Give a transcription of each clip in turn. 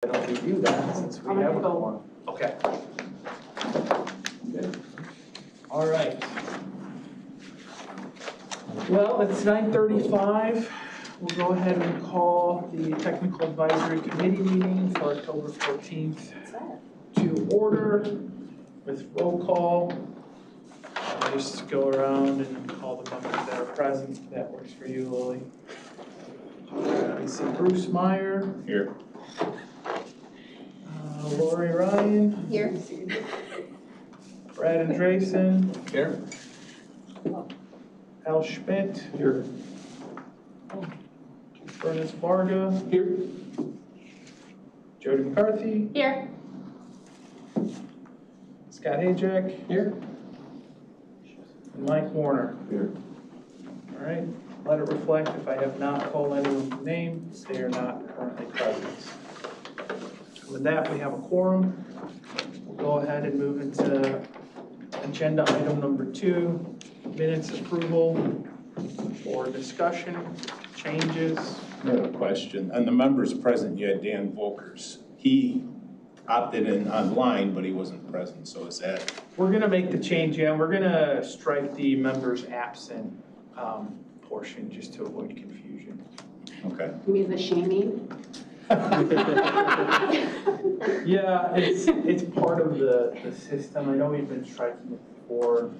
I don't review that since we have one. Okay. Good. All right. Well, it's 9:35. We'll go ahead and call the Technical Advisory Committee meeting for October 14th to order with roll call. I'll just go around and call the members that are present. If that works for you, Lily. I see Bruce Meyer. Here. Lori Ryan. Here. Brad Andresen. Here. Al Schmidt. Here. Bernice Varga. Here. Jody McCarthy. Here. Scott Ajak. Here. And Mike Warner. Here. All right. Let it reflect if I have not called anyone's name, they are not currently present. With that, we have a quorum. We'll go ahead and move into agenda item number 2, minutes approval for discussion, changes. I have a question. On the members present, you had Dan Volkers. He opted in online, but he wasn't present, so is that? We're gonna make the change, yeah, we're gonna strike the members absent portion just to avoid confusion. Okay. You mean the shaming? Yeah, it's part of the system. I know we've been striking it before.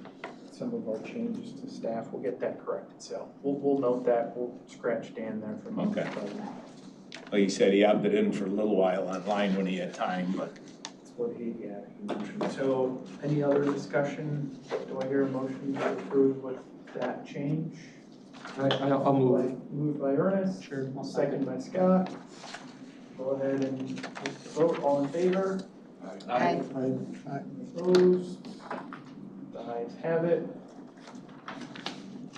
Some of our changes to staff, we'll get that corrected. So we'll note that. We'll scratch Dan there for a Okay. Well, he said he opted in for a little while online when he had time, but. That's what he mentioned. So any other discussion? Do I hear a motion to approve with that change? I'll move. Moved by Ernest. Sure. Second by Scott. Go ahead and vote. All in favor? Aye. Opposed? The ayes have it.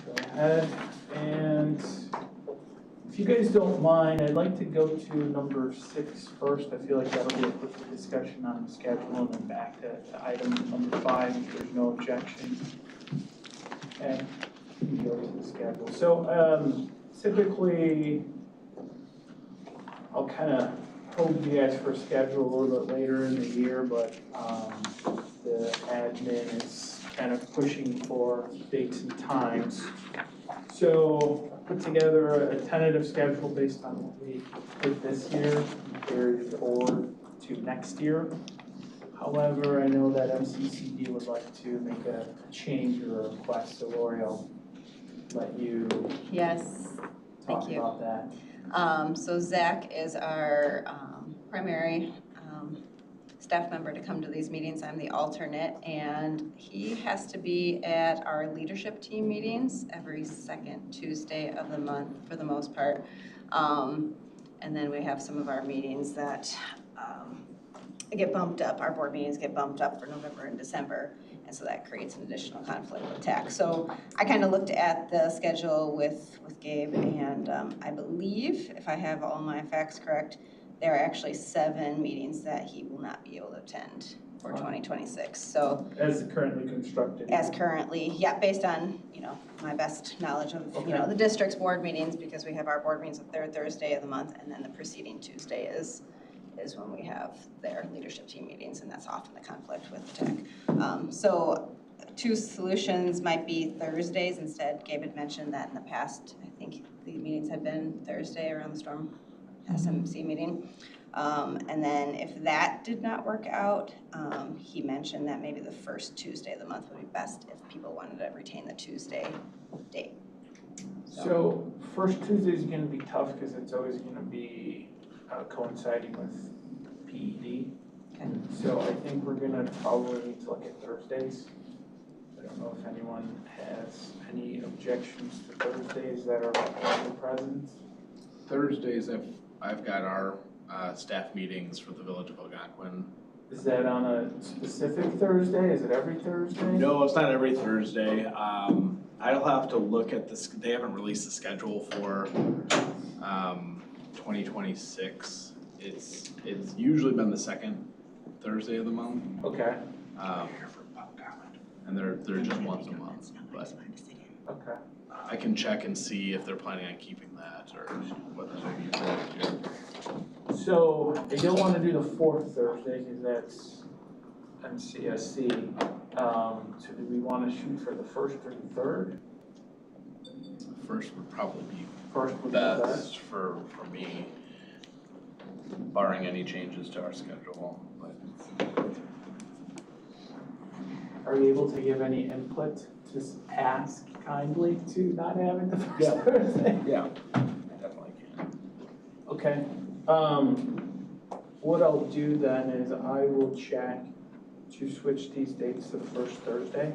Go ahead, and if you guys don't mind, I'd like to go to number 6 first. I feel like that'll be a quick discussion on the schedule and then back to item number 5 if there's no objection. And we go to the schedule. So typically, I'll kind of hold you guys for a schedule a little bit later in the year, but the admin is kind of pushing for dates and times. So I put together a tentative schedule based on what we did this year, carried forward to next year. However, I know that MCCD would like to make a change or a request, so Lori, I'll let you Yes, talk thank you. about that. So Zach is our primary staff member to come to these meetings. I'm the alternate, and he has to be at our leadership team meetings every second Tuesday of the month for the most part. And then we have some of our meetings that get bumped up. Our board meetings get bumped up for November and December, and so that creates an additional conflict with TAC. So I kind of looked at the schedule with Gabe, and I believe, if I have all my facts correct, there are actually 7 meetings that he will not be able to attend for 2026. So As currently constructed. as currently, yeah, based on, my best knowledge of, the district's board meetings, because we have our board meetings the 3rd Thursday of the month, and then the preceding Tuesday is when we have their leadership team meetings, and that's often the conflict with TAC. So 2 solutions might be Thursdays instead. Gabe had mentioned that in the past, I think the meetings have been Thursday around the Storm SMC meeting. And then if that did not work out, he mentioned that maybe the first Tuesday of the month would be best if people wanted to retain the Tuesday date. So first Tuesday is going to be tough because it's always going to be coinciding with PED. Okay. So I think we're going to probably need to look at Thursdays. I don't know if anyone has any objections to Thursdays that are present. Thursdays, I've got our staff meetings for the Village of Algonquin. Is that on a specific Thursday? Is it every Thursday? No, it's not every Thursday. I'll have to look at this. They haven't released the schedule for 2026. It's usually been the 2nd Thursday of the month. Okay. And they're just once a month. But Okay. I can check and see if they're planning on keeping that or what that may be for next year. So they don't wanna do the fourth Thursday, cause that's MCSC. So do we wanna shoot for the first or the third? First would probably be First would be best. best for me, barring any changes to our schedule, but. Are you able to give any input? Just ask kindly to not have it the first Yeah. Thursday. Yeah, definitely can. Okay, what I'll do then is I will check to switch these dates to the first Thursday.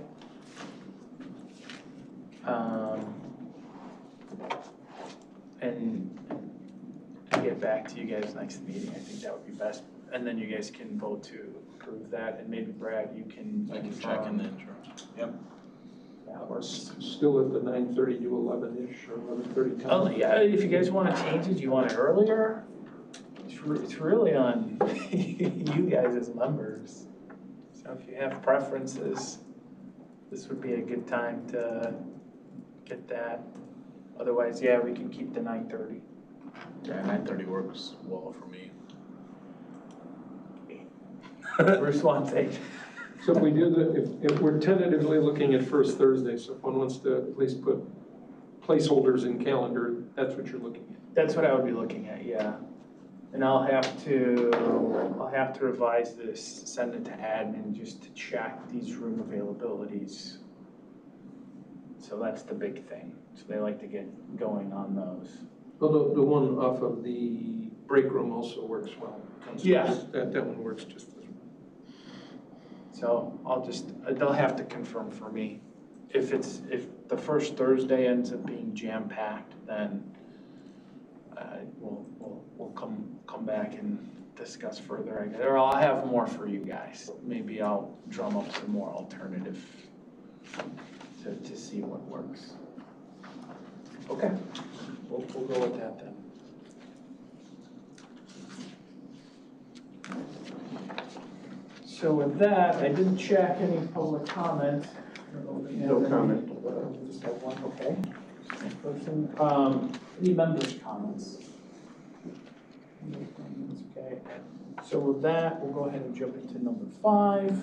And get back to you guys next meeting, I think that would be best. And then you guys can vote to approve that, and maybe Brad, you can. I can check in the interim. Yep. That works. Still at the 9:30 to 11-ish or 11:30 time. Oh, yeah, if you guys wanna change it, do you want it earlier? It's really on you guys as members. So if you have preferences, this would be a good time to get that. Otherwise, yeah, we can keep the 9:30. Yeah, 9:30 works well for me. Bruce wants 8. So if we do if we're tentatively looking at first Thursday, so if one wants to at least put placeholders in calendar, that's what you're looking at. That's what I would be looking at, yeah. And I'll have to revise this, send it to admin just to check these room availabilities. So that's the big thing. So they like to get going on those. Although the one off of the break room also works well. Yeah. That one works just as well. So they'll have to confirm for me. If the first Thursday ends up being jam-packed, then we'll come back and discuss further. Or I'll have more for you guys. Maybe I'll drum up some more alternative to see what works. Okay, we'll go with that then. So with that, I didn't check any public comment. I don't know if we have No any. comment. We just have one, okay. Person, any members' comments? Okay, so with that, we'll go ahead and jump into number 5.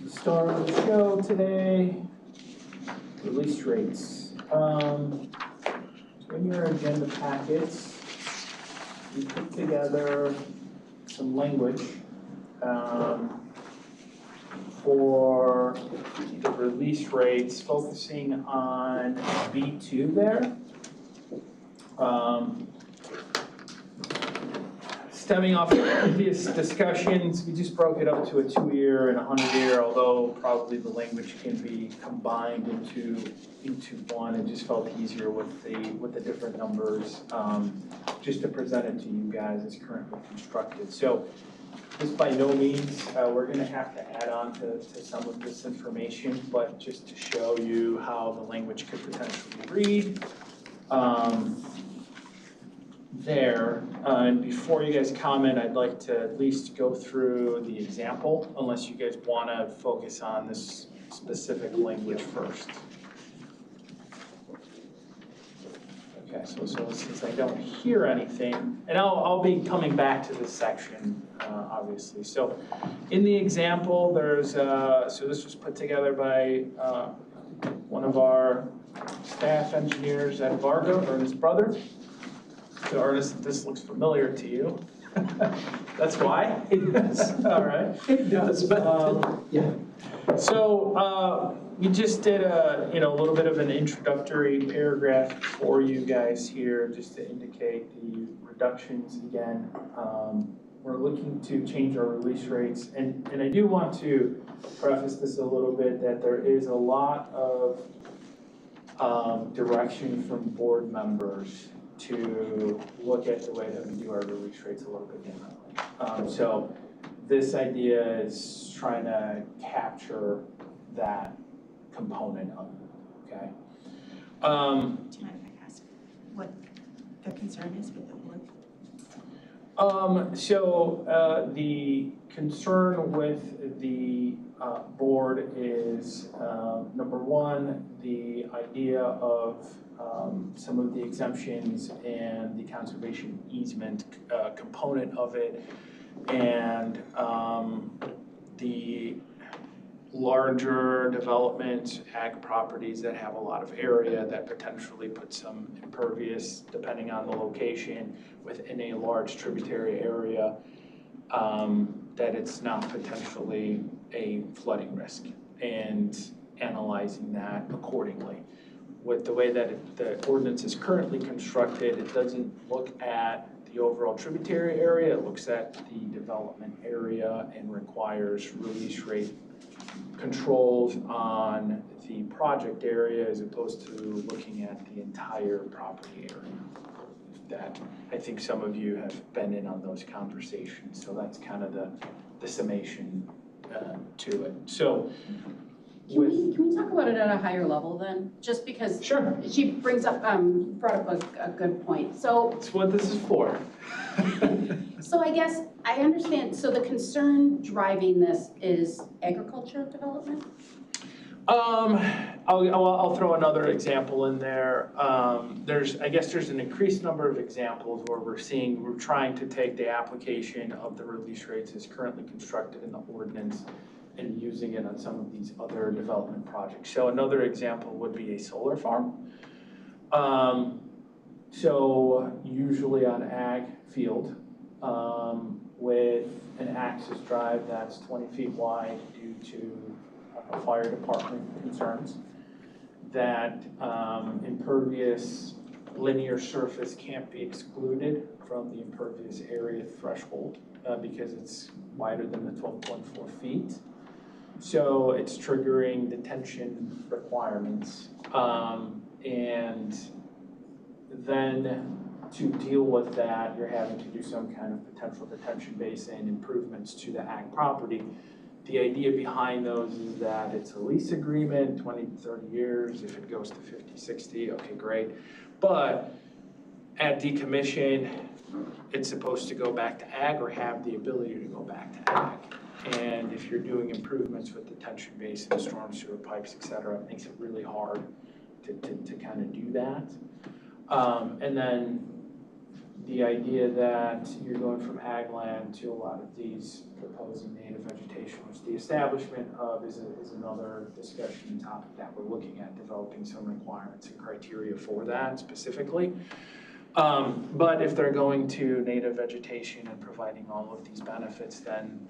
The star of the show today, release rates. So in your agenda packets, we put together some language for the release rates, focusing on B2 there. Stemming off of previous discussions, we just broke it up to a 2-year and a 100-year, although probably the language can be combined into one. It just felt easier with the different numbers, just to present it to you guys as currently constructed. So this by no means, we're gonna have to add on to some of this information, but just to show you how the language could potentially read. And before you guys comment, I'd like to at least go through the example, unless you guys wanna focus on this specific language first. Okay, so since I don't hear anything, and I'll be coming back to this section, obviously. So in the example, there's, so this was put together by one of our staff engineers at Vargo, Ernest's brother. So Ernest, if this looks familiar to you, that's why. It does, all right. It does, but yeah. So we just did a little bit of an introductory paragraph for you guys here, just to indicate the reductions again. We're looking to change our release rates, and I do want to preface this a little bit that there is a lot of direction from board members to look at the way that we do our release rates a little bit differently. So this idea is trying to capture that component of it, okay? Do you mind if I ask what the concern is with the board? So the concern with the board is, number one, the idea of some of the exemptions and the conservation easement component of it, and the larger development ag properties that have a lot of area that potentially put some impervious, depending on the location, within a large tributary area, that it's not potentially a flooding risk, and analyzing that accordingly. With the way that the ordinance is currently constructed, it doesn't look at the overall tributary area, it looks at the development area and requires release rate controls on the project area as opposed to looking at the entire property area. That, I think some of you have been in on those conversations, so that's kind of the summation to it. So, Can we talk about it at a higher level then? Just because sure, she brought up a good point. So that's what this is for. I guess I understand, so the concern driving this is agriculture development? I'll throw another example in there. I guess there's an increased number of examples where we're trying to take the application of the release rates as currently constructed in the ordinance and using it on some of these other development projects. So another example would be a solar farm. So usually on ag field, with an access drive that's 20 feet wide due to fire department concerns, that impervious linear surface can't be excluded from the impervious area threshold because it's wider than the 12.4 feet. So it's triggering detention requirements. And then to deal with that, you're having to do some kind of potential detention basin improvements to the ag property. The idea behind those is that it's a lease agreement, 20 to 30 years. If it goes to 50, 60, okay, great. But at decommission, it's supposed to go back to ag or have the ability to go back to ag. And if you're doing improvements with detention basin, storm sewer pipes, et cetera, it makes it really hard to kind of do that. And then the idea that you're going from ag land to a lot of these proposing native vegetation, which the establishment of is another discussion topic that we're looking at, developing some requirements and criteria for that specifically. But if they're going to native vegetation and providing all of these benefits, then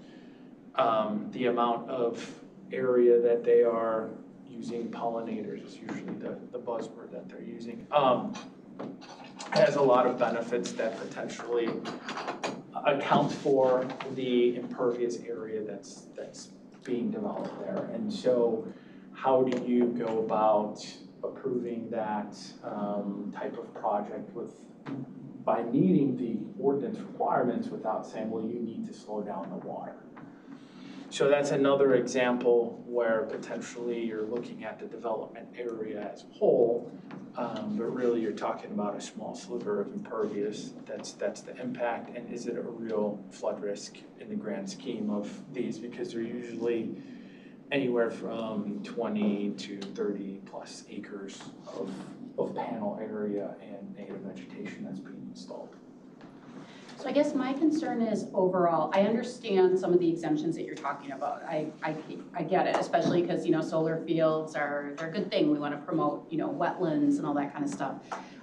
the amount of area that they are using pollinators is usually the buzzword that they're using. Has a lot of benefits that potentially account for the impervious area that's being developed there. And so how do you go about approving that type of project by meeting the ordinance requirements without saying, well, you need to slow down the water? So that's another example where potentially you're looking at the development area as a whole, but really you're talking about a small sliver of impervious. That's the impact, and is it a real flood risk in the grand scheme of these? Because they're usually anywhere from 20 to 30 plus acres of panel area and native vegetation that's being installed. So I guess my concern is overall, I understand some of the exemptions that you're talking about. I get it, especially because, solar fields they're a good thing. We want to promote, wetlands and all that kind of stuff.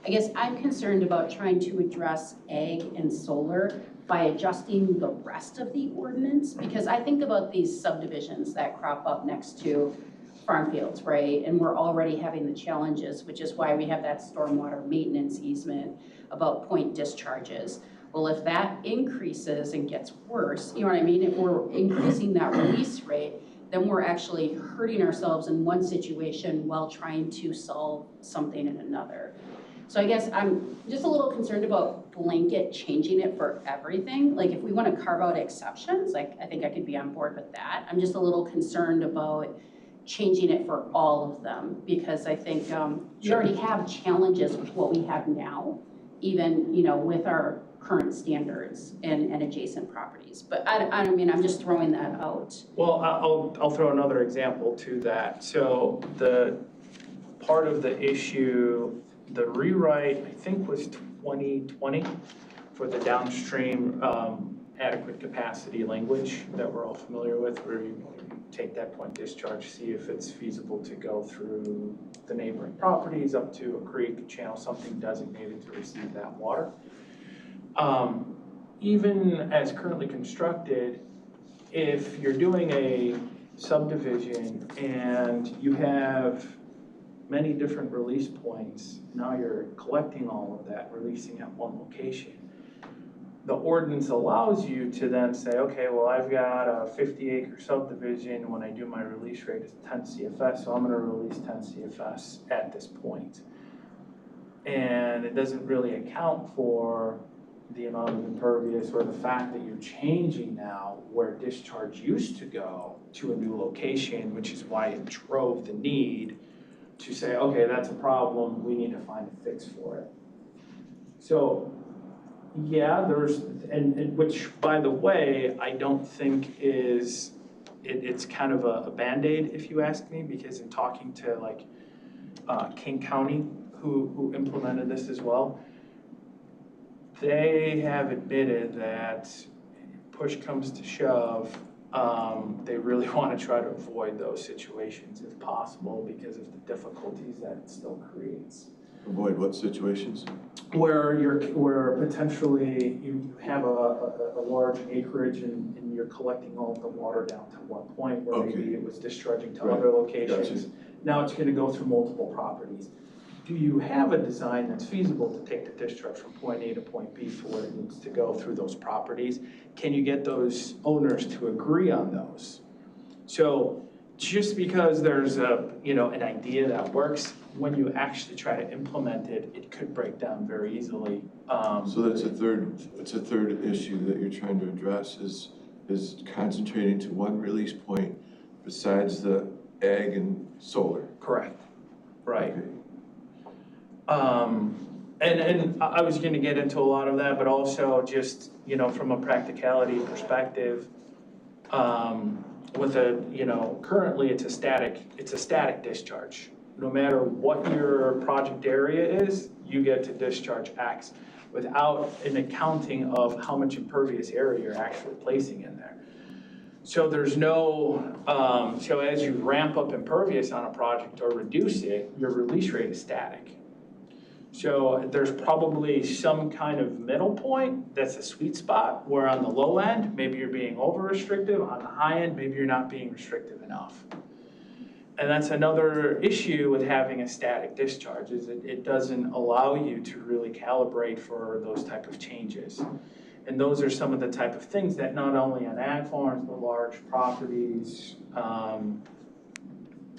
I guess I'm concerned about trying to address ag and solar by adjusting the rest of the ordinance, because I think about these subdivisions that crop up next to farm fields, right? And we're already having the challenges, which is why we have that stormwater maintenance easement about point discharges. Well, if that increases and gets worse, you know what I mean? If we're increasing that release rate, then we're actually hurting ourselves in one situation while trying to solve something in another. So I guess I'm just a little concerned about blanket changing it for everything. Like if we want to carve out exceptions, I think I could be on board with that. I'm just a little concerned about changing it for all of them, because I think we already have challenges with what we have now, even with our current standards and adjacent properties. But I mean, I'm just throwing that out. Well, I'll throw another example to that. So the part of the issue the rewrite, I think, was 2020 for the downstream adequate capacity language that we're all familiar with, where you take that point discharge, see if it's feasible to go through the neighboring properties up to a creek, a channel, something designated to receive that water. Even as currently constructed, if you're doing a subdivision and you have many different release points, now you're collecting all of that, releasing at one location. The ordinance allows you to then say, okay, well, I've got a 50-acre subdivision. When I do my release rate, it's 10 CFS, so I'm gonna release 10 CFS at this point. And it doesn't really account for the amount of impervious or the fact that you're changing now where discharge used to go to a new location, which is why it drove the need to say, okay, that's a problem, we need to find a fix for it. So, yeah, and which, by the way, I don't think is, it's kind of a Band-Aid, if you ask me, because in talking to like King County, who implemented this as well, they have admitted that push comes to shove, they really want to try to avoid those situations if possible because of the difficulties that it still creates. Avoid what situations? Where potentially you have a large acreage and you're collecting all of the water down to one point where maybe it was discharging to other locations. Gotcha. Now it's going to go through multiple properties. Do you have a design that's feasible to take the discharge from point A to point B for where it needs to go through those properties? Can you get those owners to agree on those? So just because there's an idea that works, when you actually try to implement it, it could break down very easily. So that's a third issue that you're trying to address is concentrating to one release point besides the ag and solar. Correct. Right. Okay. And I was going to get into a lot of that, but also just, from a practicality perspective, with currently it's a static discharge. No matter what your project area is, you get to discharge X without an accounting of how much impervious area you're actually placing in there. So there's no, so as you ramp up impervious on a project or reduce it, your release rate is static. So there's probably some kind of middle point that's a sweet spot where on the low end, maybe you're being over restrictive, on the high end, maybe you're not being restrictive enough. And that's another issue with having a static discharge is it doesn't allow you to really calibrate for those type of changes. And those are some of the type of things that not only on ag farms, but large properties,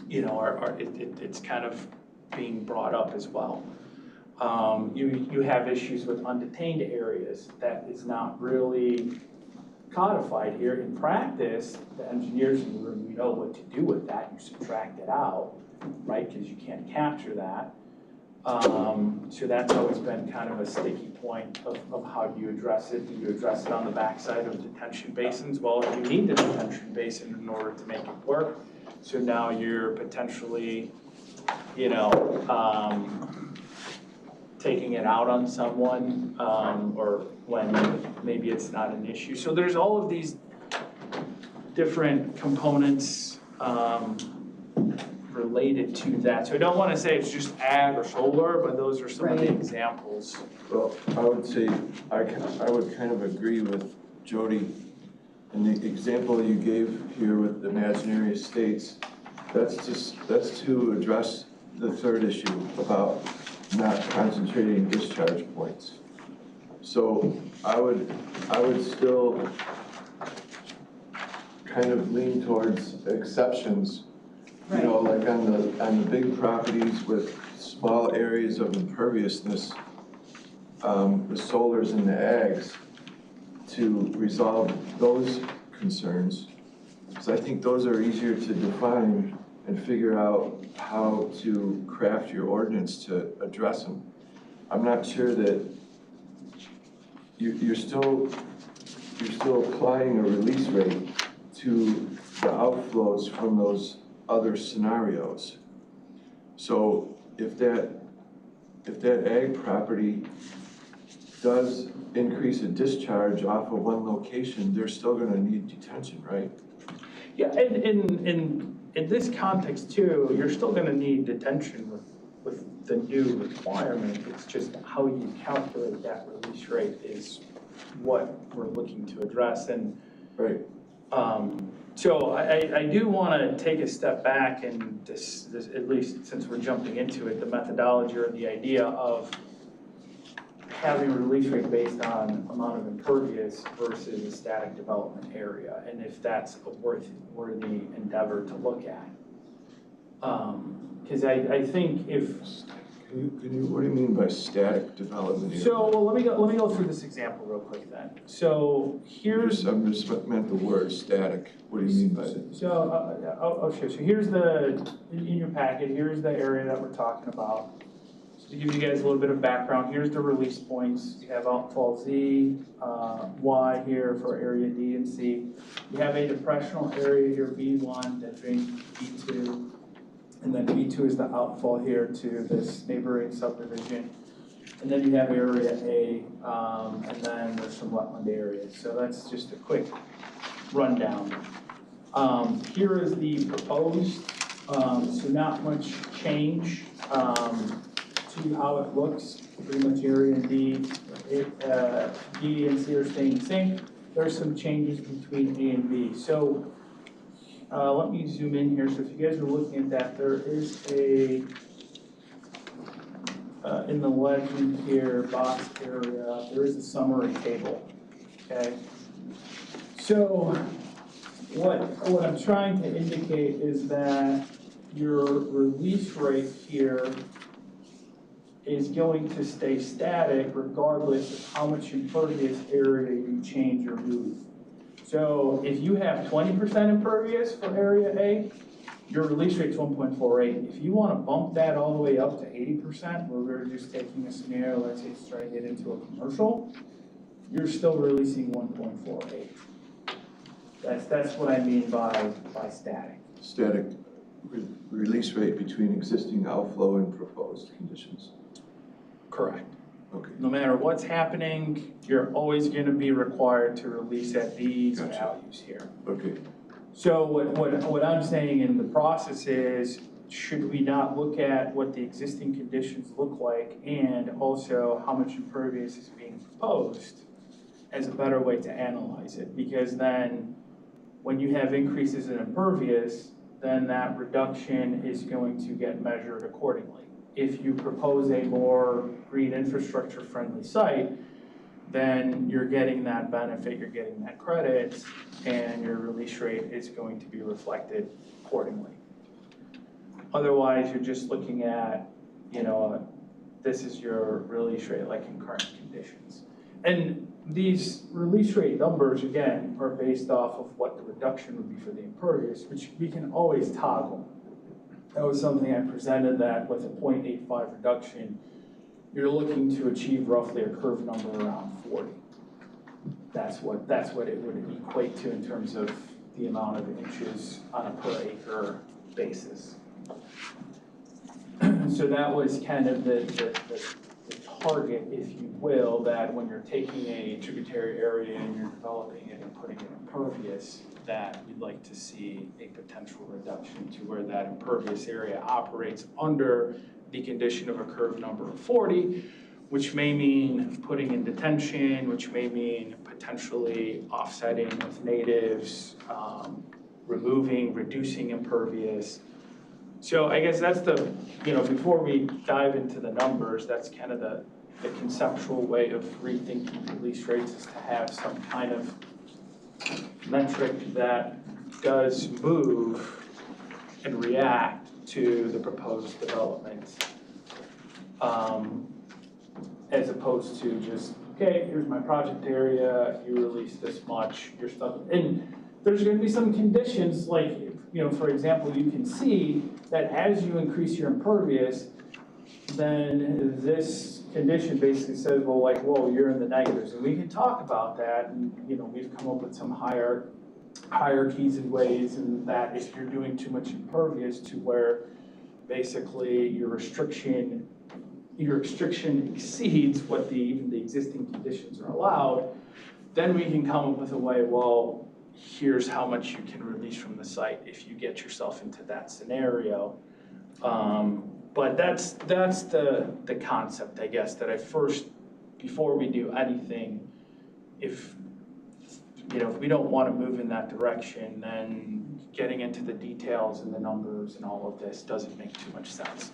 it's kind of being brought up as well. You have issues with undetained areas that is not really codified here. In practice, the engineers in the room, you know what to do with that. You subtract it out, right? Because you can't capture that. So that's always been kind of a sticky point of how do you address it? Do you address it on the backside of detention basins? Well, you need the detention basin in order to make it work. So now you're potentially, taking it out on someone, or when maybe it's not an issue. So there's all of these different components related to that. So I don't want to say it's just ag or solar, but those are some of the examples. Well, I would say, I would kind of agree with Jody. And the example you gave here with the imaginary estates, that's to address the third issue about not concentrating discharge points. So I would still kind of lean towards exceptions, like on the big properties with small areas of imperviousness, the solars and the ags, to resolve those concerns. Because I think those are easier to define and figure out how to craft your ordinance to address them. I'm not sure that you're still applying a release rate to the outflows from those other scenarios. So if that if that ag property does increase a discharge off of one location, they're still gonna need detention, right? Yeah, and in this context too, you're still gonna need detention with the new requirement. It's just how you calculate that release rate is what we're looking to address. And Right. so I do wanna take a step back and this, at least since we're jumping into it, the methodology or the idea of having a release rate based on amount of impervious versus a static development area, and if that's a worthy endeavor to look at. Cause I think if, Can you, what do you mean by static development? so, well, let me go through this example real quick then. So here's, I'm just meant the word static, what do you mean by that? so, I'll show you. So here's in your packet, here's the area that we're talking about. To give you guys a little bit of background, here's the release points. You have outfall Z, Y here for area D and C. You have a depressional area here, B1, that drains B2. And then B2 is the outfall here to this neighboring subdivision. And then you have area A, and then there's some wetland areas. So that's just a quick rundown. Here is the proposed, so not much change. To how it looks, pretty much area D, D and C are staying the same. There's some changes between A and B. So let me zoom in here. So if you guys are looking at that, there is a, in the legend here, box area, there is a summary table, okay? So what I'm trying to indicate is that your release rate here is going to stay static regardless of how much impervious area you change or move. So if you have 20% impervious for area A, your release rate's 1.48. If you want to bump that all the way up to 80%, where we're just taking a scenario, let's say it's trying to get into a commercial, you're still releasing 1.48. That's what I mean by static. Static release rate between existing outflow and proposed conditions. Correct. Okay. No matter what's happening, you're always going to be required to release at these Gotcha. values here. Okay. So what I'm saying in the process is, should we not look at what the existing conditions look like and also how much impervious is being proposed as a better way to analyze it? Because then when you have increases in impervious, then that reduction is going to get measured accordingly. If you propose a more green infrastructure friendly site, then you're getting that benefit, you're getting that credit, and your release rate is going to be reflected accordingly. Otherwise, you're just looking at, this is your release rate like in current conditions. And these release rate numbers, again, are based off of what the reduction would be for the impervious, which we can always toggle. That was something I presented, that with a 0.85 reduction, you're looking to achieve roughly a curve number around 40. That's what it would equate to in terms of the amount of inches on a per acre basis. So that was kind of the target, if you will, that when you're taking a tributary area and you're developing it and putting it impervious, that you'd like to see a potential reduction to where that impervious area operates under the condition of a curve number of 40, which may mean putting in detention, which may mean potentially offsetting with natives, reducing impervious. So I guess that's before we dive into the numbers, that's kind of the conceptual way of rethinking release rates, is to have some kind of metric that does move and react to the proposed development, as opposed to just, okay, here's my project area, you release this much, your stuff. And there's going to be some conditions, like, for example, you can see that as you increase your impervious, then this condition basically says, well, like, whoa, you're in the negatives. And we can talk about that, and, we've come up with some hierarchies and ways, and that if you're doing too much impervious to where basically your restriction, your restriction exceeds what even the existing conditions are allowed, then we can come up with a way, well, here's how much you can release from the site if you get yourself into that scenario. But that's the concept, I guess, that before we do anything, if we don't want to move in that direction, then getting into the details and the numbers and all of this doesn't make too much sense.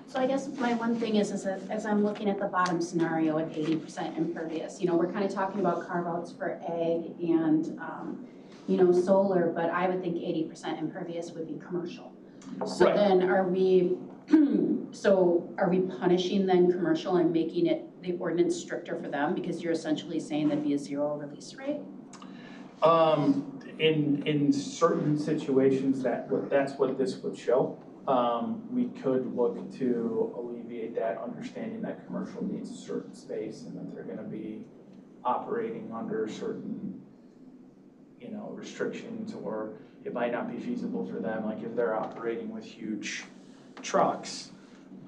So I guess my one thing is that as I'm looking at the bottom scenario at 80% impervious, we're kind of talking about carve-outs for ag and, solar, but I would think 80% impervious would be commercial. So Right. then are we punishing then commercial and making it the ordinance stricter for them because you're essentially saying that'd be a zero release rate? In certain situations, that's what this would show. We could look to alleviate that, understanding that commercial needs a certain space and that they're gonna be operating under certain, restrictions, or it might not be feasible for them, like if they're operating with huge trucks.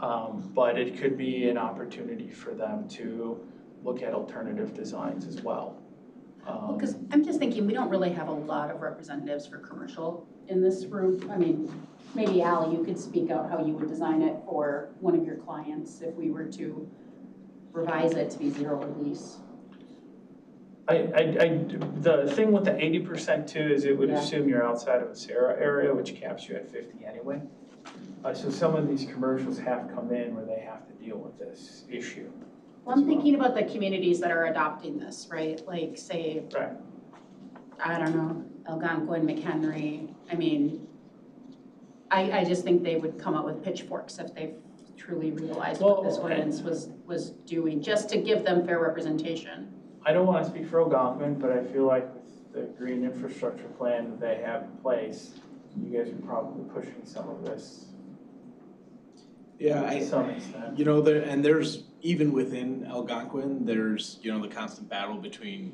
But it could be an opportunity for them to look at alternative designs as well. Because I'm just thinking, we don't really have a lot of representatives for commercial in this room. I mean, maybe Al, you could speak out how you would design it for one of your clients if we were to revise it to be zero release. The thing with the 80% too is it would Yeah. assume you're outside of a SARA area, which caps you at 50 anyway. So some of these commercials have come in where they have to deal with this issue. Well, I'm thinking about the communities that are adopting this, right? Like, say, Right. I don't know, Algonquin, McHenry. I mean, I just think they would come up with pitchforks if they truly realized what this ordinance was doing, just to give them fair representation. I don't want to speak for Algonquin, but I feel like with the green infrastructure plan that they have in place, you guys are probably pushing some of this Yeah, to some extent. there's, even within Algonquin, there's, the constant battle between,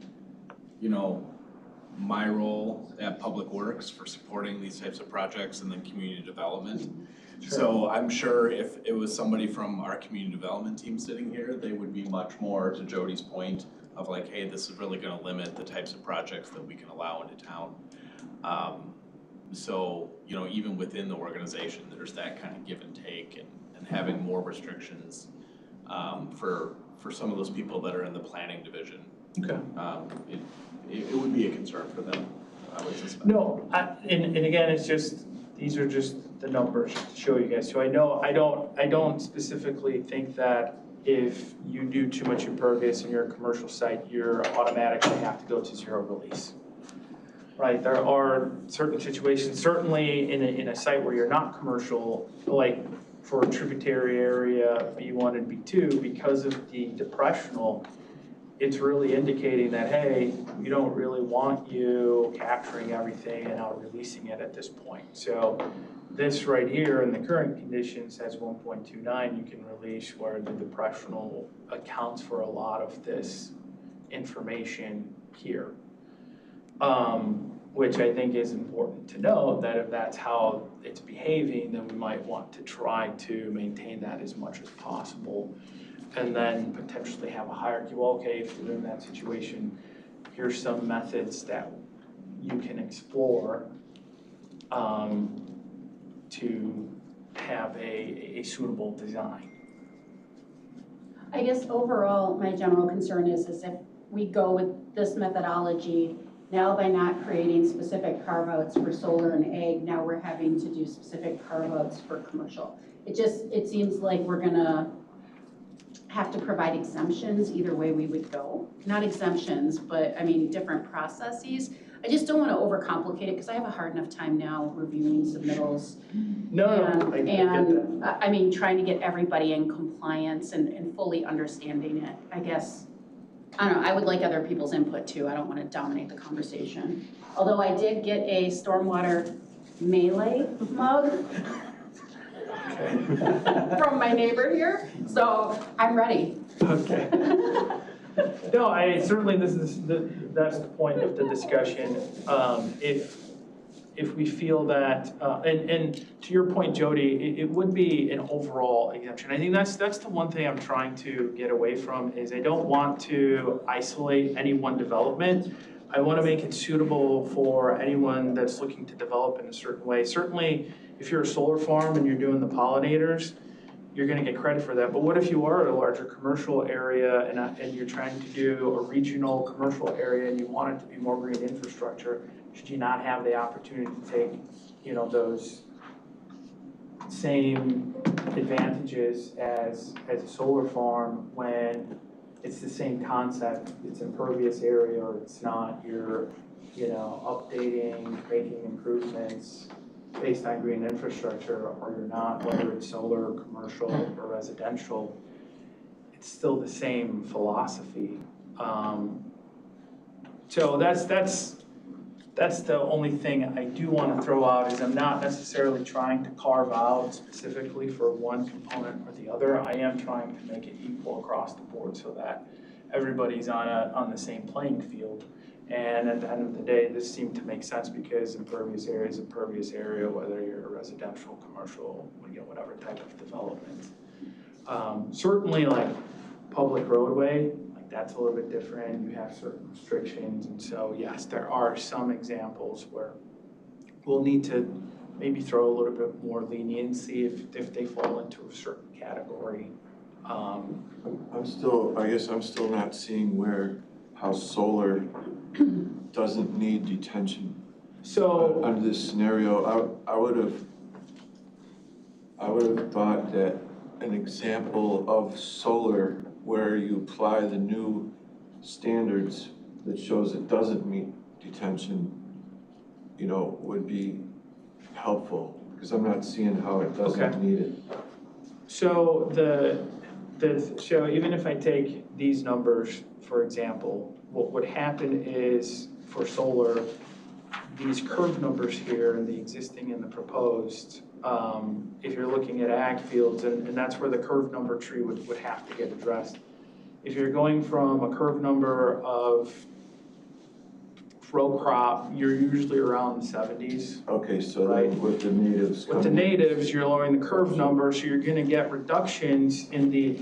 my role at Public Works for supporting these types of projects and then community development. Sure. So I'm sure if it was somebody from our community development team sitting here, they would be much more, to Jody's point, of like, hey, this is really gonna limit the types of projects that we can allow into town. So, even within the organization, there's that kind of give and take and having more restrictions for some of those people that are in the planning division. Okay. It would be a concern for them, I would suspect. No, and again, these are just the numbers to show you guys. So I don't specifically think that if you do too much impervious in your commercial site, you're automatically have to go to zero release. Right, there are certain situations, certainly in a site where you're not commercial, like for a tributary area, B1 and B2, because of the depressional, it's really indicating that, hey, we don't really want you capturing everything and out releasing it at this point. So this right here in the current conditions has 1.29 you can release, where the depressional accounts for a lot of this information here. Which I think is important to know, that if that's how it's behaving, then we might want to try to maintain that as much as possible. And then potentially have a hierarchy. Well, okay, if you're in that situation, here's some methods that you can explore to have a suitable design. I guess overall, my general concern is if we go with this methodology, now by not creating specific carve-outs for solar and ag, now we're having to do specific carve-outs for commercial. It seems like we're gonna have to provide exemptions either way we would go. Not exemptions, but I mean, different processes. I just don't wanna overcomplicate it because I have a hard enough time now reviewing submittals. No, I get that. I mean, trying to get everybody in compliance and fully understanding it, I guess. I don't know, I would like other people's input too. I don't want to dominate the conversation. Although I did get a stormwater melee mug from my neighbor here, so I'm ready. Okay. No, certainly that's the point of the discussion. if we feel that, and to your point, Jody, it would be an overall exemption. I think that's the one thing I'm trying to get away from, is I don't want to isolate any one development. I want to make it suitable for anyone that's looking to develop in a certain way. Certainly, if you're a solar farm and you're doing the pollinators, you're gonna get credit for that. But what if you are at a larger commercial area and you're trying to do a regional commercial area and you want it to be more green infrastructure? Should you not have the opportunity to take, those same advantages as a solar farm when it's the same concept? It's impervious area, or it's not, you're, updating, making improvements based on green infrastructure, or you're not, whether it's solar, commercial, or residential, it's still the same philosophy. So that's the only thing I do want to throw out, is I'm not necessarily trying to carve out specifically for one component or the other. I am trying to make it equal across the board so that everybody's on the same playing field. And at the end of the day, this seemed to make sense because impervious area is impervious area, whether you're a residential, commercial, whatever type of development. Certainly, like public roadway, like that's a little bit different. You have certain restrictions, and so yes, there are some examples where we'll need to maybe throw a little bit more leniency if they fall into a certain category. I guess I'm still not seeing how solar doesn't need detention. So under this scenario, I would have thought that an example of solar where you apply the new standards that shows it doesn't meet detention, would be helpful, because I'm not seeing how it doesn't need it. So so even if I take these numbers, for example, what would happen is for solar, these curve numbers here, and the existing and the proposed, if you're looking at ag fields, and that's where the curve number tree would have to get addressed. If you're going from a curve number of row crop, you're usually around the 70s. Okay, so right? then with the natives With the natives, you're lowering the curve number, so you're gonna get reductions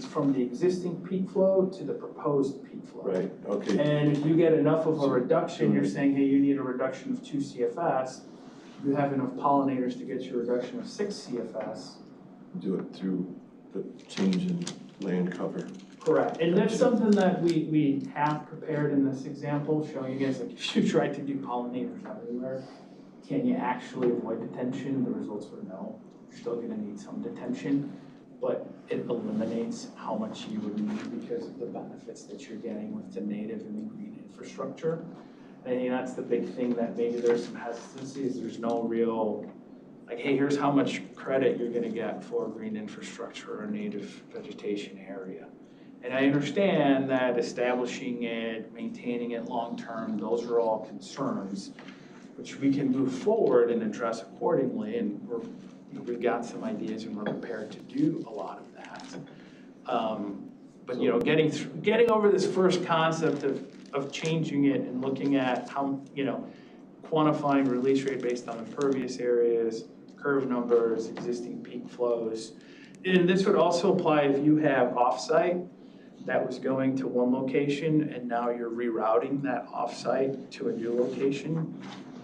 from the existing peak flow to the proposed peak flow. Right, okay. And if you get enough of a reduction, you're saying, hey, you need a reduction of 2 CFS, you have enough pollinators to get you a reduction of 6 CFS. Do it through the change in land cover. Correct, and that's something that we have prepared in this example, showing you guys, like, if you try to do pollinators everywhere, can you actually avoid detention? The results were no. You're still gonna need some detention, but it eliminates how much you would need because of the benefits that you're getting with the native and the green infrastructure. And I think that's the big thing that maybe there's some hesitancy, is there's no real, like, hey, here's how much credit you're gonna get for green infrastructure or native vegetation area. And I understand that establishing it, maintaining it long-term, those are all concerns, which we can move forward and address accordingly, and we've got some ideas and we're prepared to do a lot of that. But getting over this first concept of changing it and looking at how, quantifying release rate based on impervious areas, curve numbers, existing peak flows. And this would also apply if you have offsite that was going to one location and now you're rerouting that offsite to a new location.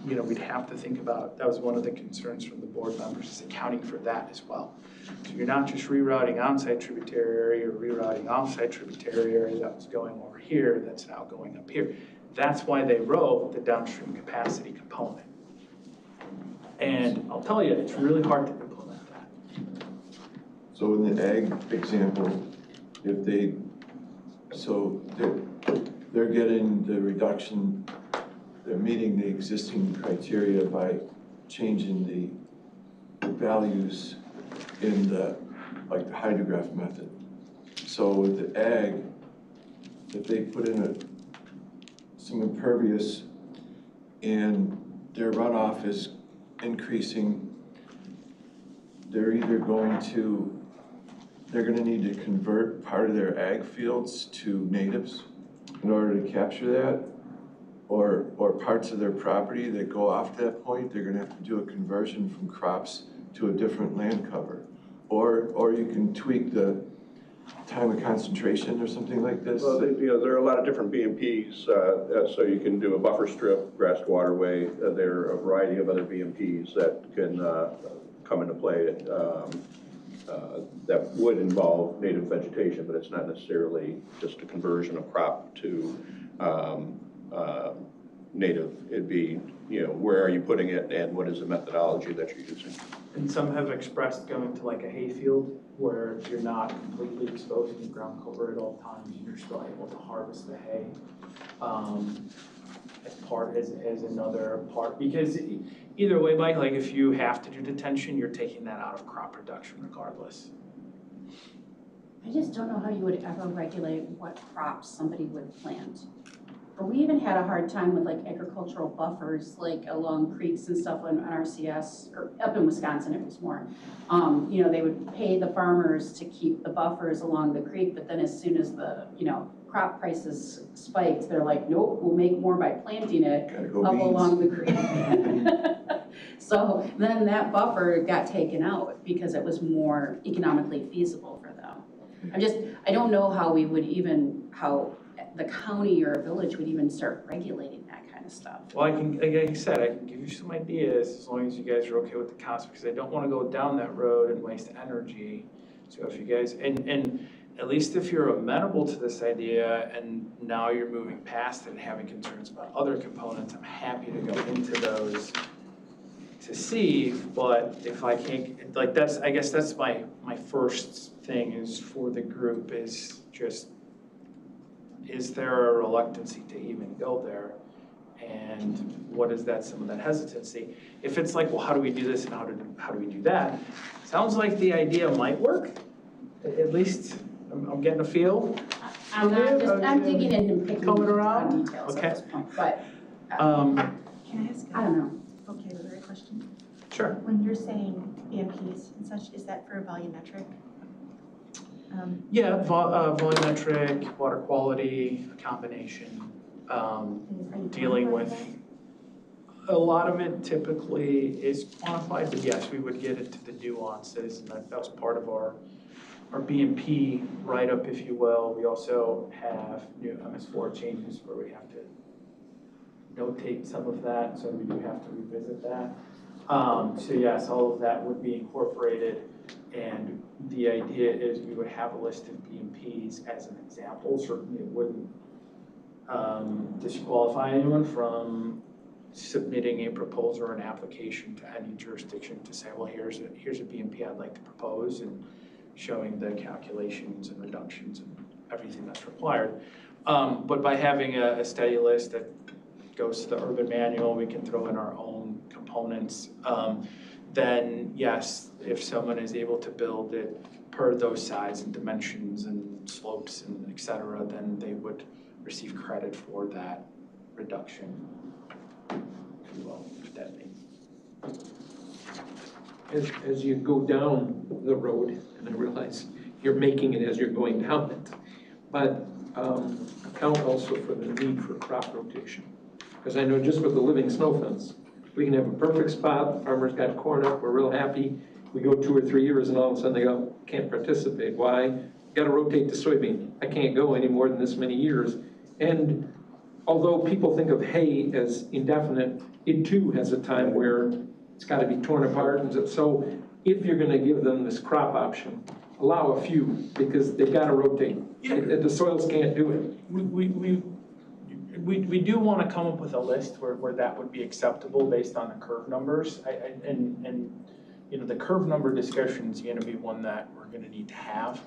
We'd have to think about, that was one of the concerns from the board members, is accounting for that as well. So you're not just rerouting onsite tributary area, or rerouting offsite tributary area that was going over here, that's now going up here. That's why they wrote the downstream capacity component. And I'll tell you, it's really hard to implement that. So in the ag example, if they're getting the reduction, they're meeting the existing criteria by changing the values in the hydrograph method. So with the ag, if they put in some impervious and their runoff is increasing, they're going to need to convert part of their ag fields to natives in order to capture that, or parts of their property that go off that point, they're gonna have to do a conversion from crops to a different land cover. Or you can tweak the time of concentration or something like this. Well, there are a lot of different BMPs, so you can do a buffer strip, grassed waterway. There are a variety of other BMPs that can come into play that would involve native vegetation, but it's not necessarily just a conversion of crop to native. It'd be, where are you putting it and what is the methodology that you're using? And some have expressed going to like a hayfield where you're not completely exposing the ground cover at all times, and you're still able to harvest the hay as another part. Because either way, Mike, like if you have to do detention, you're taking that out of crop production regardless. I just don't know how you would ever regulate what crops somebody would plant. Or we even had a hard time with like agricultural buffers, like along creeks and stuff on RCS, or up in Wisconsin it was more. They would pay the farmers to keep the buffers along the creek, but then as soon as the, crop prices spiked, they're like, nope, we'll make more by planting it up along the creek. So then that buffer got taken out because it was more economically feasible for them. I don't know how how the county or a village would even start regulating that kind of stuff. Well, like I said, I can give you some ideas as long as you guys are okay with the cost, because I don't want to go down that road and waste energy. So if you guys, and at least if you're amenable to this idea and now you're moving past it and having concerns about other components, I'm happy to go into those to see. But if I can't, like I guess that's my first thing is for the group is just, is there a reluctancy to even go there? And what is some of that hesitancy? If it's like, well, how do we do this and how do we do that? Sounds like the idea might work. At least I'm getting a feel. I'm digging in and picking coming around details okay. at this point, but. Can I ask I don't know. vocabulary question? Sure. When you're saying BMPs and such, is that for volumetric? Yeah, volumetric, water quality, a combination, dealing with, a lot of it typically is quantified, but yes, we would get into the nuances, and that was part of our BMP write-up, if you will. We also have new MS4 changes where we have to notate some of that, so we do have to revisit that. So yes, all of that would be incorporated. And the idea is we would have a list of BMPs as an example. Certainly it wouldn't disqualify anyone from submitting a proposal or an application to any jurisdiction to say, well, here's a BMP I'd like to propose, and showing the calculations and reductions and everything that's required. But by having a study list that goes to the urban manual, we can throw in our own components. Then yes, if someone is able to build it per those size and dimensions and slopes and et cetera, then they would receive credit for that reduction, if you will, if that makes. As you go down the road, and I realize you're making it as you're going down it, but account also for the need for crop rotation. Because I know just with the living snow fence, we can have a perfect spot, farmers got corn up, we're real happy. We go 2 or 3 years and all of a sudden they go, can't participate. Why? Got to rotate to soybean. I can't go any more than this many years. And although people think of hay as indefinite, it too has a time where it's got to be torn apart. And so if you're going to give them this crop option, allow a few, because they've got to rotate. Yeah. The soils can't do it. We do want to come up with a list where that would be acceptable based on the curve numbers. And the curve number discussion is going to be one that we're going to need to have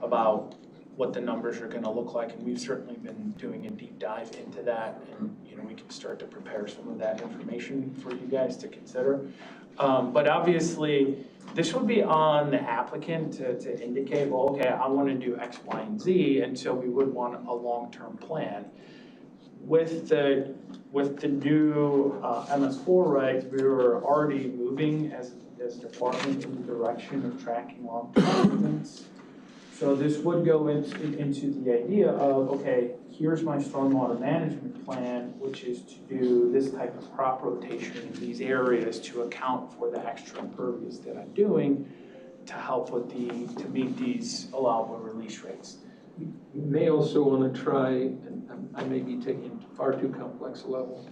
about what the numbers are going to look like. And we've certainly been doing a deep dive into that. And, we can start to prepare some of that information for you guys to consider. But obviously, this would be on the applicant to indicate, well, okay, I want to do X, Y, and Z. And so we would want a long-term plan. With the new MS4 regs, we were already moving as a department in the direction of tracking long-term maintenance. So this would go into the idea of, okay, here's my stormwater management plan, which is to do this type of crop rotation in these areas to account for the extra impervious that I'm doing to help with to meet these allowable release rates. You may also want to try, and I may be taking it to far too complex a level,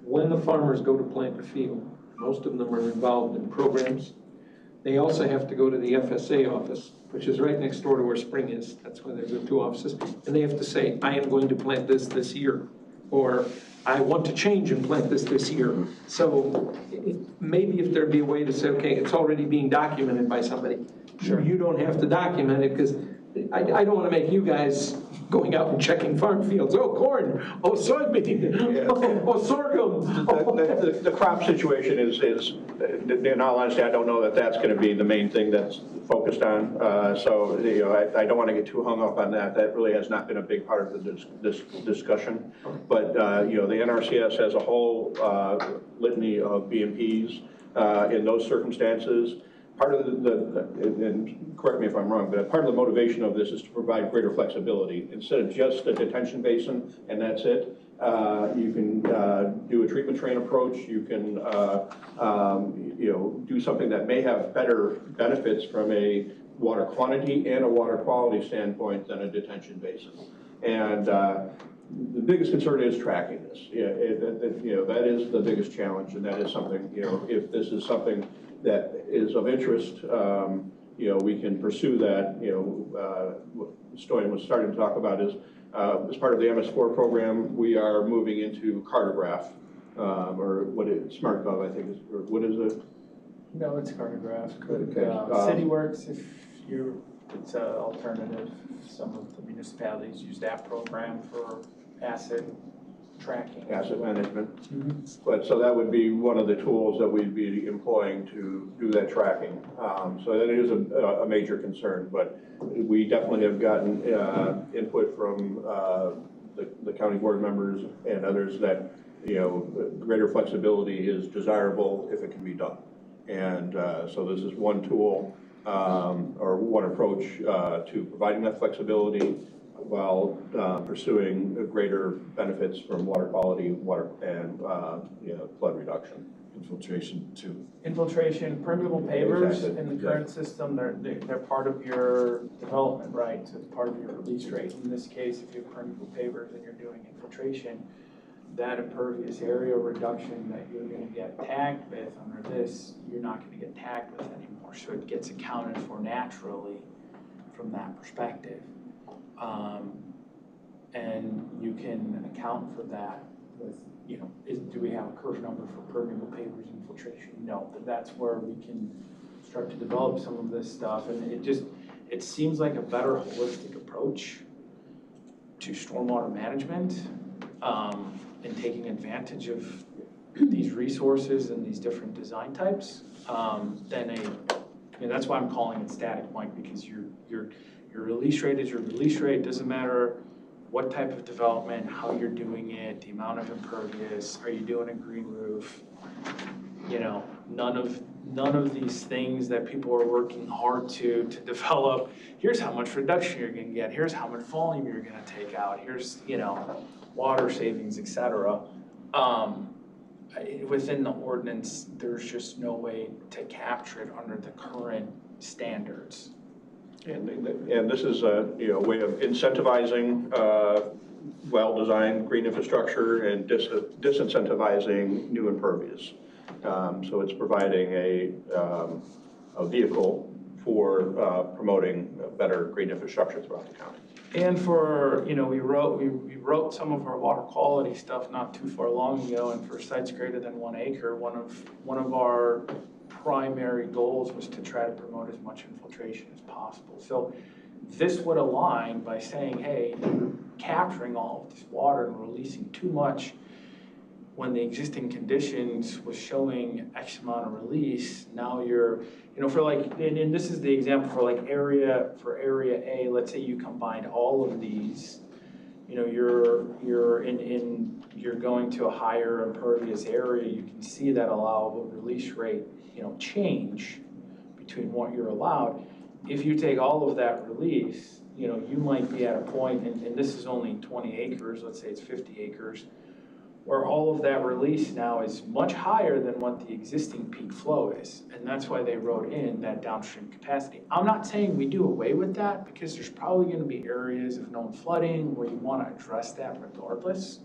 when the farmers go to plant the field, most of them are involved in programs. They also have to go to the FSA office, which is right next door to where Spring is. That's why there's the two offices. And they have to say, I am going to plant this year, or I want to change and plant this year. So maybe if there'd be a way to say, okay, it's already being documented by somebody. Sure. You don't have to document it, because I don't want to make you guys going out and checking farm fields. Oh, corn, oh, soybean, oh, sorghum. The crop situation is, in all honesty, I don't know that that's going to be the main thing that's focused on. So, I don't want to get too hung up on that. That really has not been a big part of this discussion. But, the NRCS has a whole litany of BMPs in those circumstances. Part of and correct me if I'm wrong, but part of the motivation of this is to provide greater flexibility. Instead of just a detention basin and that's it, you can do a treatment train approach. You can do something that may have better benefits from a water quantity and a water quality standpoint than a detention basin. And the biggest concern is tracking this. That is the biggest challenge, and that is something, if this is something that is of interest, we can pursue that. What Stoyan was starting to talk about is, as part of the MS4 program, we are moving into Cartograph, or SmartGov, I think is, or what is it? No, it's Cartograph. Okay. CityWorks, it's an alternative. Some of the municipalities use that program for asset tracking. Asset management. Mm-hmm. But so that would be one of the tools that we'd be employing to do that tracking. So that is a major concern, but we definitely have gotten input from the county board members and others that, greater flexibility is desirable if it can be done. And so this is one tool or one approach to providing that flexibility while pursuing greater benefits from water quality, water and flood reduction. Infiltration too. Infiltration, permeable pavers Exactly. in the current system, they're part of your development, right? So it's part of your release rate. In this case, if you have permeable pavers and you're doing infiltration, that impervious area reduction that you're going to get tagged with under this, you're not going to get tagged with anymore. So it gets accounted for naturally from that perspective. And you can account for that with, do we have a curve number for permeable pavers infiltration? No, but that's where we can start to develop some of this stuff. And it seems like a better holistic approach to stormwater management, and taking advantage of these resources and these different design types, that's why I'm calling it static point, because your release rate is your release rate. Doesn't matter what type of development, how you're doing it, the amount of impervious, are you doing a green roof? None of these things that people are working hard to develop. Here's how much reduction you're going to get. Here's how much volume you're going to take out. Here's water savings, etc. Within the ordinance, there's just no way to capture it under the current standards. And this is a way of incentivizing well-designed green infrastructure and disincentivizing new impervious. So it's providing a vehicle for promoting better green infrastructure throughout the county. And for, we wrote some of our water quality stuff not too far long ago, and for sites greater than 1 acre, one of our primary goals was to try to promote as much infiltration as possible. So this would align by saying, hey, you're capturing all of this water and releasing too much when the existing conditions was showing X amount of release. Now you're, for like, and this is the example for like area A, let's say you combined all of these, you're going to a higher impervious area, you can see that allowable release rate, change between what you're allowed. If you take all of that release you know, you might be at a point, and this is only 20 acres, let's say it's 50 acres, where all of that release now is much higher than what the existing peak flow is. And that's why they wrote in that downstream capacity. I'm not saying we do away with that, because there's probably gonna be areas of known flooding where you wanna address that regardless.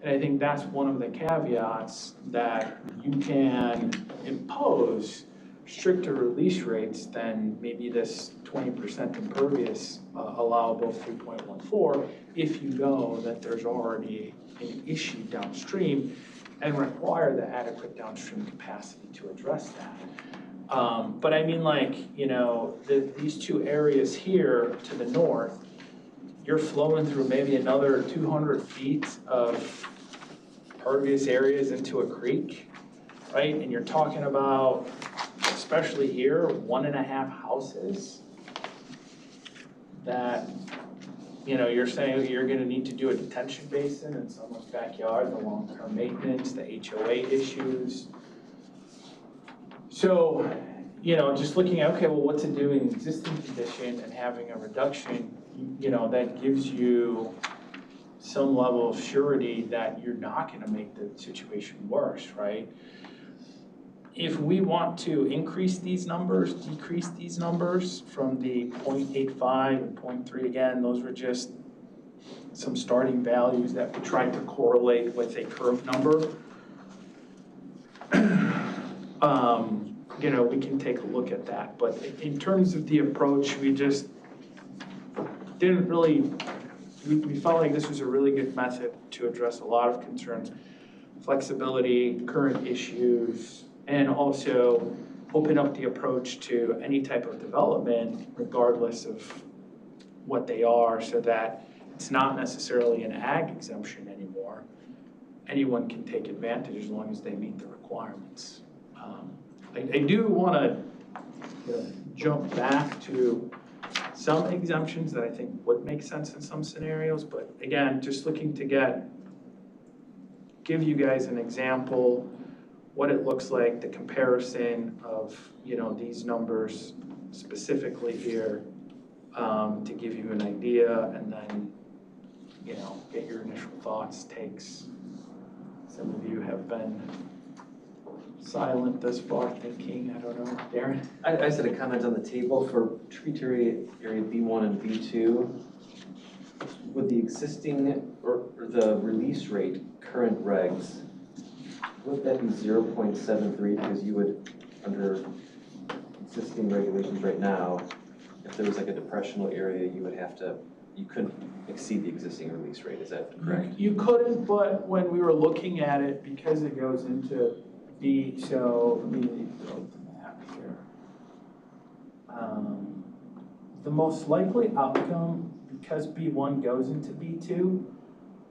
And I think that's one of the caveats, that you can impose stricter release rates than maybe this 20% impervious allowable 3.14 if you know that there's already an issue downstream and require the adequate downstream capacity to address that. But I mean, like, you know, these two areas here to the north, you're flowing through maybe another 200 feet of pervious areas into a creek, right? And you're talking about, especially here, 1.5 houses that, you know, you're saying you're gonna need to do a detention basin in someone's backyard, the long-term maintenance, the HOA issues. So, you know, just looking at, okay, well, what's it doing in existing condition and having a reduction, you know, that gives you some level of surety that you're not gonna make the situation worse, right? If we want to increase these numbers, decrease these numbers from the 0.85 and 0.3, again, those were just some starting values that we tried to correlate with a curve number. You know, we can take a look at that, but in terms of the approach, we just didn't really, we felt like this was a really good method to address a lot of concerns, flexibility, current issues, and also open up the approach to any type of development, regardless of what they are, so that it's not necessarily an ag exemption anymore. Anyone can take advantage as long as they meet the requirements. I do want to jump back to some exemptions that I think would make sense in some scenarios, but again, just looking to give you guys an example, what it looks like, the comparison of, you know, these numbers specifically here, to give you an idea, and then, you know, get your initial thoughts, takes. Some of you have been silent thus far, thinking, I don't know, Darren? I just had a comment on the table for tributary area B1 and B2. With the existing, or the release rate, current regs, would that be 0.73, because you would, under existing regulations right now, if there was like a depressional area, you would have to, you couldn't exceed the existing release rate, is that correct? You couldn't, but when we were looking at it, because it goes into B, so let me throw the map here. The most likely outcome, because B1 goes into B2,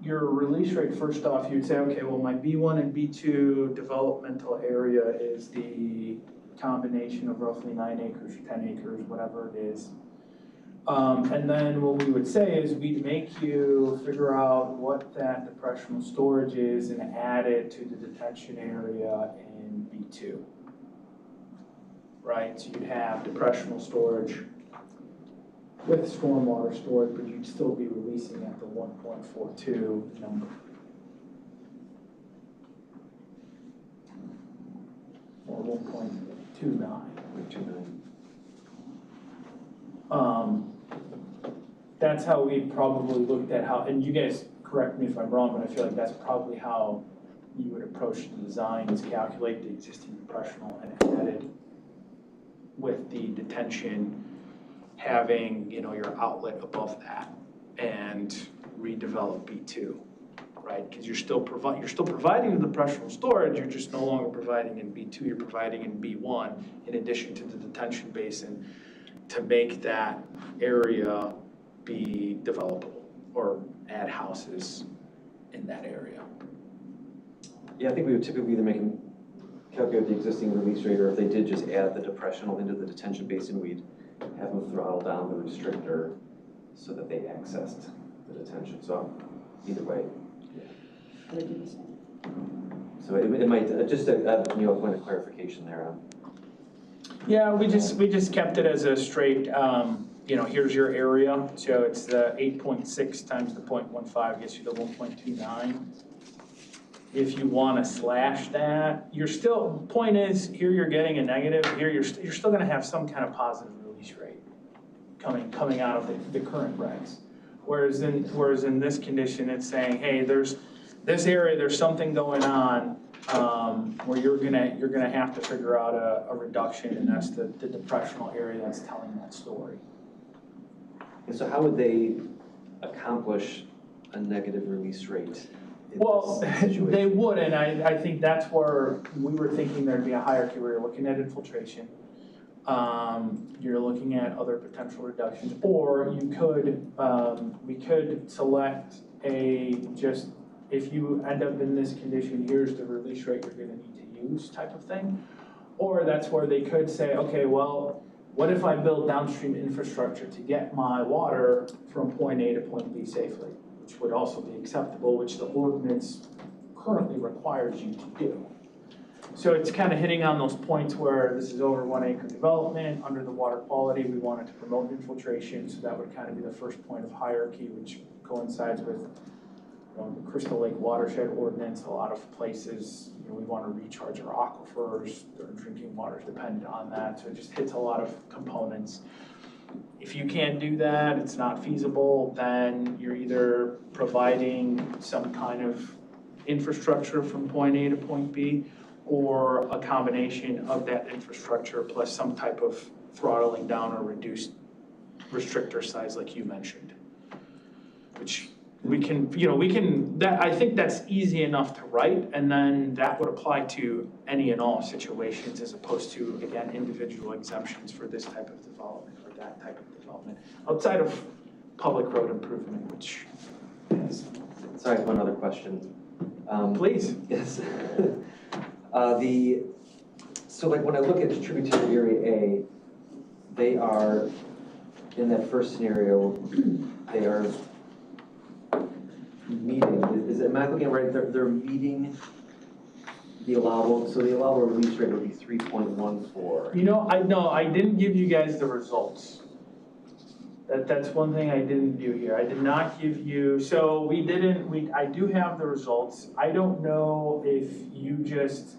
your release rate, first off, you'd say, okay, well, my B1 and B2 developmental area is the combination of roughly 9 acres, 10 acres, whatever it is. And then what we would say is we'd make you figure out what that depressional storage is and add it to the detention area in B2. Right, so you'd have depressional storage with stormwater storage, but you'd still be releasing at the 1.42 number. Or 1.29. That's how we probably looked at how, and you guys correct me if I'm wrong, but I feel like that's probably how you would approach the design, is calculate the existing depressional and add it with the detention, having, you know, your outlet above that, and redevelop B2, right? Because you're still providing the depressional storage, you're just no longer providing in B2, you're providing in B1 in addition to the detention basin to make that area be developable or add houses in that area. Yeah, I think we would typically either make them calculate the existing release rate, or if they did just add the depressional into the detention basin, we'd have them throttle down the restrictor so that they accessed the detention. So either way. I would do the same. So it might, just a point of clarification there. Yeah, we just kept it as a straight here's your area, so it's the 8.6 times the 0.15 gets you to 1.29. If you wanna slash that, point is, here you're getting a negative, here you're still gonna have some kind of positive release rate coming out of the current regs. Whereas in this condition, it's saying, hey, there's this area, there's something going on, where you're gonna have to figure out a reduction, and that's the depressional area that's telling that story. And so how would they accomplish a negative release rate? Well, they would, and I think that's where we were thinking there'd be a hierarchy where you're looking at infiltration. You're looking at other potential reductions, or you could, we could select if you end up in this condition, here's the release rate you're gonna need to use type of thing. Or that's where they could say, okay, well, what if I build downstream infrastructure to get my water from point A to point B safely, which would also be acceptable, which the ordinance currently requires you to do. So it's kind of hitting on those points where this is over 1 acre development, under the water quality, we wanted to promote infiltration, so that would kind of be the first point of hierarchy, which coincides with the Crystal Lake watershed ordinance. A lot of places, we want to recharge our aquifers, their drinking water is dependent on that, so it just hits a lot of components. If you can't do that, it's not feasible, then you're either providing some kind of infrastructure from point A to point B, or a combination of that infrastructure plus some type of throttling down or reduced restrictor size like you mentioned. Which we can, I think that's easy enough to write, and then that would apply to any and all situations as opposed to, again, individual exemptions for this type of development or that type of development, outside of public road improvement, which is. Sorry, I have one other question. Please. Yes. So like when I look at tributary area A, they are, in that first scenario, they are meeting, am I looking at right, they're meeting the allowable, so the allowable release rate would be 3.14. I didn't give you guys the results. That's one thing I didn't do here. I did not give you, so I do have the results. I don't know if you just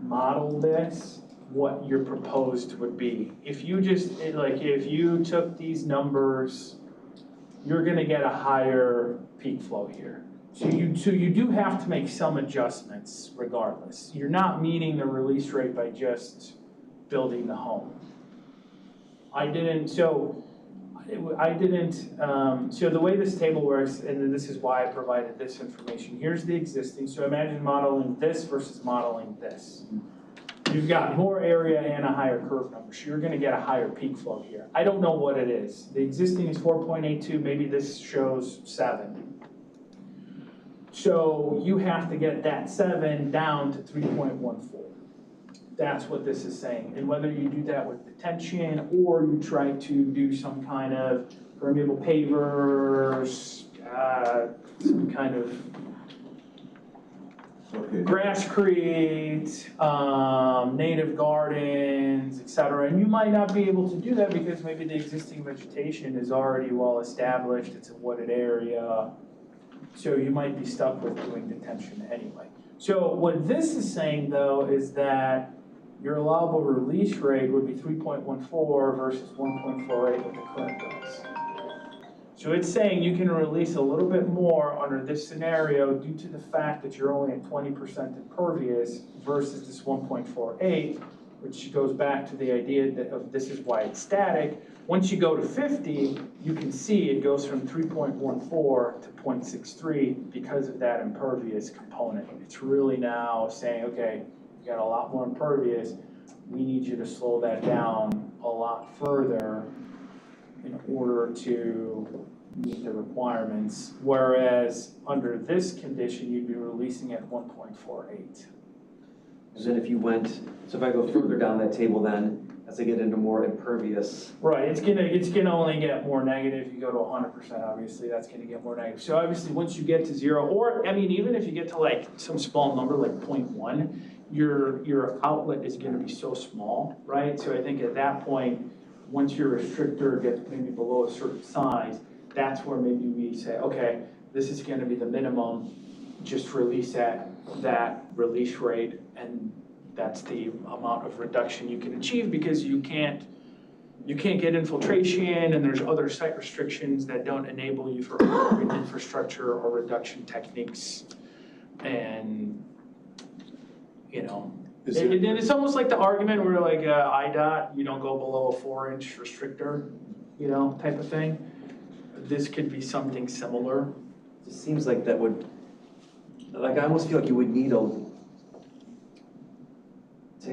model this, what your proposed would be. If you if you took these numbers, you're gonna get a higher peak flow here. So you do have to make some adjustments regardless. You're not meeting the release rate by just building the home. So the way this table works, and this is why I provided this information, here's the existing, so imagine modeling this versus modeling this. You've got more area and a higher curve number, so you're gonna get a higher peak flow here. I don't know what it is. The existing is 4.82, maybe this shows 7. So you have to get that 7 down to 3.14. That's what this is saying. And whether you do that with detention or you try to do some kind of permeable pavers, some kind of grasscrete, native gardens, etc. And you might not be able to do that because maybe the existing vegetation is already well established, it's a wooded area. So you might be stuck with doing detention anyway. So what this is saying though is that your allowable release rate would be 3.14 versus 1.48 with the current regs. So it's saying you can release a little bit more under this scenario due to the fact that you're only at 20% impervious versus this 1.48, which goes back to the idea of this is why it's static. Once you go to 50, you can see it goes from 3.14 to 0.63 because of that impervious component. It's really now saying, okay, you got a lot more impervious, we need you to slow that down a lot further in order to meet the requirements, whereas under this condition, you'd be releasing at 1.48. And then if you went, so if I go further down that table then, as I get into more impervious. Right, it's gonna only get more negative. You go to 100%, obviously, that's gonna get more negative. So obviously, once you get to 0, or I mean, even if you get to like some small number like 0.1, your outlet is gonna be so small, right? So I think at that point, once your restrictor gets maybe below a certain size, that's where maybe we say, okay, this is gonna be the minimum, just release at that release rate, and that's the amount of reduction you can achieve, because you can't get infiltration, and there's other site restrictions that don't enable you for appropriate infrastructure or reduction techniques. And, you know, and it's almost like the argument where like IDOT, you don't go below a 4-inch restrictor, you know, type of thing. This could be something similar. It seems like that would, like, I almost feel like you would need to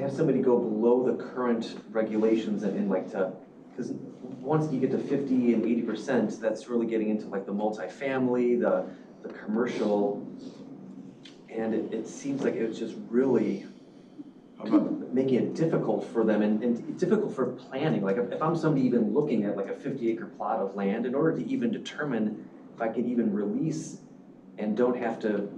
have somebody go below the current regulations and like because once you get to 50 and 80%, that's really getting into like the multifamily, the commercial, and it seems like it was just really making it difficult for them and difficult for planning. Like if I'm somebody even looking at like a 50-acre plot of land, in order to even determine if I could even release and don't have to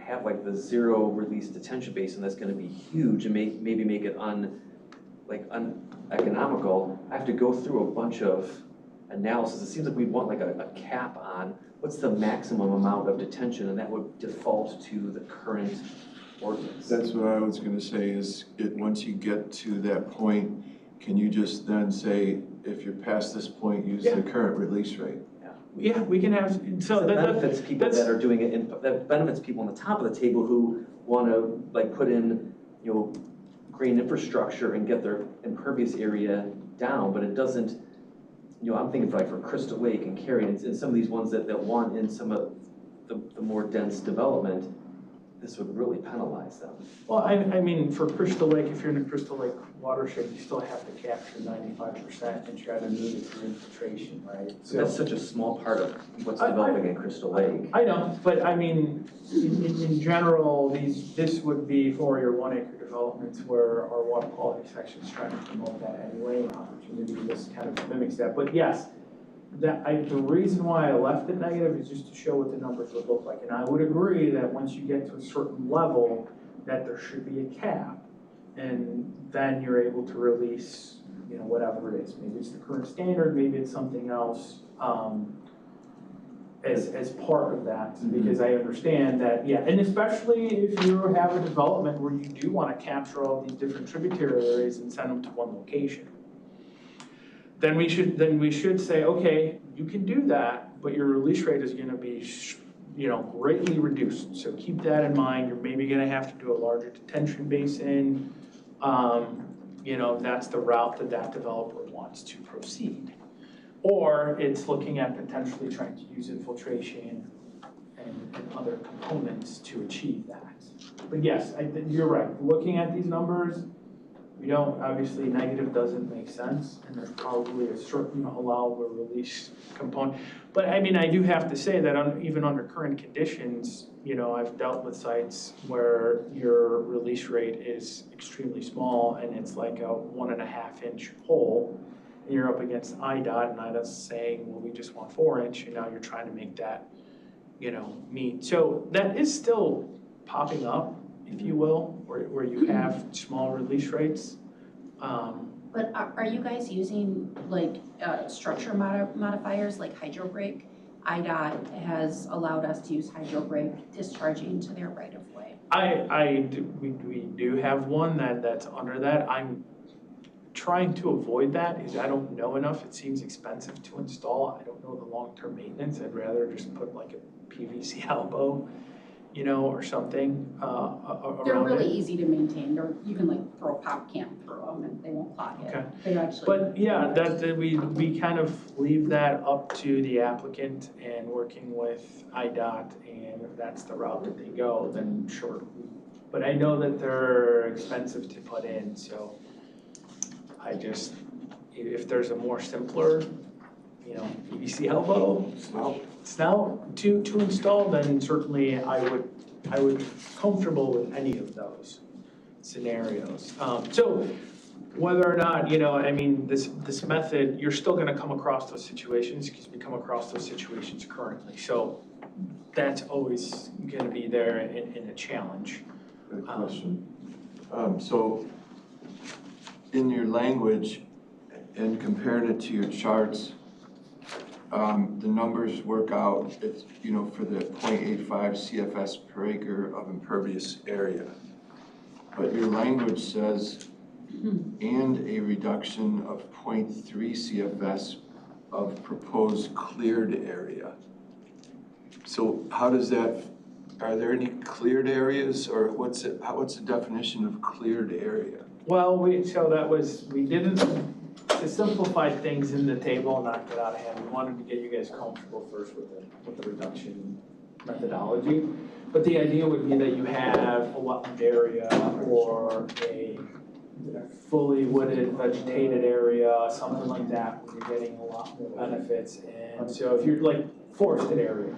have like the zero release detention basin that's gonna be huge and maybe make it uneconomical, I have to go through a bunch of analysis. It seems like we'd want like a cap on what's the maximum amount of detention, and that would default to the current ordinance. That's what I was gonna say, is once you get to that point, can you just then say, if you're past this point, use the current release rate? Yeah, we can have, so that benefits people that are doing it, and that benefits people on the top of the table who want to like put in, you know, green infrastructure and get their impervious area down, but it doesn't, you know, I'm thinking like for Crystal Lake and Cary and some of these ones that want in some of the more dense development, this would really penalize them. well, I mean, for Crystal Lake, if you're in a Crystal Lake watershed, you still have to capture 95% and try to move it through infiltration, right? So that's such a small part of what's developing in Crystal Lake. I know, but I mean, in general, this would be for your 1-acre developments where our water quality section is trying to promote that anyway. Opportunity, this kind of mimics that, but yes, the reason why I left it negative is just to show what the numbers would look like. And I would agree that once you get to a certain level, that there should be a cap. And then you're able to release, you know, whatever it is. Maybe it's the current standard, maybe it's something else as part of that. Because I understand that, yeah, and especially if you have a development where you do want to capture all these different tributary areas and send them to one location. Then we should say, okay, you can do that, but your release rate is gonna be, you know, greatly reduced. So keep that in mind. You're maybe gonna have to do a larger detention basin. You know, that's the route that developer wants to proceed. Or it's looking at potentially trying to use infiltration and other components to achieve that. But yes, you're right. Looking at these numbers, we don't, obviously negative doesn't make sense, and there's probably a certain allowable release component. But I mean, I do have to say that even under current conditions, you know, I've dealt with sites where your release rate is extremely small and it's like a 1.5-inch hole, and you're up against IDOT, and IDOT's saying, well, we just want 4-inch, and now you're trying to make that, you know, meet. So that is still popping up, if you will, where you have small release rates. But are you guys using like structure modifiers like hydro brake? IDOT has allowed us to use hydro brake discharging to their right of way. We do have one that's under that. I'm trying to avoid that because I don't know enough. It seems expensive to install. I don't know the long-term maintenance. I'd rather just put like a PVC elbow, you know, or something They're around really it. easy to maintain. You can like throw a pop can through them and they won't clog it. Okay. They actually. But yeah, we kind of leave that up to the applicant and working with IDOT, and if that's the route that they go, then sure. But I know that they're expensive to put in, so I just, if there's a more simpler, you know, PVC elbow, snout to install, then certainly I would comfortable with any of those scenarios. So whether or not, you know, I mean, this method, you're still gonna come across those situations because we come across those situations currently. So that's always gonna be there in a challenge. Good question. So in your language, and comparing it to your charts, the numbers work out, it's, you know, for the 0.85 CFS per acre of impervious area. But your language says, and a reduction of 0.3 CFS of proposed cleared area. So how does that, are there any cleared areas, or what's the definition of cleared area? Well, we didn't, to simplify things in the table and not get out of hand, we wanted to get you guys comfortable first with the reduction methodology. But the idea would be that you have a wetland area or a fully wooded vegetated area, something like that, where you're getting a lot more benefits. And so if you're like forested area,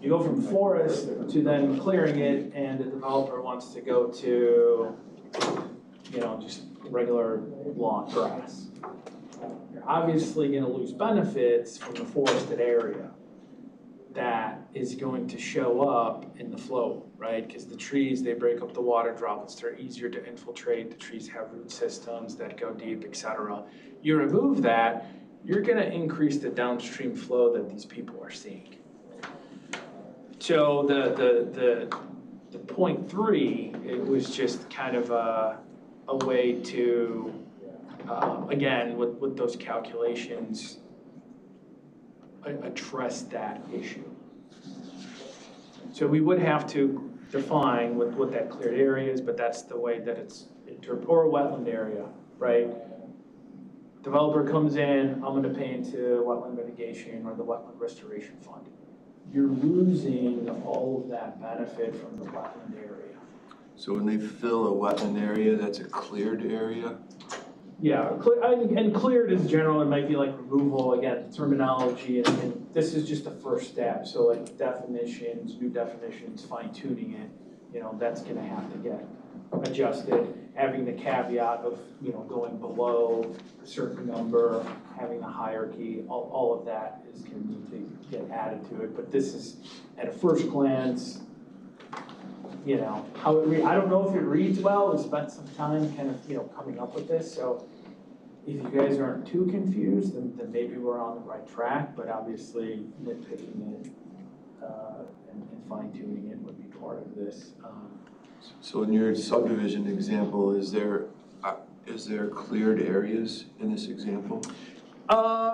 you go from forest to then clearing it, and the developer wants to go to, you know, just regular lawn grass. You're obviously gonna lose benefits from the forested area. That is going to show up in the flow, right? Because the trees, they break up the water droplets, they're easier to infiltrate, the trees have root systems that go deep, etc. You remove that, you're gonna increase the downstream flow that these people are seeing. So the 0.3, it was just kind of a way to, again, with those calculations, address that issue. So we would have to define what that cleared area is, but that's the way that it's interpreted, or a wetland area, right? Developer comes in, I'm gonna pay into wetland mitigation or the wetland restoration fund. You're losing all of that benefit from the wetland area. So when they fill a wetland area, that's a cleared area? Yeah, and cleared is general, it might be like removal, again, terminology, and this is just the first step. So like definitions, new definitions, fine tuning it, you know, that's gonna have to get adjusted. Having the caveat of, you know, going below a certain number, having a hierarchy, all of that is gonna need to get added to it. But this is, at a first glance, you know, how it I don't know if it reads well. We spent some time kind of, you know, coming up with this. So if you guys aren't too confused, then maybe we're on the right track. But obviously, nitpicking it and fine tuning it would be part of this. So in your subdivision example, is there cleared areas in this example?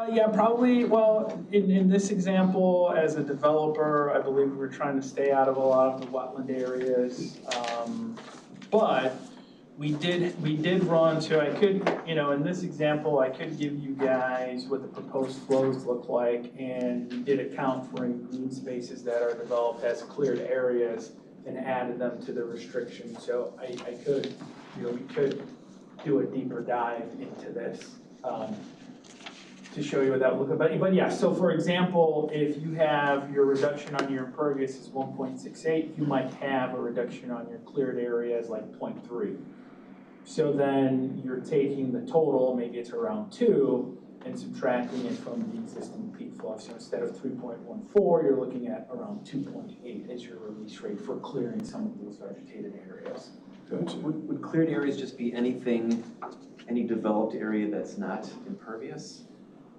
Yeah, probably. Well, in this example, as a developer, I believe we were trying to stay out of a lot of the wetland areas. But we did run, so I could, you know, in this example, I could give you guys what the proposed flows look like, and we did account for any green spaces that are developed as cleared areas and added them to the restriction. So I could, you know, we could do a deeper dive into this. To show you what that would look like. But yeah, so for example, if you have your reduction on your impervious is 1.68, you might have a reduction on your cleared area as like 0.3. So then you're taking the total, maybe it's around 2, and subtracting it from the existing peak flow. So instead of 3.14, you're looking at around 2.8 as your release rate for clearing some of those vegetated areas. Gotcha. Would cleared areas just be anything, any developed area that's not impervious?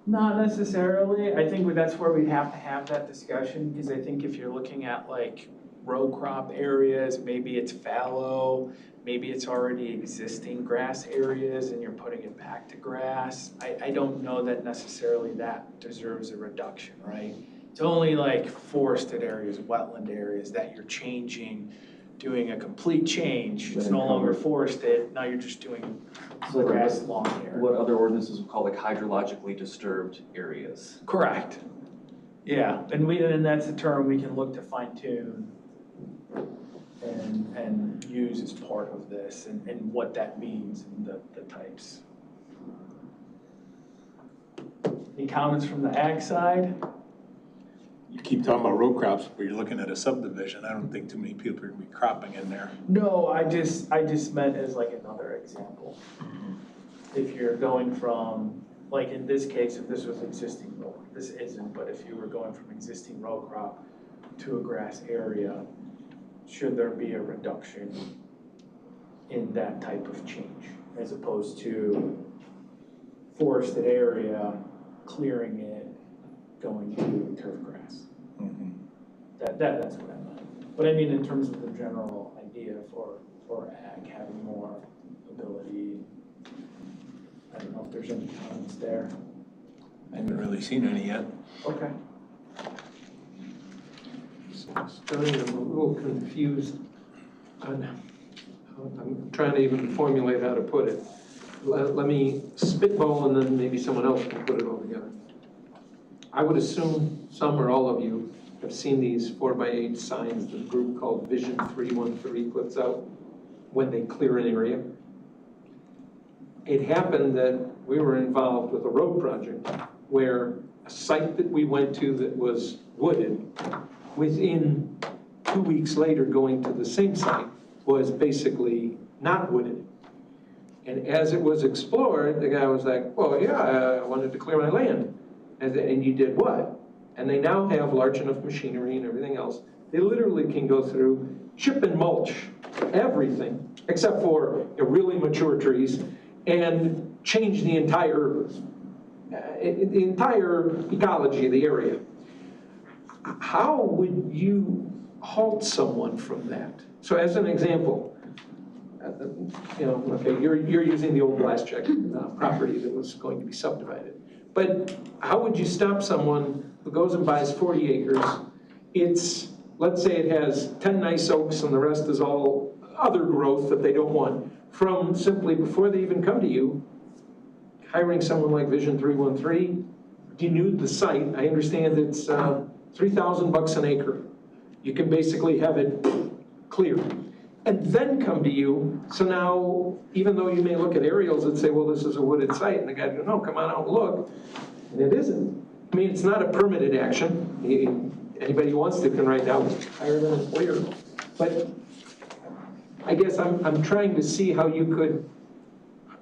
Not necessarily. I think that's where we'd have to have that discussion, because I think if you're looking at like row crop areas, maybe it's fallow, maybe it's already existing grass areas and you're putting it back to grass. I don't know that necessarily that deserves a reduction, right? It's only like forested areas, wetland areas that you're changing, doing a complete change. It's no longer forested, now you're just doing So like grass lawn area. what other ordinances would call like hydrologically disturbed areas? Correct. Yeah, and that's a term we can look to fine tune and use as part of this and what that means and the types. Any comments from the ag side? You keep talking about row crops, but you're looking at a subdivision. I don't think too many people are gonna be cropping in there. No, I just meant as like another example. If you're going from, like in this case, if this was existing row, this isn't, but if you were going from existing row crop to a grass area, should there be a reduction in that type of change as opposed to forested area, clearing it, going to turf grass. Mhm. That's what I meant. But I mean, in terms of the general idea for ag having more ability, I don't know if there's any comments there. I haven't really seen any yet. Okay. Johnny, I'm a little confused on, I'm trying to even formulate how to put it. Let me spitball and then maybe someone else can put it all together. I would assume some or all of you have seen these 4x8 signs that a group called Vision 313 puts out when they clear an area. It happened that we were involved with a road project where a site that we went to that was wooded, within 2 weeks later going to the same site was basically not wooded. And as it was explored, the guy was like, well, yeah, I wanted to clear my land. And you did what? And they now have large enough machinery and everything else. They literally can go through, chip and mulch everything, except for really mature trees, and change the entire ecology of the area. How would you halt someone from that? So as an example, okay, you're using the old Blast Check property that was going to be subdivided. But how would you stop someone who goes and buys 40 acres? It's, let's say it has 10 nice oaks and the rest is all other growth that they don't want, from simply before they even come to you, hiring someone like Vision 313, denude the site. I understand it's $3,000 an acre. You can basically have it clear. And then come to you. So now, even though you may look at aerials and say, well, this is a wooded site, and the guy goes, no, come on out and look. And it isn't. I mean, it's not a permitted action. Anybody who wants to can right now hire them and clear. But I guess I'm trying to see how you could,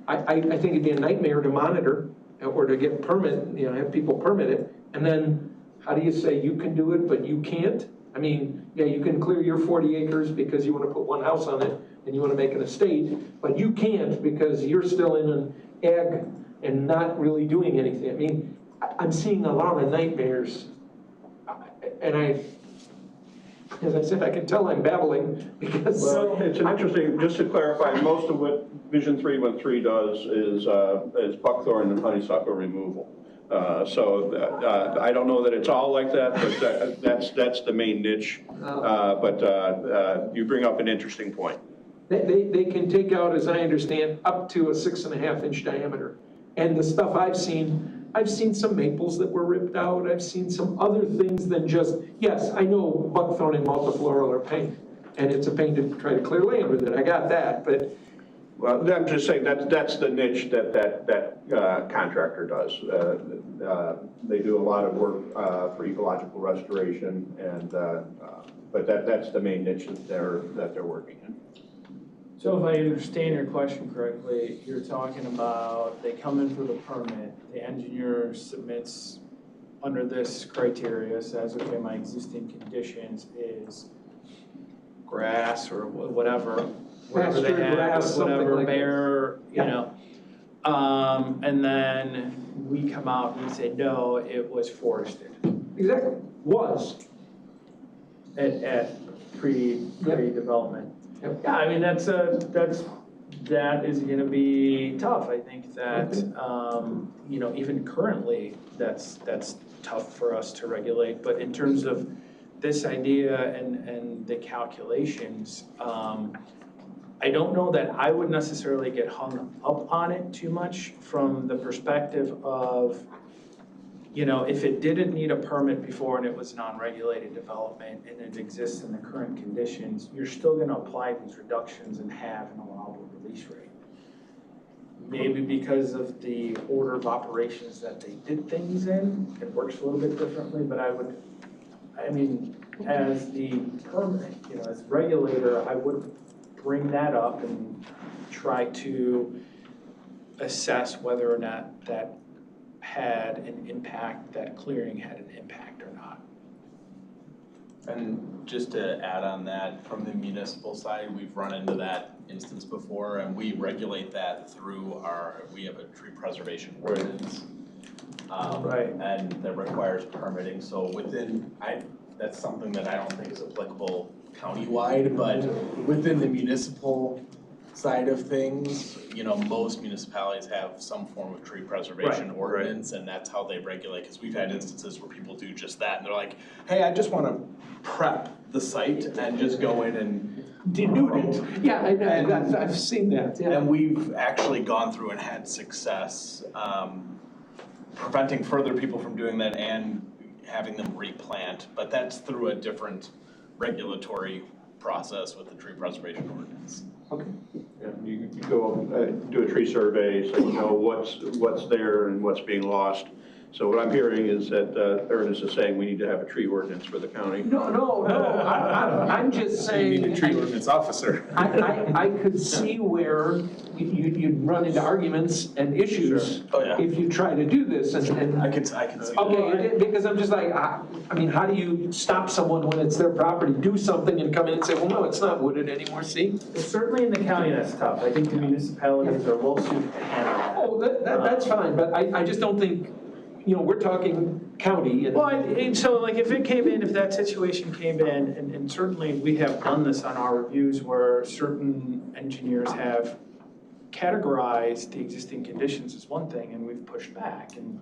I think it'd be a nightmare to monitor or to get permit, have people permit it. And then how do you say you can do it, but you can't? I mean, yeah, you can clear your 40 acres because you want to put one house on it and you want to make an estate, but you can't because you're still in an ag and not really doing anything. I mean, I'm seeing a lot of nightmares. And as I said, I can tell I'm babbling because. Well, it's an interesting, just to clarify, most of what Vision 313 does is buckthorn and honeysuckle removal. I don't know that it's all like that, but that's the main niche. But you bring up an interesting point. They can take out, as I understand, up to a 6.5-inch diameter. And the stuff I've seen some maples that were ripped out. I've seen some other things than just, yes, I know buckthorn and multifloral are pain. And it's a pain to try to clear land with it. I got that, but. Well, I'm just saying that's the niche that contractor does. They do a lot of work for ecological restoration, and but that's the main niche that they're working in. So if I understand your question correctly, you're talking about they come in for the permit, the engineer submits under this criteria, says, okay, my existing conditions is grass or whatever they Pasture, have, grass, whatever, like bare, yeah. you know. And then we come out and we say, no, it was forested Exactly, was. at pre-development. Yep. Yeah, I mean, that is gonna be tough. I think that, you know, even currently, that's tough for us to regulate. But in terms of this idea and the calculations, I don't know that I would necessarily get hung up on it too much from the perspective of, you know, if it didn't need a permit before and it was non-regulated development and it exists in the current conditions, you're still gonna apply these reductions and have an allowable release rate. Maybe because of the order of operations that they did things in, it works a little bit differently, but I mean, as the permit, you know, as regulator, I would bring that up and try to assess whether or not that had an impact, that clearing had an impact or not. And just to add on that, from the municipal side, we've run into that instance before, and we regulate that through we have a tree preservation ordinance. Right. And that requires permitting, so that's something that I don't think is applicable countywide, but within the municipal side of things, most municipalities have some form of tree preservation ordinance, and that's how they regulate, because we've had instances where people do just that, and they're like, hey, I just wanna prep the site and just go in and denude it. Yeah, I've seen that, yeah. And we've actually gone through and had success, preventing further people from doing that and having them replant, but that's through a different regulatory process with the tree preservation ordinance. Okay. Yeah, you go do a tree survey, so you know what's there and what's being lost. So what I'm hearing is that Ernest is saying we need to have a tree ordinance for the county. No, I'm just saying. You need a tree ordinance officer. I could see where you'd run into arguments and issues Oh, yeah. if you try to do this, and I can see that. okay, because I'm just like, I mean, how do you stop someone when it's their property, do something and come in and say, well, no, it's not wooded anymore, see? Well, certainly in the county, that's tough. I think the municipalities are well suited to handle that. Oh, that's fine, but I just don't think, we're talking county and. Well, and so like if that situation came in, and certainly we have done this on our reviews where certain engineers have categorized the existing conditions as one thing and we've pushed back, and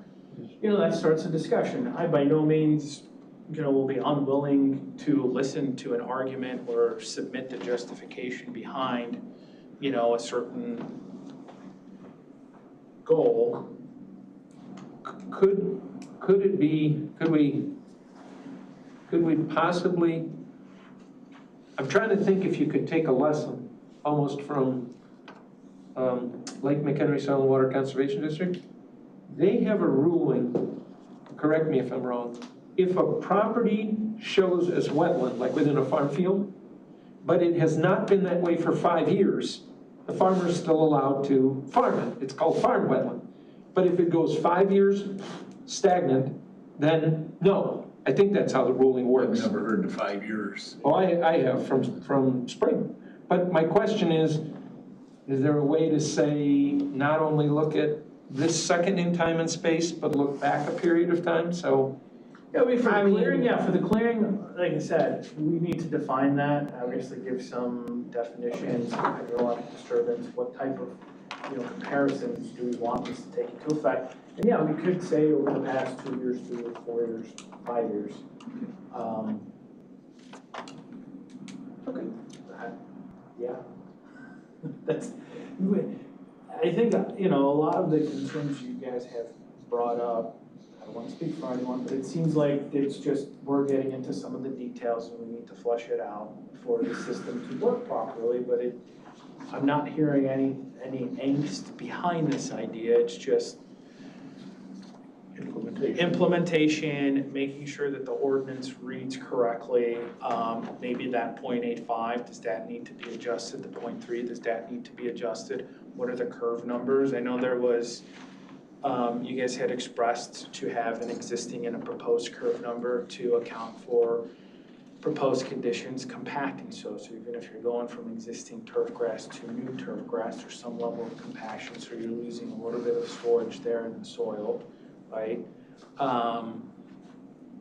that starts a discussion. I by no means will be unwilling to listen to an argument or submit the justification behind a certain goal. Could we possibly, I'm trying to think if you could take a lesson almost from Lake McHenry Soil and Water Conservation District. They have a ruling, correct me if I'm wrong, if a property shows as wetland, like within a farm field, but it has not been that way for 5 years, the farmer is still allowed to farm it. It's called farm wetland. But if it goes 5 years stagnant, then no. I think that's how the ruling works. I've never heard of 5 years. Oh, I have from spring. But my question is there a way to say, not only look at this second in time and space, but look back a period of time, so? Yeah, for the clearing, like I said, we need to define that, obviously give some definitions, hydrologic disturbance, what type of comparisons do we want this to take into effect? And yeah, we could say over the past 2 years, 3 years, 4 years, 5 years. Okay. Yeah. I think, a lot of the concerns you guys have brought up, I don't want to speak for anyone, but it seems like it's just, we're getting into some of the details and we need to flush it out for the system to work properly, but I'm not hearing any angst behind this idea. It's just implementation, making sure that the ordinance reads correctly. Maybe that 0.85, does that need to be adjusted? The 0.3, does that need to be adjusted? What are the curve numbers? I know there was, you guys had expressed to have an existing and a proposed curve number to account for proposed conditions compacting so even if you're going from existing turf grass to new turf grass, there's some level of compaction, so you're losing a little bit of storage there in the soil, right?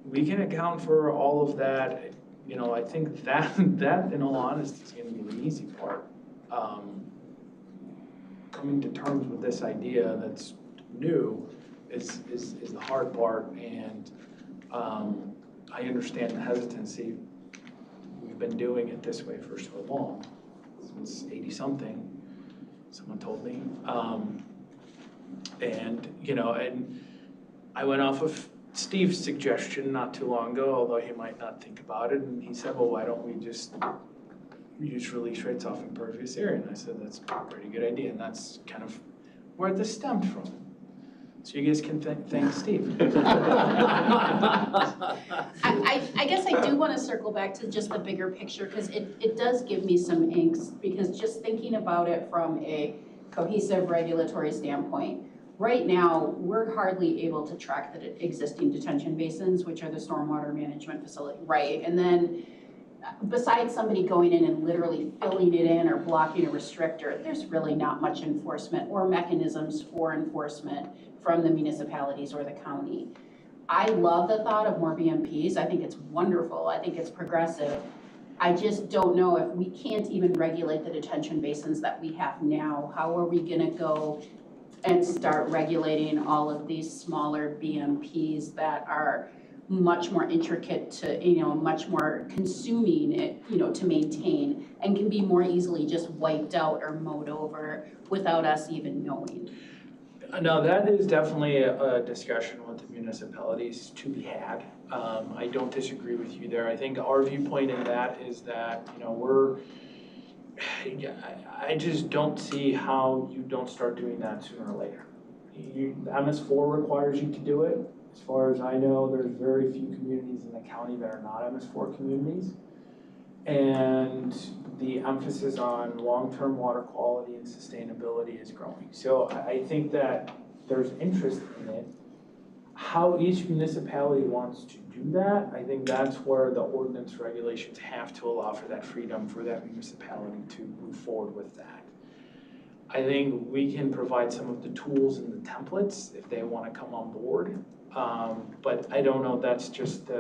We can account for all of that. I think that in all honesty is going to be the easy part. Coming to terms with this idea that's new is the hard part, and I understand the hesitancy. We've been doing it this way for so long, since 80-something, someone told me. And I went off of Steve's suggestion not too long ago, although he might not think about it, and he said, well, why don't we just use release rates off impervious area? And I said, that's a pretty good idea, and that's kind of where this stemmed from. So you guys can thank Steve. I guess I do want to circle back to just the bigger picture, because it does give me some angst, because just thinking about it from a cohesive regulatory standpoint, right now, we're hardly able to track the existing detention basins, which are the stormwater management facility, right? And then besides somebody going in and literally filling it in or blocking a restrictor, there's really not much enforcement or mechanisms for enforcement from the municipalities or the county. I love the thought of more BMPs. I think it's wonderful. I think it's progressive. I just don't know if we can't even regulate the detention basins that we have now. How are we gonna go and start regulating all of these smaller BMPs that are much more intricate to, much more consuming, to maintain, and can be more easily just wiped out or mowed over without us even knowing? No, that is definitely a discussion with the municipalities to be had. I don't disagree with you there. I think our viewpoint in that is that, I just don't see how you don't start doing that sooner or later. MS4 requires you to do it. As far as I know, there's very few communities in the county that are not MS4 communities. And the emphasis on long-term water quality and sustainability is growing. So I think that there's interest in it. How each municipality wants to do that, I think that's where the ordinance regulations have to allow for that freedom for that municipality to move forward with that. I think we can provide some of the tools and the templates if they want to come on board. But I don't know, that's just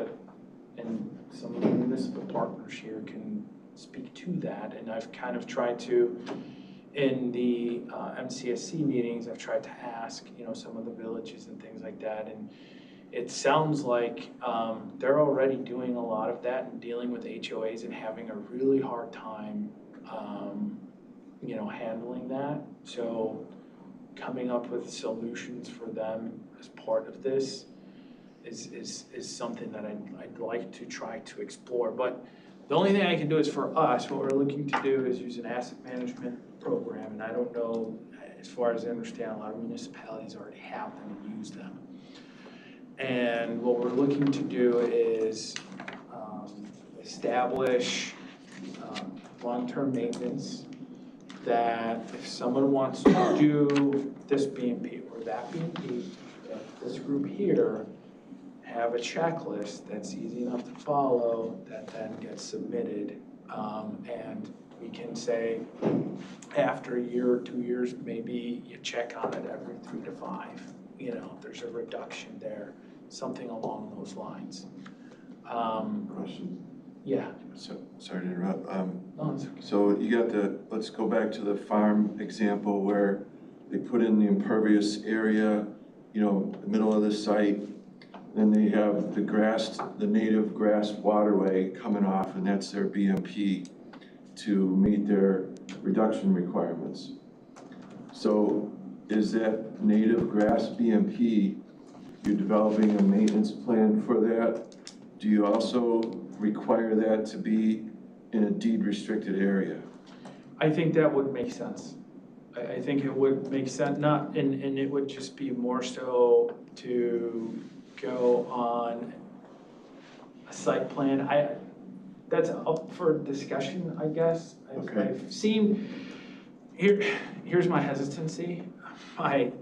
and some of the municipal partners here can speak to that. And I've kind of tried to, in the MCSC meetings, I've tried to ask, some of the villages and things like that. And it sounds like they're already doing a lot of that and dealing with HOAs and having a really hard time, handling that. So coming up with solutions for them as part of this is something that I'd like to try to explore. But the only thing I can do is for us, what we're looking to do is use an asset management program. And I don't know, as far as I understand, a lot of municipalities already have them and use them. And what we're looking to do is establish long-term maintenance, that if someone wants to do this BMP or that BMP, that this group here have a checklist that's easy enough to follow that then gets submitted. And we can say after a year or 2 years, maybe you check on it every 3 to 5. There's a reduction there, something along those lines. Question? Yeah. So, sorry to interrupt. No, it's okay. So you got let's go back to the farm example where they put in the impervious area, the middle of the site. Then they have the native grass waterway coming off, and that's their BMP to meet their reduction requirements. So is that native grass BMP, you're developing a maintenance plan for that? Do you also require that to be in a deed restricted area? I think that would make sense. I think it would make sense, and it would just be more so to go on a site plan. That's up for discussion, I guess. Okay. I've seen, here's my hesitancy. My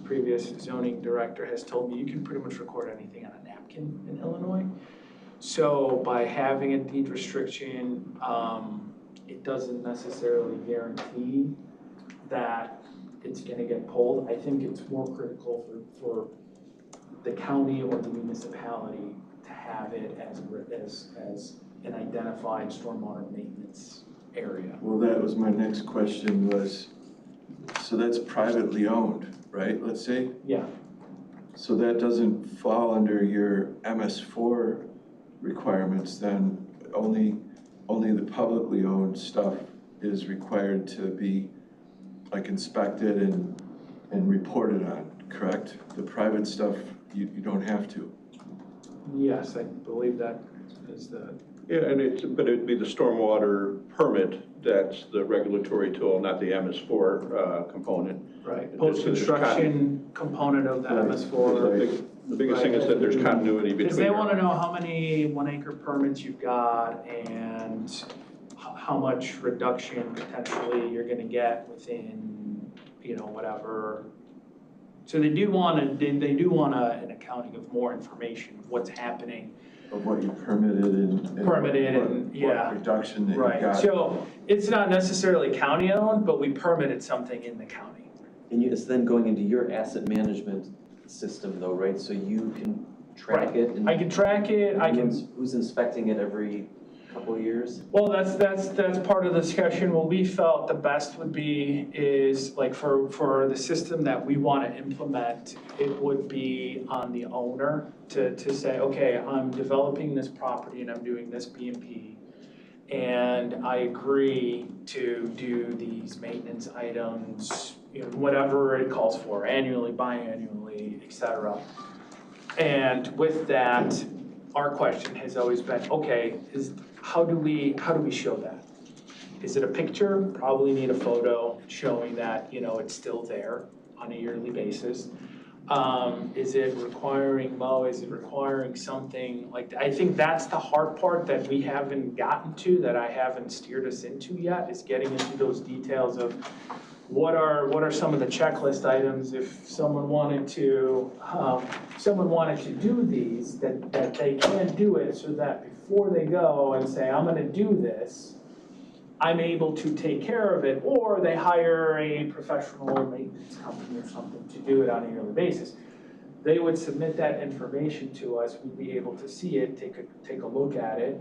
previous zoning director has told me you can pretty much record anything on a napkin in Illinois. So by having a deed restriction, it doesn't necessarily guarantee that it's gonna get pulled. I think it's more critical for the county or the municipality to have it as an identified stormwater maintenance area. Well, that was my next question was, so that's privately owned, right, let's say? Yeah. So that doesn't fall under your MS4 requirements, then only the publicly owned stuff is required to be like inspected and reported on, correct? The private stuff, you don't have to. Yes, I believe that is the. Yeah, but it'd be the stormwater permit that's the regulatory tool, not the MS4 component. Right, post-construction component of the MS4. The biggest thing is that there's continuity between. Because they want to know how many 1 acre permits you've got and how much reduction potentially you're going to get within, whatever So they do want an accounting of more information, of what's happening. Of what you permitted and. Permitted and, yeah. What reduction that you Right, got. so it's not necessarily county owned, but we permitted something in the county. And it's then going into your asset management system though, right? So you can track it and. I can track it, I can. Who's inspecting it every couple of years? Well, that's part of the discussion. What we felt the best would be is like for the system that we want to implement, it would be on the owner to say, okay, I'm developing this property and I'm doing this B&P. And I agree to do these maintenance items, you know, whatever it calls for, annually, biannually, et cetera. And with that, our question has always been, okay, how do we show that? Is it a picture? Probably need a photo showing that, you know, it's still there on a yearly basis. Is it requiring mow? Is it requiring something like that? I think that's the hard part that we haven't gotten to, that I haven't steered us into yet, is getting into those details of what are some of the checklist items if someone wanted to do these, that they can do it, so that before they go and say, I'm gonna do this, I'm able to take care of it, or they hire a professional maintenance company or something to do it on a yearly basis. They would submit that information to us, we'd be able to see it, take a look at it,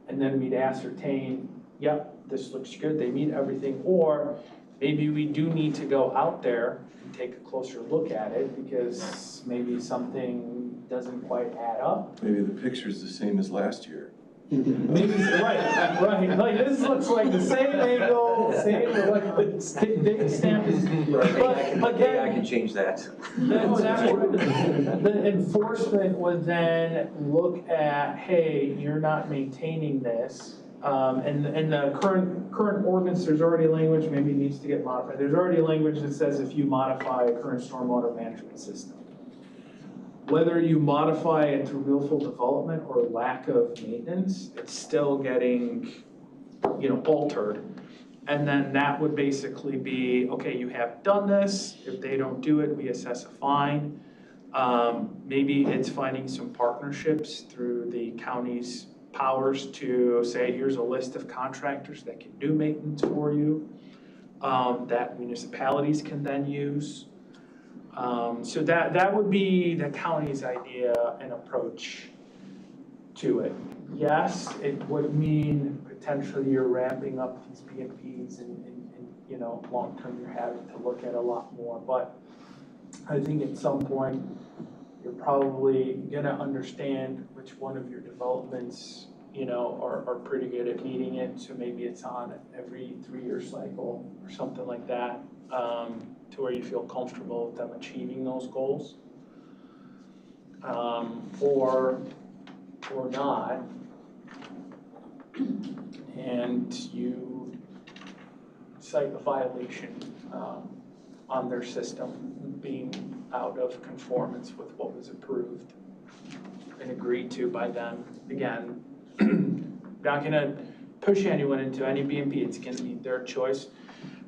and then we'd ascertain, yep, this looks good, they meet everything, or maybe we do need to go out there and take a closer look at it because maybe something doesn't quite add up. Maybe the picture's the same as last year. Maybe, right, like this looks like the same angle, same, like the date stamp is, but again. I can change that. The enforcement would then look at, hey, you're not maintaining this. And the current ordinance, there's already language, maybe it needs to get modified. There's already language that says if you modify a current stormwater management system, whether you modify it through willful development or lack of maintenance, it's still getting, you know, altered. And then that would basically be, okay, you have done this. If they don't do it, we assess a fine. Maybe it's finding some partnerships through the county's powers to say, here's a list of contractors that can do maintenance for you, that municipalities can then use. So that would be the county's idea and approach to it. Yes, it would mean potentially you're ramping up these B&Ps and you know, long-term you're having to look at a lot more, but I think at some point you're probably gonna understand which one of your developments, you know, are pretty good at meeting it, so maybe it's on every 3-year cycle or something like that, to where you feel comfortable with them achieving those goals. Or not, and you cite a violation on their system being out of conformance with what was approved and agreed to by them. Again, not gonna push anyone into any B&P, it's gonna be their choice.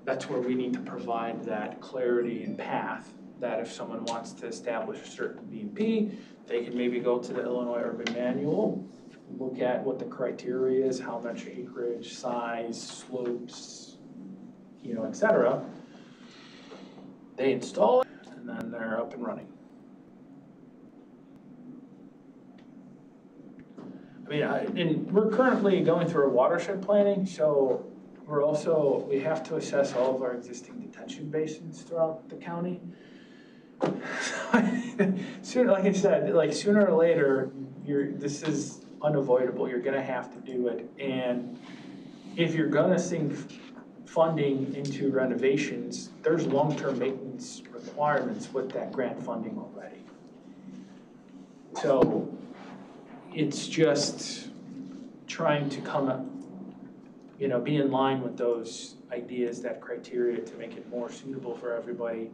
That's where we need to provide that clarity and path, that if someone wants to establish a certain B&P, they can maybe go to the Illinois Urban Manual, look at what the criteria is, how much acreage, size, slopes, you know, et cetera. They install it, and then they're up and running. I mean, and we're currently going through a watershed planning, so we have to assess all of our existing detention basins throughout the county. Sooner, like I said, like sooner or later, this is unavoidable, you're gonna have to do it. And if you're gonna sink funding into renovations, there's long-term maintenance requirements with that grant funding already. So it's just trying to come up, you know, be in line with those ideas, that criteria, to make it more suitable for everybody.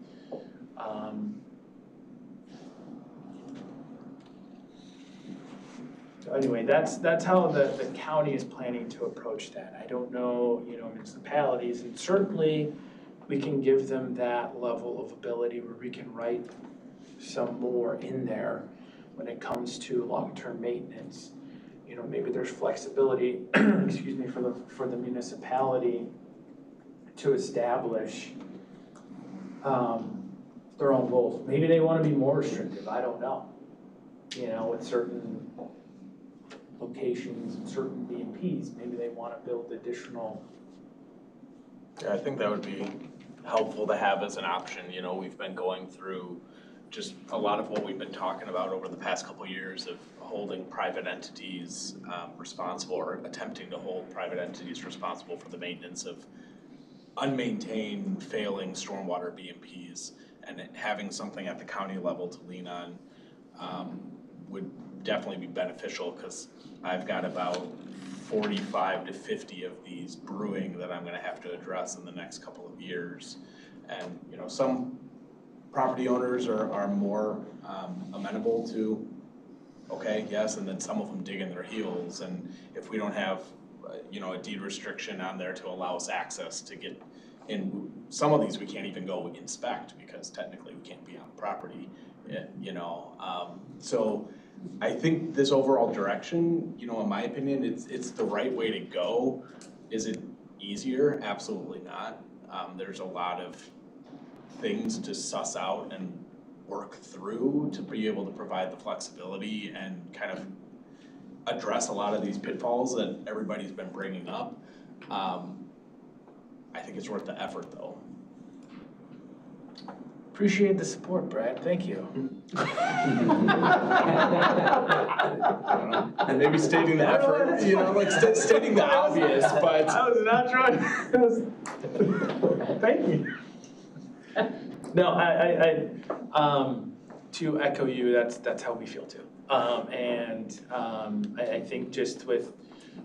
So anyway, that's how the county is planning to approach that. I don't know, you know, municipalities, and certainly we can give them that level of ability where we can write some more in there when it comes to long-term maintenance. You know, maybe there's flexibility, excuse me, for the municipality to establish their own goals. Maybe they want to be more restrictive, I don't know. You know, with certain locations and certain BMPs, maybe they want to build additional. Yeah, I think that would be helpful to have as an option. You know, we've been going through just a lot of what we've been talking about over the past couple of years of holding private entities responsible, or attempting to hold private entities responsible for the maintenance of unmaintained, failing stormwater BMPs, and having something at the county level to lean on would definitely be beneficial, because I've got about 45 to 50 of these brewing that I'm gonna have to address in the next couple of years. And, you know, some property owners are more amenable to, okay, yes, and then some of them dig in their heels. And if we don't have, you know, a deed restriction on there to allow us access to get in, some of these we can't even go inspect because technically we can't be on the property, you know. So I think this overall direction, you know, in my opinion, it's the right way to go. Is it easier? Absolutely not. There's a lot of things to suss out and work through to be able to provide the flexibility and kind of address a lot of these pitfalls that everybody's been bringing up. I think it's worth the effort, though. Appreciate the support, Brad, thank you. And maybe stating the effort, you know, like stating the obvious, but. I was not trying, thank you. No, I to echo you, that's how we feel too. I think just with,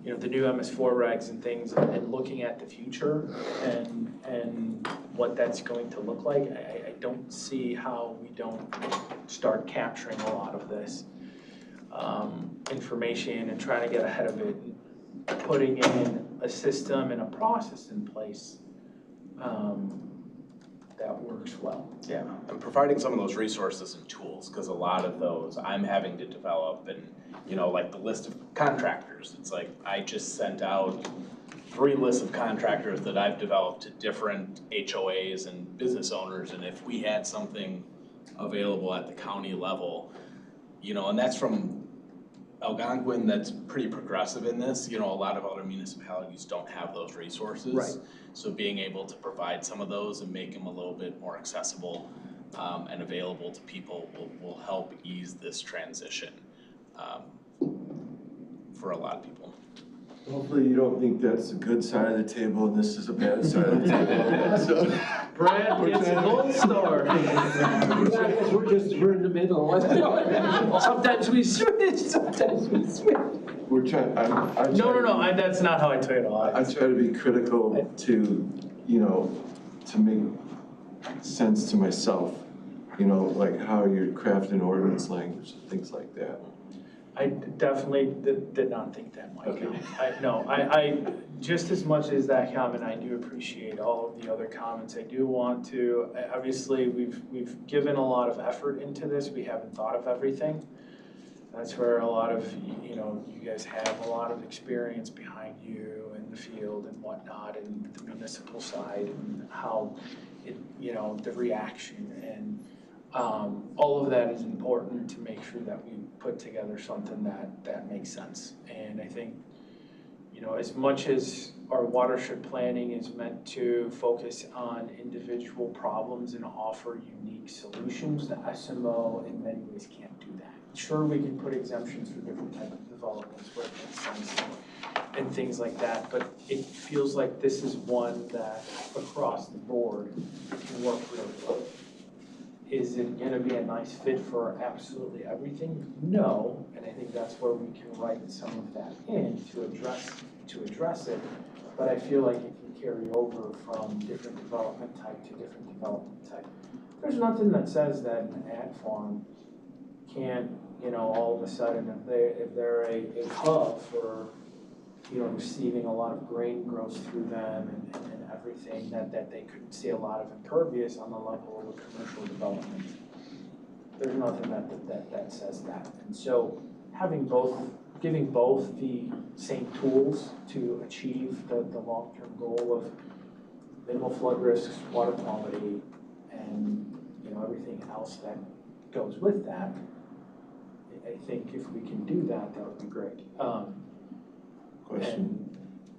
you know, the new MS4 regs and things, and looking at the future and what that's going to look like, I don't see how we don't start capturing a lot of this information and trying to get ahead of it, and putting in a system and a process in place that works well. Yeah, and providing some of those resources and tools, because a lot of those I'm having to develop, and, you know, like the list of contractors, it's like I just sent out 3 lists of contractors that I've developed to different HOAs and business owners, and if we had something available at the county level, you know, and that's from Algonquin, that's pretty progressive in this. You know, a lot of other municipalities don't have those resources. Right. So being able to provide some of those and make them a little bit more accessible and available to people will help ease this transition for a lot of people. Hopefully you don't think that's a good side of the table and this is a bad side of the table. So, Brad, it's a gold star. We're in the middle. Sometimes we switch, sometimes we switch. we're trying, No, that's not how I took it all. I try to be critical to, you know, to make sense to myself, you know, like how you're crafting ordinance language and things like that. I definitely did not think that, Mike. Okay. I just as much as that comment, I do appreciate all of the other comments. I do want to, obviously, we've given a lot of effort into this. We haven't thought of everything. That's where a lot of, you know, you guys have a lot of experience behind you in the field and whatnot, and the municipal side, and how it, you know, the reaction, and all of that is important to make sure that we put together something that makes sense. And I think, you know, as much as our watershed planning is meant to focus on individual problems and offer unique solutions, the SMO in many ways can't do that. Sure, we can put exemptions for different types of developments where it makes sense and things like that, but it feels like this is one that across the board can work really well. Is it gonna be a nice fit for absolutely everything? No, and I think that's where we can write some of that in to address it. But I feel like it can carry over from different development type to different development type. There's nothing that says that an ag farm can't, you know, all of a sudden, if they're a hub for, you know, receiving a lot of grain grows through them and everything, that they could see a lot of impervious on the level of a commercial development. There's nothing that says that. And so having both, giving both the same tools to achieve the long-term goal of minimal flood risks, water quality, and, you know, everything else that goes with that, I think if we can do that, that would be great. Question.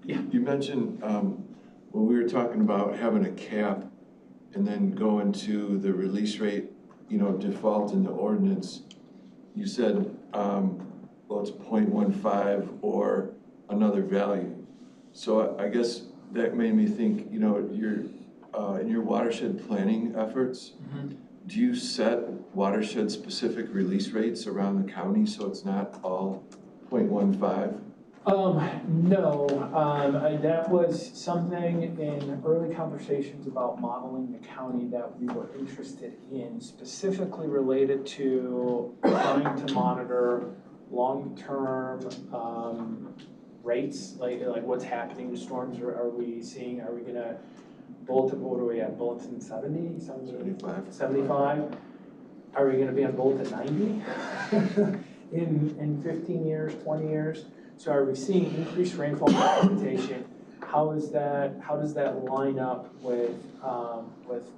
yeah. You mentioned, when we were talking about having a cap and then going to the release rate, you know, default in the ordinance, you said, well, it's 0.15 or another value. So I guess that made me think, you know, in your watershed planning efforts, do you set watershed specific release rates around the county so it's not all 0.15? No, that was something in early conversations about modeling the county that we were interested in, specifically related to trying to monitor long-term rates, like what's happening with storms. Are we gonna bulletin, what are we at, bulletin 70, 75? Are we gonna be on bulletin 90 in 15 years, 20 years? So are we seeing increased rainfall precipitation? How does that line up with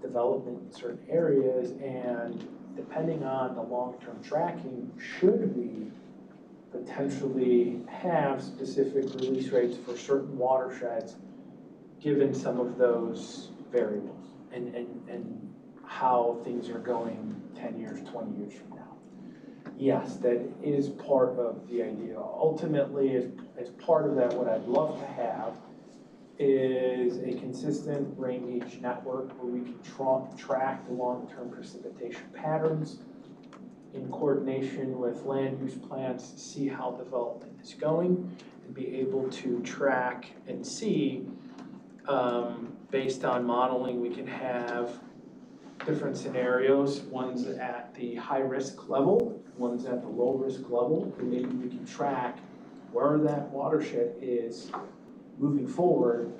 development in certain areas? And depending on the long-term tracking, should we potentially have specific release rates for certain watersheds given some of those variables and how things are going 10 years, 20 years from now? Yes, that is part of the idea. Ultimately, as part of that, what I'd love to have is a consistent rain gauge network where we can track the long-term precipitation patterns in coordination with land use plans, see how development is going, and be able to track and see, based on modeling, we can have different scenarios, one's at the high risk level, one's at the low risk level, and maybe we can track where that watershed is moving forward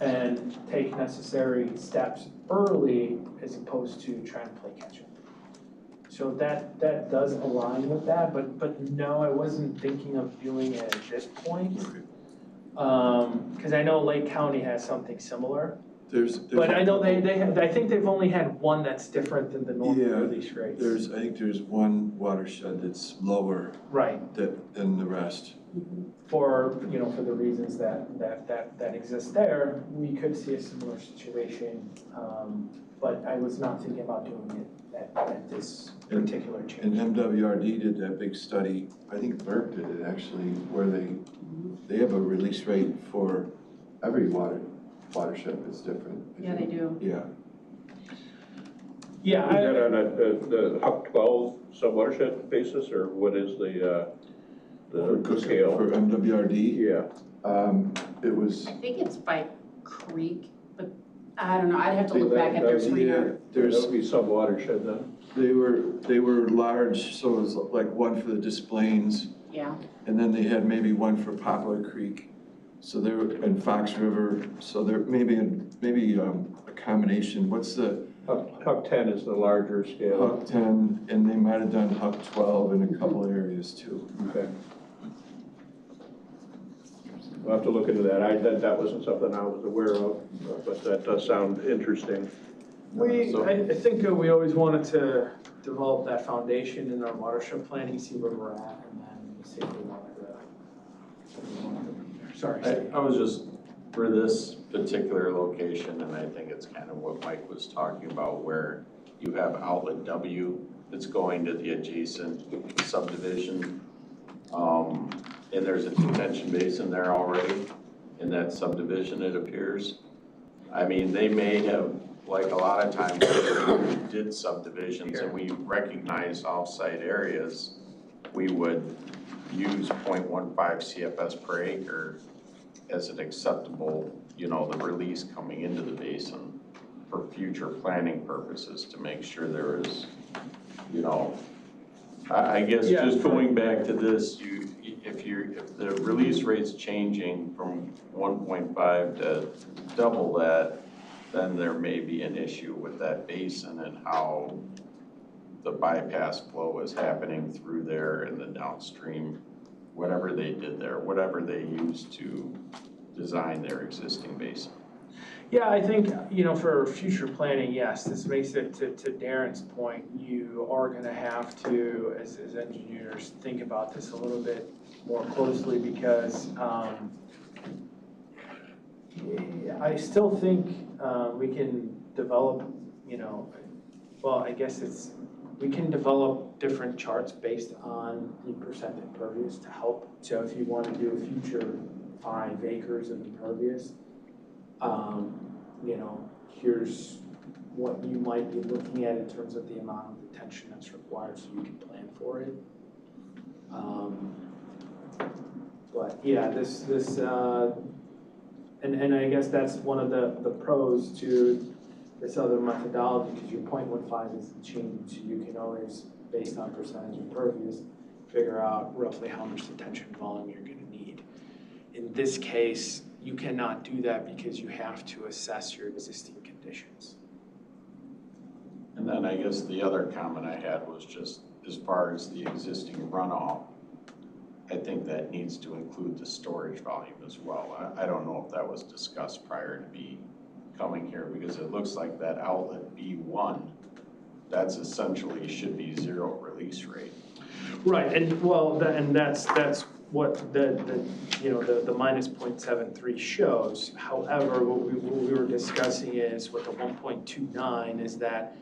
and take necessary steps early as opposed to trying to play catch up. So that does align with that, but no, I wasn't thinking of doing it at this point. Because I know Lake County has something similar. But I know I think they've only had one that's different than the normal release rates. I think there's one watershed that's lower than the rest. For the reasons that exist there, we could see a similar situation, but I was not thinking about doing it at this particular change. And MWRD did that big study, I think Burke did it actually, where they have a release rate for every watershed that's different. Yeah, they do. Yeah. Yeah. Is that on the Huck 12 sub-watershed basis, or what is the scale? For MWRD? Yeah. It was. I think it's by creek, but I don't know, I'd have to look back at their screener. There's. That would be sub-watershed then? They were large, so it was like one for the Des Plaines. Yeah. And then they had maybe one for Poplar Creek. So they were in Fox River, so there maybe a combination. What's the? Huck 10 is the larger scale. Huck 10, and they might have done Huck 12 in a couple areas too. Okay. We'll have to look into that. That wasn't something I was aware of, but that does sound interesting. I think we always wanted to develop that foundation in our watershed planning, see where we're at, and then see if we wanted to. Sorry, Steve. I was just, for this particular location, and I think it's kind of what Mike was talking about, where you have outlet W that's going to the adjacent subdivision. And there's a detention basin there already in that subdivision, it appears. I mean, they may have, like a lot of times, when we did subdivisions and we recognized off-site areas, we would use 0.15 CFS per acre as an acceptable, the release coming into the basin for future planning purposes to make sure there is, I guess just going back to this, if the release rate's changing from 1.5 to double that, then there may be an issue with that basin and how the bypass flow is happening through there and the downstream, whatever they did there, whatever they used to design their existing basin. Yeah, I think, for future planning, yes, this makes it, to Darren's point, you are gonna have to, as engineers, think about this a little bit more closely because, I still think, we can develop, well, I guess we can develop different charts based on the percent impervious to help. So if you wanna do a future 5 acres of impervious, here's what you might be looking at in terms of the amount of attention that's required so you can plan for it. But yeah, and I guess that's one of the pros to this other methodology, because your 0.15 isn't changing, so you can always, based on percentage impervious, figure out roughly how much detention volume you're gonna need. In this case, you cannot do that because you have to assess your existing conditions. And then I guess the other comment I had was just as far as the existing runoff, I think that needs to include the storage volume as well. I don't know if that was discussed prior to me coming here, because it looks like that outlet B1, that's essentially should be 0 release rate. Right, and well, that's what the minus 0.73 shows. However, what we were discussing is with the 1.29 is that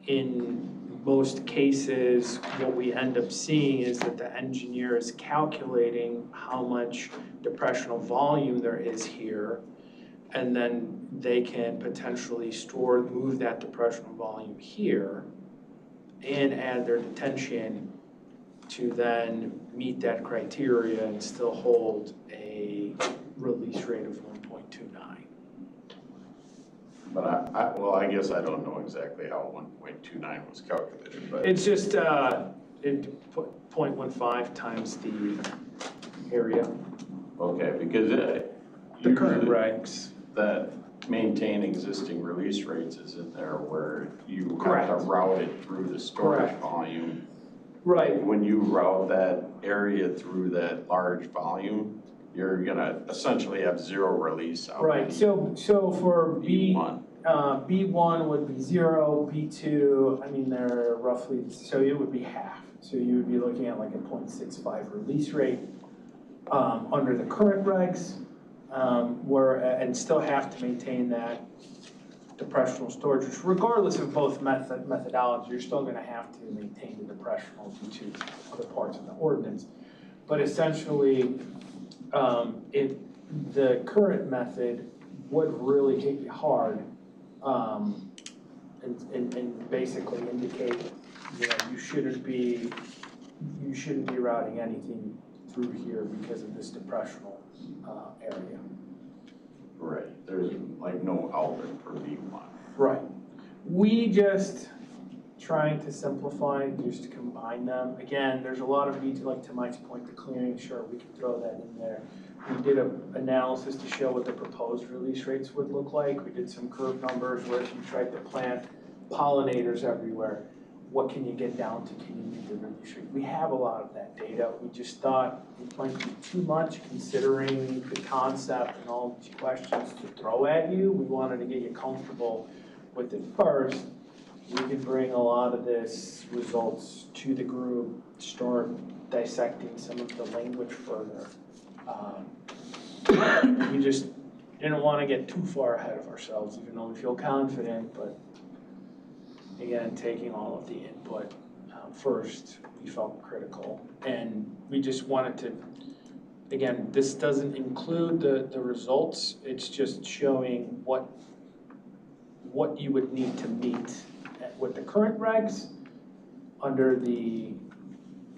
in most cases, what we end up seeing is that the engineer is calculating how much depressional volume there is here, and then they can potentially move that depressional volume here and add their detention to then meet that criteria and still hold a release rate of 1.29. But I guess I don't know exactly how 1.29 was calculated, but. It's just 0.15 times the area. Okay, because The current regs. That maintain existing release rates is in there where you Correct. have to route it through the storage Correct. volume. Right. When you route that area through that large volume, you're gonna essentially have 0 release out. Right, so for B1. B1 would be 0, B2, I mean, they're roughly, so it would be half. So you would be looking at like a 0.65 release rate under the current regs, and still have to maintain that depressional storage, which regardless of both methodology, you're still gonna have to maintain the depressional due to other parts of the ordinance. But essentially, the current method would really hit you hard, and basically indicate, you shouldn't be routing anything through here because of this depressional area. Right, there's like no outlet for B1. Right. We just trying to simplify, just to combine them. Again, there's a lot of detail, like to Mike's point, the clearing, sure, we can throw that in there. We did an analysis to show what the proposed release rates would look like. We did some curve numbers where if you tried to plant pollinators everywhere, what can you get down to? Can you meet the release rate? We have a lot of that data. We just thought it might be too much considering the concept and all these questions to throw at you. We wanted to get you comfortable with it first. We can bring a lot of this results to the group, start dissecting some of the language further. We just didn't want to get too far ahead of ourselves, even though we feel confident, but again, taking all of the input first, we felt critical. And we just wanted to, again, this doesn't include the results, it's just showing what you would need to meet with the current regs under the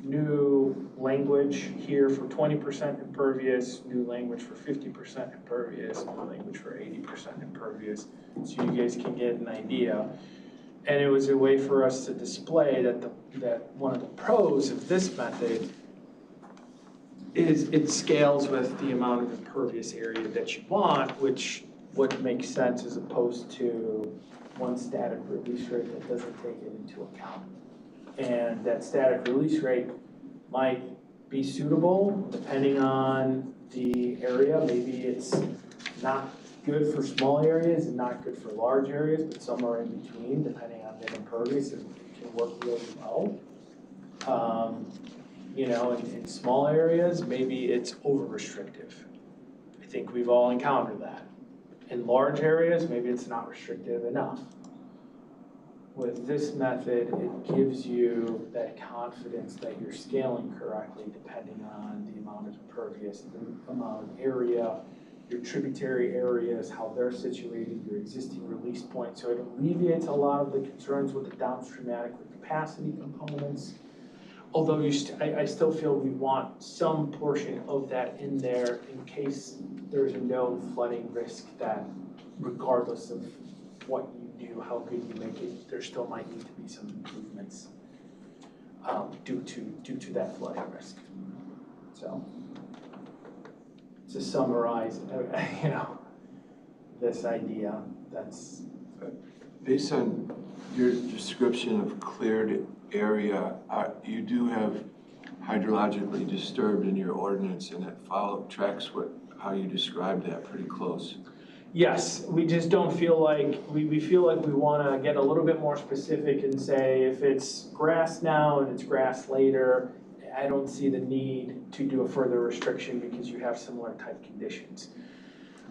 new language here for 20% impervious, new language for 50% impervious, new language for 80% impervious, so you guys can get an idea. And it was a way for us to display that one of the pros of this method is it scales with the amount of impervious area that you want, which would make sense as opposed to one static release rate that doesn't take it into account. And that static release rate might be suitable depending on the area. Maybe it's not good for small areas and not good for large areas, but somewhere in between, depending on the impervious, it can work really well. You know, in small areas, maybe it's over restrictive. I think we've all encountered that. In large areas, maybe it's not restrictive enough. With this method, it gives you that confidence that you're scaling correctly depending on the amount of impervious, the amount of area, your tributary areas, how they're situated, your existing release point. So it alleviates a lot of the concerns with the downstream adequate capacity components. Although I still feel we want some portion of that in there in case there's a known flooding risk that regardless of what you do, how good you make it, there still might need to be some improvements due to that flooding risk. So to summarize, you know, this idea, that's Based on your description of cleared area, you do have hydrologically disturbed in your ordinance, and it tracks how you described that pretty close. yes, we just don't feel like, we feel like we wanna get a little bit more specific and say if it's grass now and it's grass later, I don't see the need to do a further restriction because you have similar type conditions.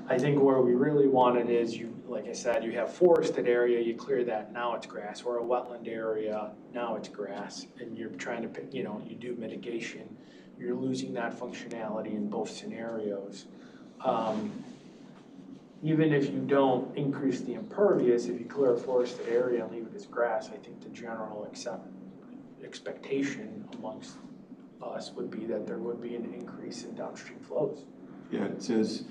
I think where we really want it is like I said, you have forested area, you clear that, now it's grass, or a wetland area, now it's grass, and you're trying to pick, you know, you do mitigation, you're losing that functionality in both scenarios. Even if you don't increase the impervious, if you clear a forested area and leave it as grass, I think the general expectation amongst us would be that there would be an increase in downstream flows. Yeah, it says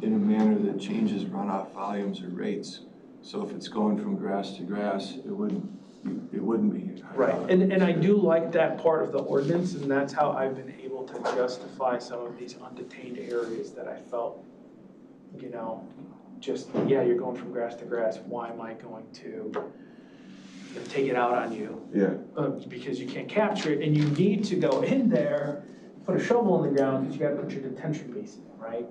in a manner that changes runoff volumes or rates. So if it's going from grass to grass, it wouldn't be. Right, and I do like that part of the ordinance, and that's how I've been able to justify some of these undetained areas that I felt, you know, just, yeah, you're going from grass to grass, why am I going to take it out on you? Yeah. Because you can't capture it, and you need to go in there, put a shovel in the ground, because you gotta put your detention basin in, right?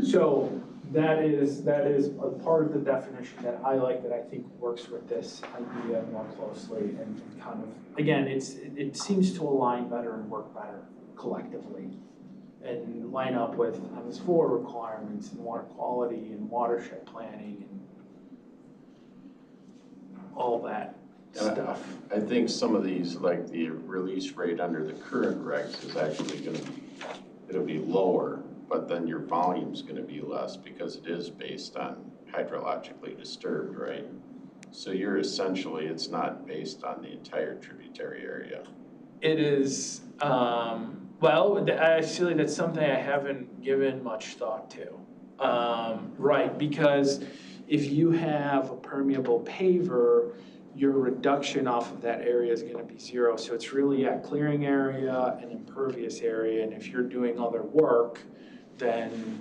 So that is a part of the definition that I like, that I think works with this idea more closely, and kind of, again, it seems to align better and work better collectively, and line up with MS4 requirements and water quality and watershed planning and all that stuff. I think some of these, like the release rate under the current regs is actually gonna be, it'll be lower, but then your volume's gonna be less because it is based on hydrologically disturbed, right? So you're essentially, it's not based on the entire tributary area. It is, well, actually, that's something I haven't given much thought to. Right, because if you have a permeable paver, your reduction off of that area is gonna be zero. So it's really a clearing area and impervious area, and if you're doing other work, then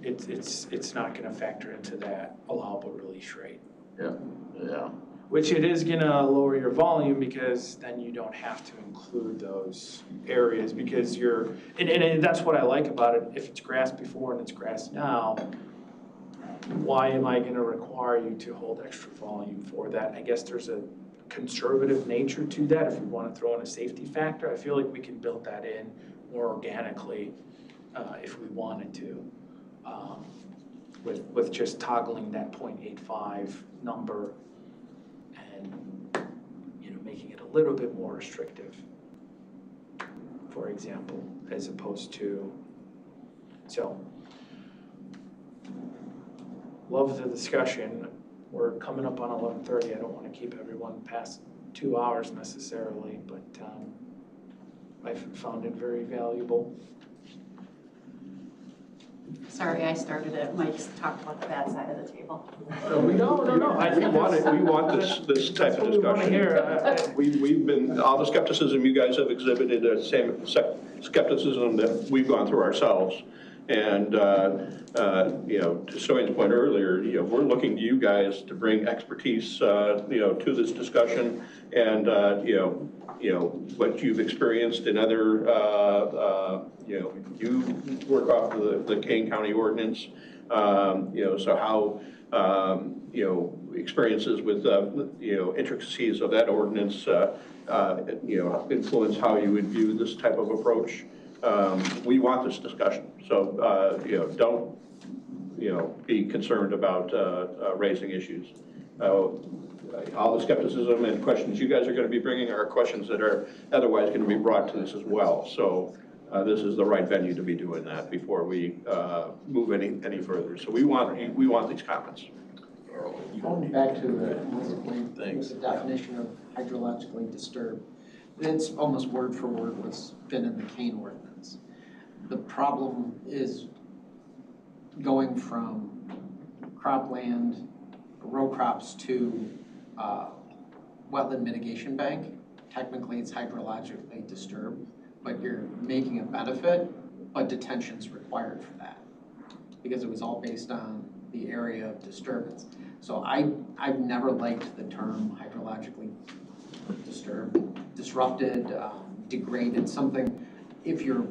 it's not gonna factor into that allowable release rate. Yeah. Which it is gonna lower your volume, because then you don't have to include those areas, because and that's what I like about it. If it's grass before and it's grass now, why am I gonna require you to hold extra volume for that? I guess there's a conservative nature to that. If we wanna throw in a safety factor, I feel like we can build that in more organically if we wanted to, with just toggling that 0.85 number and, you know, making it a little bit more restrictive, for example, as opposed to, so. Love the discussion. We're coming up on 11:30. I don't want to keep everyone past 2 hours necessarily, but I've found it very valuable. Sorry, I started it. Mike's talked about the bad side of the table. No. We want this type of discussion. We've been, all the skepticism you guys have exhibited, the same skepticism that we've gone through ourselves. And, you know, to Soini's point earlier, you know, we're looking to you guys to bring expertise, you know, to this discussion. And, you know, what you've experienced in other, you know, you work off the Kane County ordinance. You know, so how, you know, experiences with, you know, intricacies of that ordinance, you know, influence how you would view this type of approach. We want this discussion, so, you know, don't, you know, be concerned about raising issues. All the skepticism and questions you guys are going to be bringing are questions that are otherwise going to be brought to this as well. So this is the right venue to be doing that before we move any further. So we want these comments. Going back to the definition of hydrologically disturbed, it's almost word for word what's been in the Kane ordinance. The problem is going from cropland, row crops to wetland mitigation bank. Technically, it's hydrologically disturbed, but you're making a benefit, but detention's required for that because it was all based on the area of disturbance. So I've never liked the term hydrologically disturbed, disrupted, degraded, something. If you're,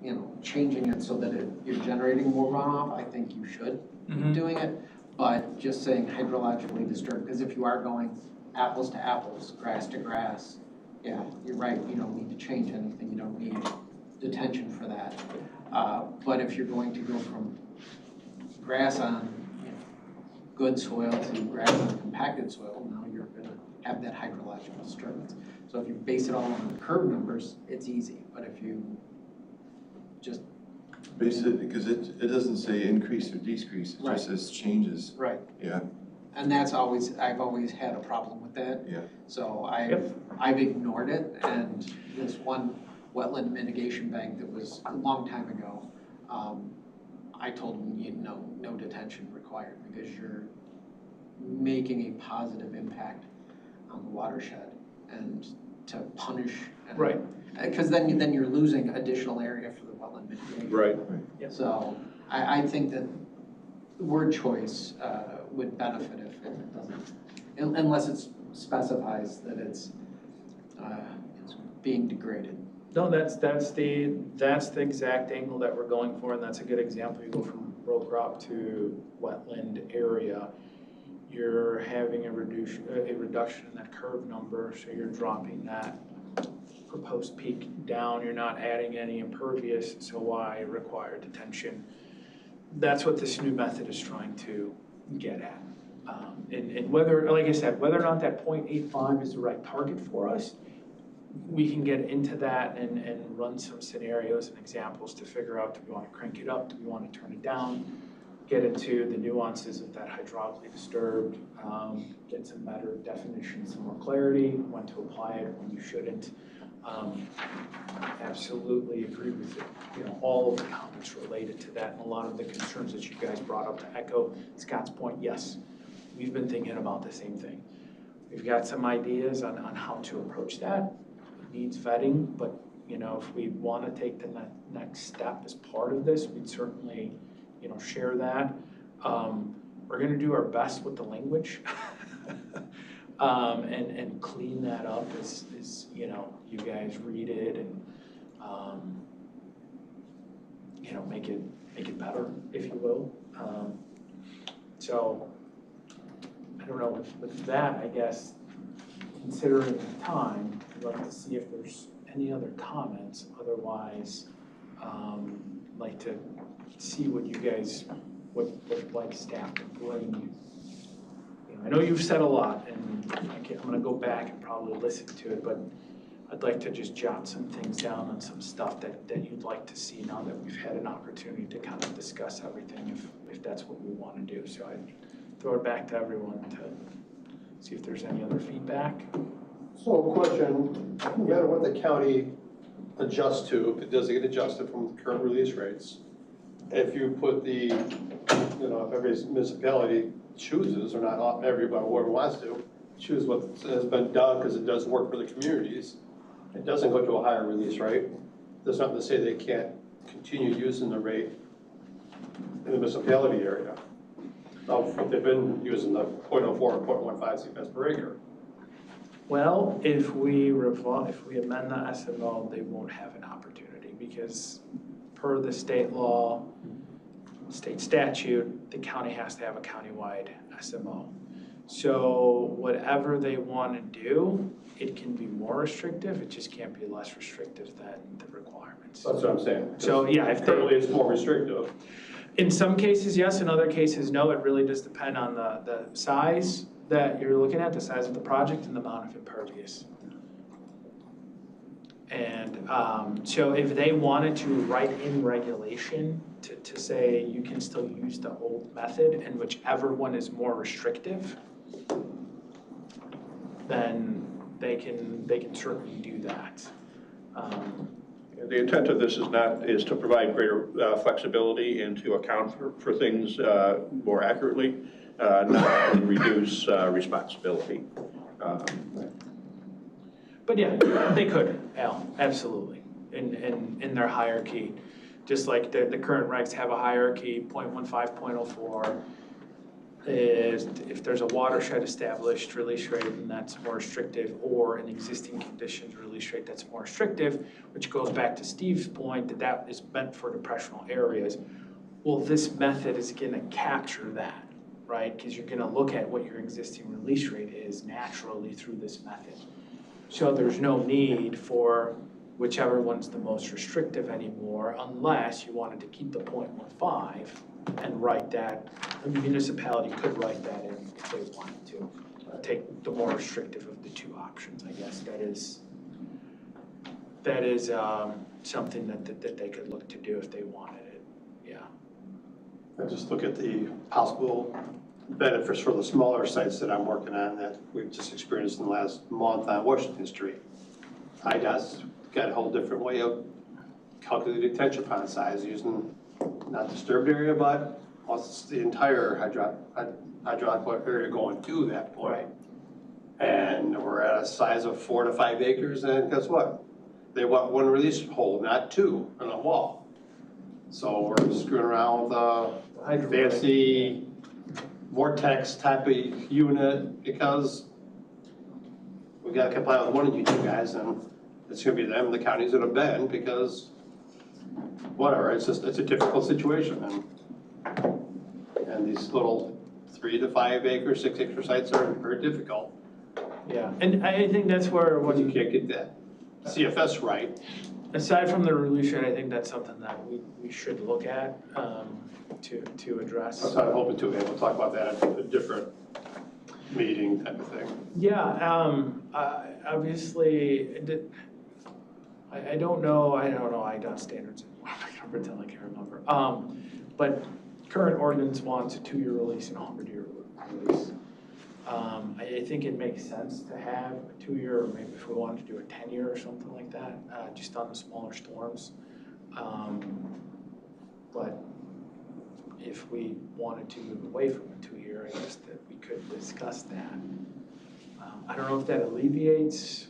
you know, changing it so that you're generating more runoff, I think you should be doing it. But just saying hydrologically disturbed, because if you are going apples to apples, grass to grass, yeah, you're right, you don't need to change anything, you don't need detention for that. But if you're going to go from grass on, you know, good soil to grass on compacted soil, now you're gonna have that hydrological disturbance. So if you base it all on the curve numbers, it's easy, but if you just basically, because it doesn't say increase or decrease, it just says changes. right. Yeah. And that's always, I've always had a problem with that. Yeah. So I've ignored it, and this one wetland mitigation bank that was a long time ago, I told them, you know, no detention required because you're making a positive impact on the watershed, and to punish. Right. Because then you're losing additional area for the wetland mitigation. Right. So I think that the word choice would benefit if it doesn't, unless it specifies that it's being degraded. No, that's the exact angle that we're going for, and that's a good example. You go from row crop to wetland area, you're having a reduction in that curve number, so you're dropping that proposed peak down. You're not adding any impervious, so why require detention? That's what this new method is trying to get at. And whether, like I said, whether or not that 0.85 is the right target for us, we can get into that and run some scenarios and examples to figure out, do we want to crank it up, do we want to turn it down, get into the nuances of that hydraulically disturbed, get some better definition, some more clarity, when to apply it, when you shouldn't. Absolutely agree with it. You know, all of the comments related to that and a lot of the concerns that you guys brought up. To echo Scott's point, yes, we've been thinking about the same thing. We've got some ideas on how to approach that. It needs vetting, but you know, if we want to take the next step as part of this, we'd certainly, you know, share that. We're going to do our best with the language. And clean that up as you know, you guys read it and you know, make it better, if you will. So I don't know, with that, I guess, considering the time, I'd like to see if there's any other comments. Otherwise, I'd like to see what you guys would like staff to bring. I know you've said a lot, and I'm going to go back and probably listen to it, but I'd like to just jot some things down on some stuff that you'd like to see now that we've had an opportunity to kind of discuss everything, if that's what we want to do. So I'd throw it back to everyone to see if there's any other feedback. So question, no matter what the county adjusts to, if it doesn't get adjusted from the current release rates, if you put the, you know, if every municipality chooses, or not everybody, whoever wants to, choose what has been done because it doesn't work for the communities, it doesn't go to a higher release rate. There's nothing to say they can't continue using the rate in the municipality area of what they've been using, the 0.04 and 0.15 cents per acre. Well, if we amend the SMO, they won't have an opportunity because per the state law, state statute, the county has to have a countywide SMO. So whatever they want to do, it can be more restrictive, it just can't be less restrictive than the requirements. That's what I'm saying. So yeah, if Currently it's more restrictive. in some cases, yes, in other cases, no, it really does depend on the size that you're looking at, the size of the project and the amount of impervious. And so if they wanted to write in regulation to say you can still use the old method and whichever one is more restrictive, then they can certainly do that. The intent of this is to provide greater flexibility and to account for things more accurately, not to reduce responsibility. But yeah, they could, Al, absolutely, in their hierarchy. Just like the current regs have a hierarchy, 0.15, 0.04 is if there's a watershed established release rate, and that's more restrictive, or an existing conditions release rate that's more restrictive, which goes back to Steve's point that is meant for depressional areas. Well, this method is gonna capture that, right? Because you're gonna look at what your existing release rate is naturally through this method. So there's no need for whichever one's the most restrictive anymore, unless you wanted to keep the 0.15 and write that. A municipality could write that in if they wanted to. Take the more restrictive of the two options, I guess. That is something that they could look to do if they wanted it, yeah. I just look at the possible benefits for the smaller sites that I'm working on that we've just experienced in the last month on Washington Street. IDOT's got a whole different way of calculating detention pond size using not disturbed area, but what's the entire hydraulic area going to that point. Right. And we're at a size of 4 to 5 acres, and guess what? They want one release hole, not two, on a wall. So we're screwing around with a fancy vortex type of unit because we gotta comply with one of you two guys, and it's gonna be them, the counties that have been, because whatever, it's a difficult situation, and these little 3 to 5 acre, 6 acre sites are very difficult. Yeah, and I think that's where When you can't get that CFS right. Aside from the release rate, I think that's something that we should look at to address. That's what I'm hoping to be able to talk about that at a different meeting type of thing. Yeah, obviously, I don't know IDOT standards anymore. I can't pretend like I remember. But current ordinance wants a 2-year release and a 100-year release. I think it makes sense to have a 2-year, or maybe if we wanted to do a 10-year or something like that, just on the smaller storms. But if we wanted to move away from a 2-year, I guess that we could discuss that. I don't know if that alleviates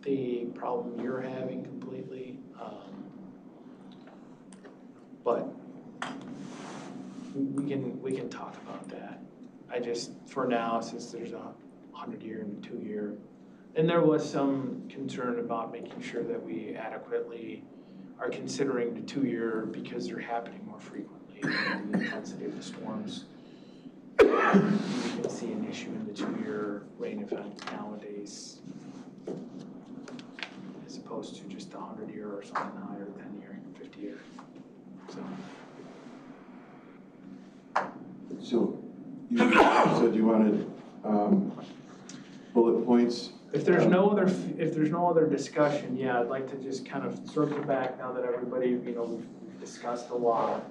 the problem you're having completely, but we can talk about that. I just, for now, since there's a 100-year and a 2-year, and there was some concern about making sure that we adequately are considering the 2-year because they're happening more frequently, the intensity of the storms. You can see an issue in the 2-year rain event nowadays, as opposed to just a 100-year or something higher, 10-year, 50-year. So you said you wanted bullet points. If there's no other discussion, yeah, I'd like to just kind of circle back now that everybody, we've discussed a lot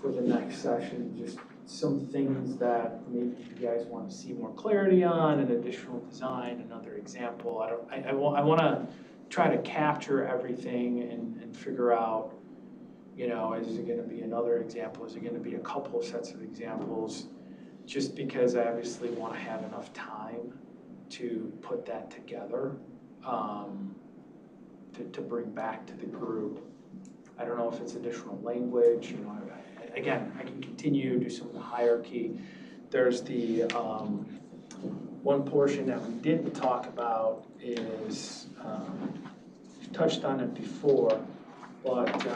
for the next session, just some things that maybe you guys want to see more clarity on, an additional design, another example. I want to try to capture everything and figure out, is it going to be another example? Is it going to be a couple of sets of examples? Just because I obviously want to have enough time to put that together, to bring back to the group. I don't know if it's additional language, again, I can continue, do some of the hierarchy. There's the, one portion that we didn't talk about is, we've touched on it before, but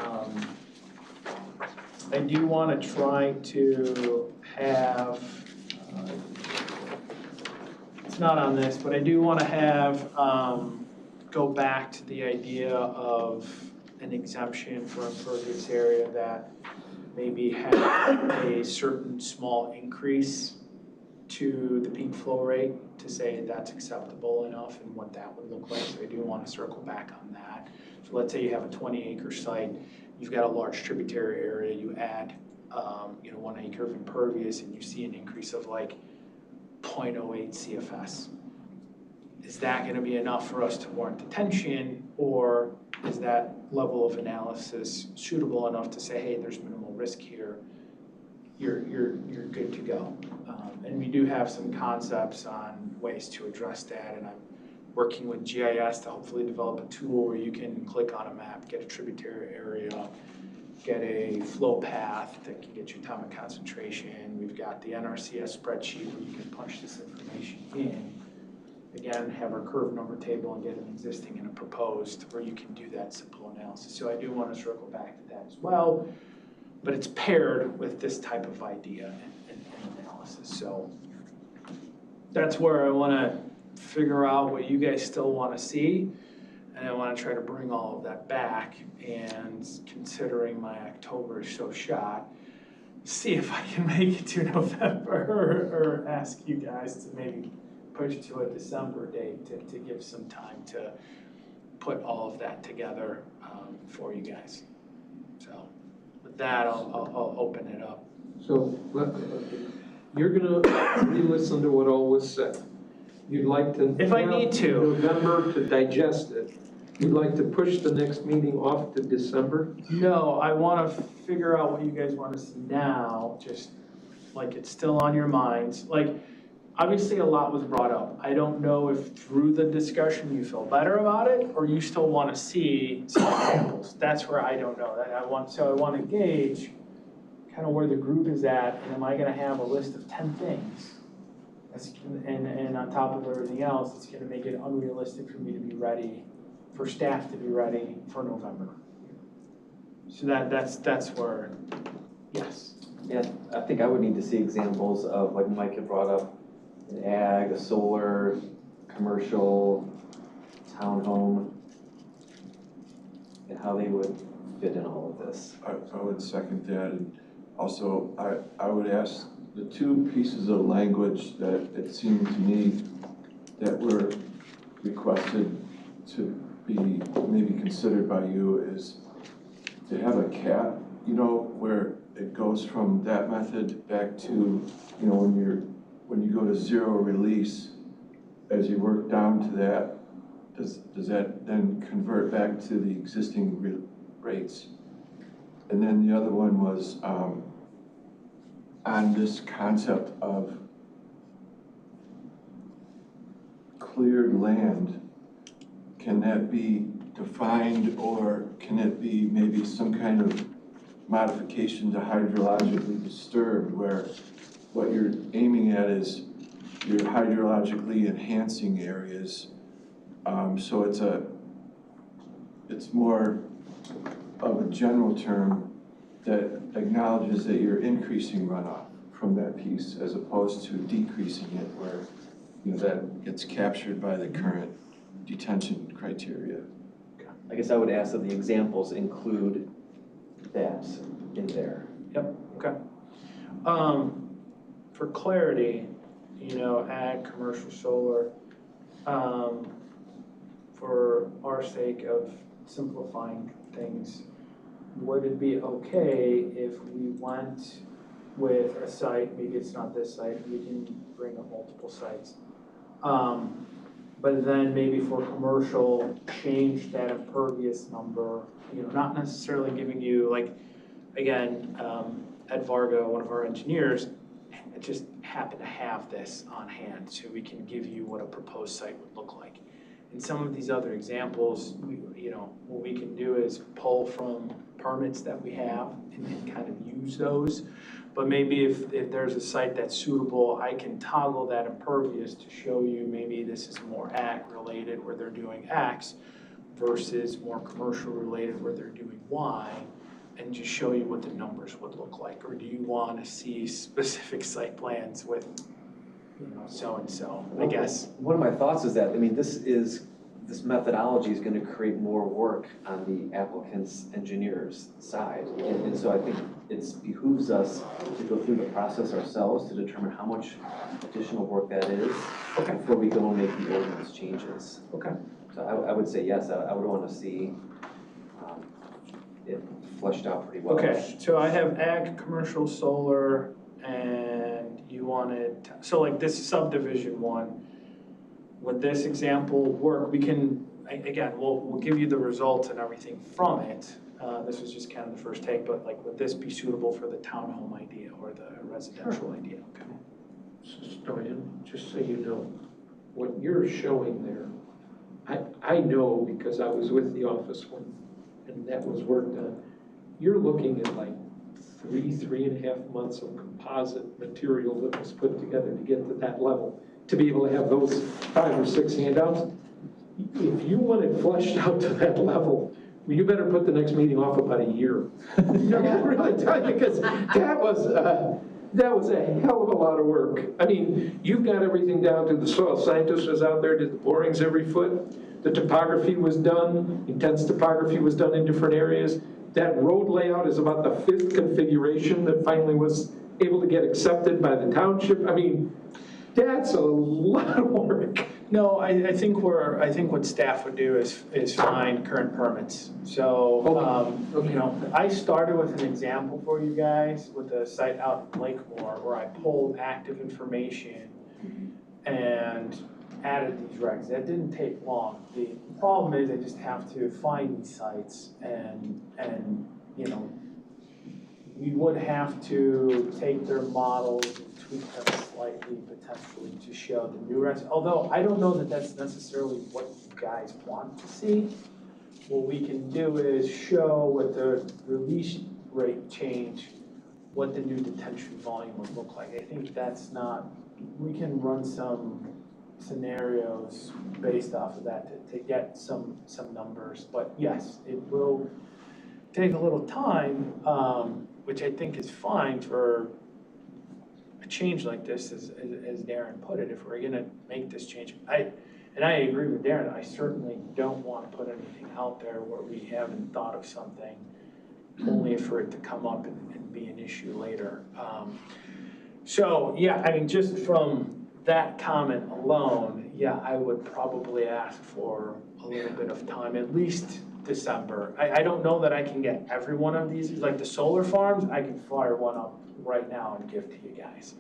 I do want to try to have, it's not on this, but I do want to have, go back to the idea of an exemption for impervious area that maybe have a certain small increase to the peak flow rate to say that's acceptable enough and what that would look like. So I do want to circle back on that. So let's say you have a 20-acre site, you've got a large tributary area, you add 1 acre of impervious and you see an increase of like 0.08 CFS. Is that going to be enough for us to warrant detention, or is that level of analysis suitable enough to say, hey, there's minimal risk here, you're good to go? And we do have some concepts on ways to address that, and I'm working with GIS to hopefully develop a tool where you can click on a map, get a tributary area, get a flow path that can get you atomic concentration. We've got the NRCS spreadsheet where you can punch this information in. Again, have our curve number table and get an existing and a proposed where you can do that simple analysis. So I do want to circle back to that as well, but it's paired with this type of idea and analysis. So that's where I want to figure out what you guys still want to see, and I want to try to bring all of that back. And considering my October is so shot, see if I can make it to November or ask you guys to maybe push to a December date to give some time to put all of that together for you guys. So with that, I'll open it up. So you're gonna re-listen to what all was said. You'd like to. If I need to. November to digest it. You'd like to push the next meeting off to December? No, I want to figure out what you guys want to see now, just like it's still on your minds. Like, obviously a lot was brought up. I don't know if through the discussion you feel better about it, or you still want to see some examples. That's where I don't know. I want to gauge kind of where the group is at, and am I going to have a list of 10 things? And on top of everything else, it's going to make it unrealistic for me to be ready, for staff to be ready for November. So that's where, yes. Yeah, I think I would need to see examples of, like Mike had brought up, an ag, a solar, commercial, townhome, and how they would fit in all of this. I would second that, and also I would ask the two pieces of language that it seemed to me that were requested to be maybe considered by you is to have a cap, where it goes from that method back to, when you go to zero release, as you work down to that, does that then convert back to the existing rates? And then the other one was on this concept of cleared land. Can that be defined, or can it be maybe some kind of modification to hydrologically disturbed, where what you're aiming at is you're hydrologically enhancing areas, so it's more of a general term that acknowledges that you're increasing runoff from that piece as opposed to decreasing it, where that gets captured by the current detention criteria. I guess I would ask that the examples include that in there. Yep, okay. For clarity, ag, commercial, solar, for our sake of simplifying things, would it be okay if we went with a site, maybe it's not this site, we can bring up multiple sites, but then maybe for commercial, change that impervious number, not necessarily giving you, like, again, Ed Varga, one of our engineers, just happened to have this on hand, so we can give you what a proposed site would look like. In some of these other examples, what we can do is pull from permits that we have and kind of use those. But maybe if there's a site that's suitable, I can toggle that impervious to show you maybe this is more ag related where they're doing X versus more commercial related where they're doing Y, and just show you what the numbers would look like. Or do you want to see specific site plans with, so-and-so, I guess? One of my thoughts is that, I mean, this methodology is gonna create more work on the applicant's engineer's side. And so I think it behooves us to go through the process ourselves to determine how much additional work that is before we go and make the ordinance changes. Okay. So I would say yes, I would wanna see it fleshed out pretty well. Okay, so I have ag, commercial, solar, and you wanted, so like this subdivision one, would this example work? We can, again, we'll give you the results and everything from it. This was just kind of the first take, but like, would this be suitable for the townhome idea or the residential idea? Okay. So, Stoyan, just so you know, what you're showing there, I know because I was with the office when, and that was worked on. You're looking at like 3.5 months of composite material that was put together to get to that level, to be able to have those 5 or 6 handouts. If you want it fleshed out to that level, well, you better put the next meeting off about a year. No, I really tell you, because that was a hell of a lot of work. I mean, you've got everything down to the soil scientist was out there, did the borings every foot. The topography was done, intense topography was done in different areas. That road layout is about the 5th configuration that finally was able to get accepted by the township. I mean, that's a lot of work. No, I think what staff would do is find current permits. So, I started with an example for you guys with a site out in Lakemore where I pulled active information and added these regs. That didn't take long. The problem is I just have to find these sites and we would have to take their models and tweak them slightly potentially to show the new regs. Although I don't know that that's necessarily what you guys want to see. What we can do is show with the release rate change what the new detention volume would look like. I think that's not, we can run some scenarios based off of that to get some numbers. But yes, it will take a little time, which I think is fine for a change like this, as Darren put it. If we're gonna make this change, I agree with Darren, I certainly don't want to put anything out there where we haven't thought of something, only for it to come up and be an issue later. So yeah, I mean, just from that comment alone, yeah, I would probably ask for a little bit of time, at least December. I don't know that I can get every one of these, like the solar farms, I can fire one up right now and give to you guys.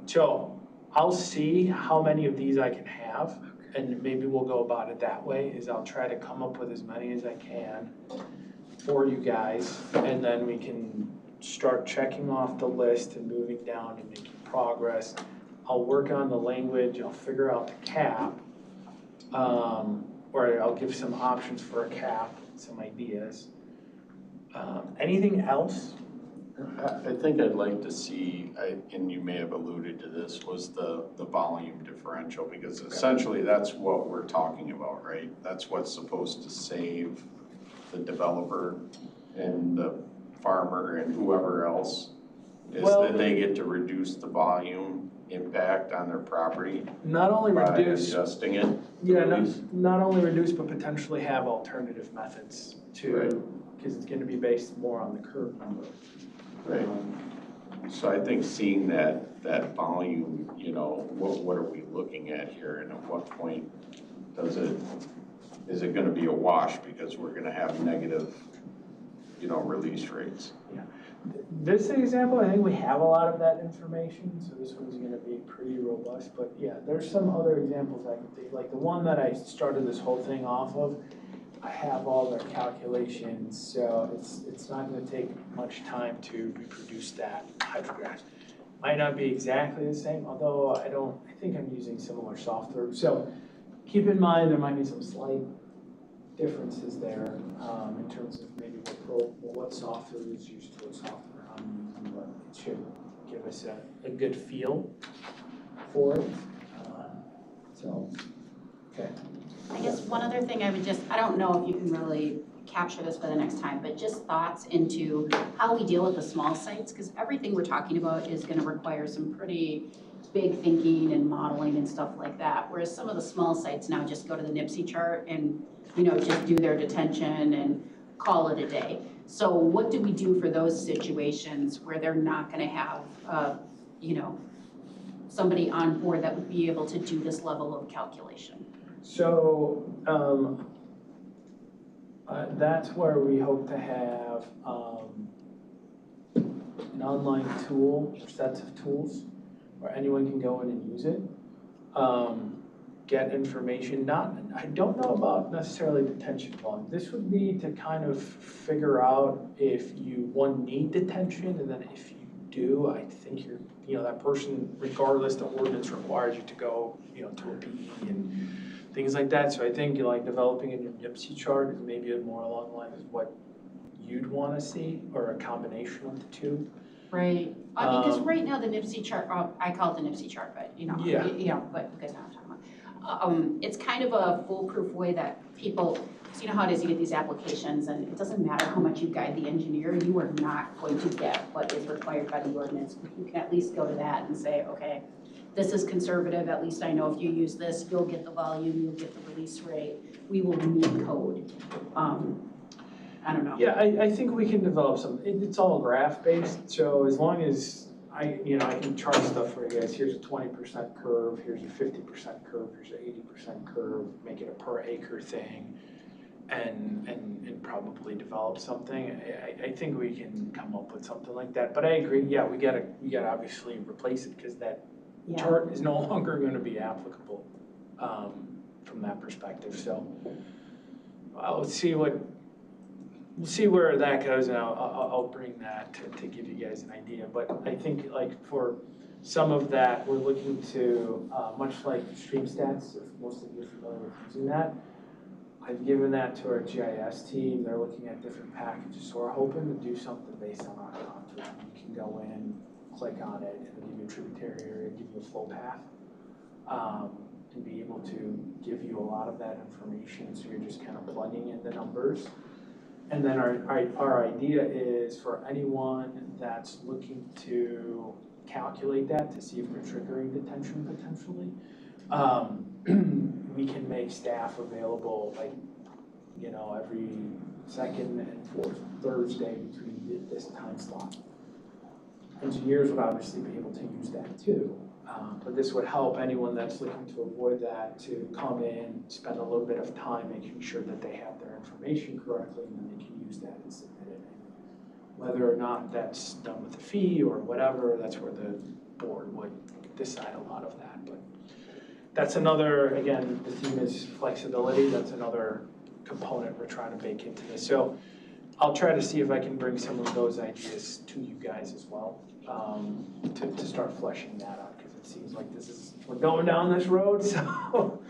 So I'll see how many of these I can have, and maybe we'll go about it that way, is I'll try to come up with as many as I can for you guys, and then we can start checking off the list and moving down and making progress. I'll work on the language, I'll figure out the cap, or I'll give some options for a cap, some ideas. Anything else? I think I'd like to see, and you may have alluded to this, was the volume differential, because essentially that's what we're talking about, right? That's what's supposed to save the developer and the farmer and whoever else, is that they get to reduce the volume impact on their property. Not only reduce. By adjusting it. Yeah, not only reduce, but potentially have alternative methods to, because it's going to be based more on the curve number. Right. So I think seeing that volume, what are we looking at here, and at what point is it going to be a wash because we're going to have negative, release rates? Yeah. This example, I think we have a lot of that information, so this one's going to be pretty robust. But yeah, there's some other examples I can think, like the one that I started this whole thing off of. I have all their calculations, so it's not going to take much time to reproduce that hydrograph. Might not be exactly the same, although I think I'm using similar software. So keep in mind there might be some slight differences there, in terms of maybe what software is used to what software I'm using, but it should give us a good feel for it. So, okay. I guess one other thing I would just, I don't know if you can really capture this for the next time, but just thoughts into how we deal with the small sites, because everything we're talking about is gonna require some pretty big thinking and modeling and stuff like that, whereas some of the small sites now just go to the NIPSI chart and, you know, just do their detention and call it a day. So what do we do for those situations where they're not gonna have, you know, somebody on board that would be able to do this level of calculation? So, that's where we hope to have an online tool, or sets of tools, where anyone can go in and use it. Get information, I don't know about necessarily detention volume. This would be to kind of figure out if you, one, need detention, and then if you do, I think that person, regardless, the ordinance requires you to go, to a PE and things like that. So I think like developing a new NIPSI chart is maybe more along the lines of what you'd want to see, or a combination of the two. Right, because right now the NIPSI chart, I call it the NIPSI chart, but but you guys know what I'm talking about. It's kind of a foolproof way that people, so you know how it is, you get these applications and it doesn't matter how much you guide the engineer, you are not going to get what is required by the ordinance. You can at least go to that and say, okay, this is conservative, at least I know if you use this, you'll get the volume, you'll get the release rate, we will meet code. I don't know. Yeah, I think we can develop some, it's all graph based, so as long as I can chart stuff for you guys. Here's a 20% curve, here's a 50% curve, here's an 80% curve, make it a per acre thing, and probably develop something. I think we can come up with something like that, but I agree, yeah, we gotta obviously replace it, because that chart is no longer gonna be applicable, from that perspective, so. We'll see where that goes, and I'll bring that to give you guys an idea. But I think like for some of that, we're looking to, much like StreamStats, if most of you are familiar with using that, I've given that to our GIS team. They're looking at different packages. So we're hoping to do something based on our contour. You can go in, click on it, and it'll give you a tributary area, give you a flow path, and be able to give you a lot of that information. So you're just kind of plugging in the numbers. And then our idea is for anyone that's looking to calculate that to see if they're triggering detention potentially, we can make staff available every second and fourth Thursday between this time slot. Engineers would obviously be able to use that too. But this would help anyone that's looking to avoid that to come in, spend a little bit of time making sure that they have their information correctly, and then they can use that and submit it. Whether or not that's done with a fee or whatever, that's where the board would decide a lot of that. But that's another, again, the theme is flexibility. That's another component we're trying to bake into this. So I'll try to see if I can bring some of those ideas to you guys as well, to start fleshing that out. It seems like we're going down this road, so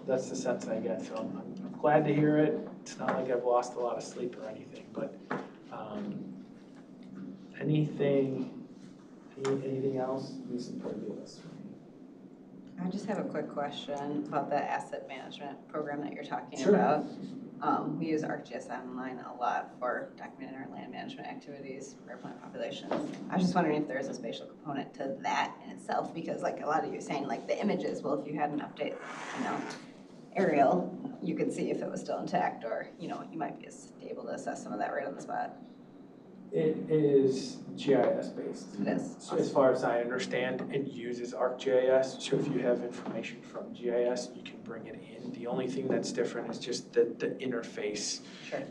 that's the sense I get. So I'm glad to hear it. It's not like I've lost a lot of sleep or anything, but anything else? I just have a quick question about the asset management program that you're talking Sure. about. We use ArcGIS Online a lot for documenting our land management activities, rare plant populations. I was just wondering if there's a spatial component to that in itself, because like a lot of you are saying, like the images, well, if you had an update, aerial, you could see if it was still intact, or, you might be able to assess some of that right on the spot. It is GIS based. It is. So as far as I understand, it uses ArcGIS. So if you have information from GIS, you can bring it in. The only thing that's different is just the interface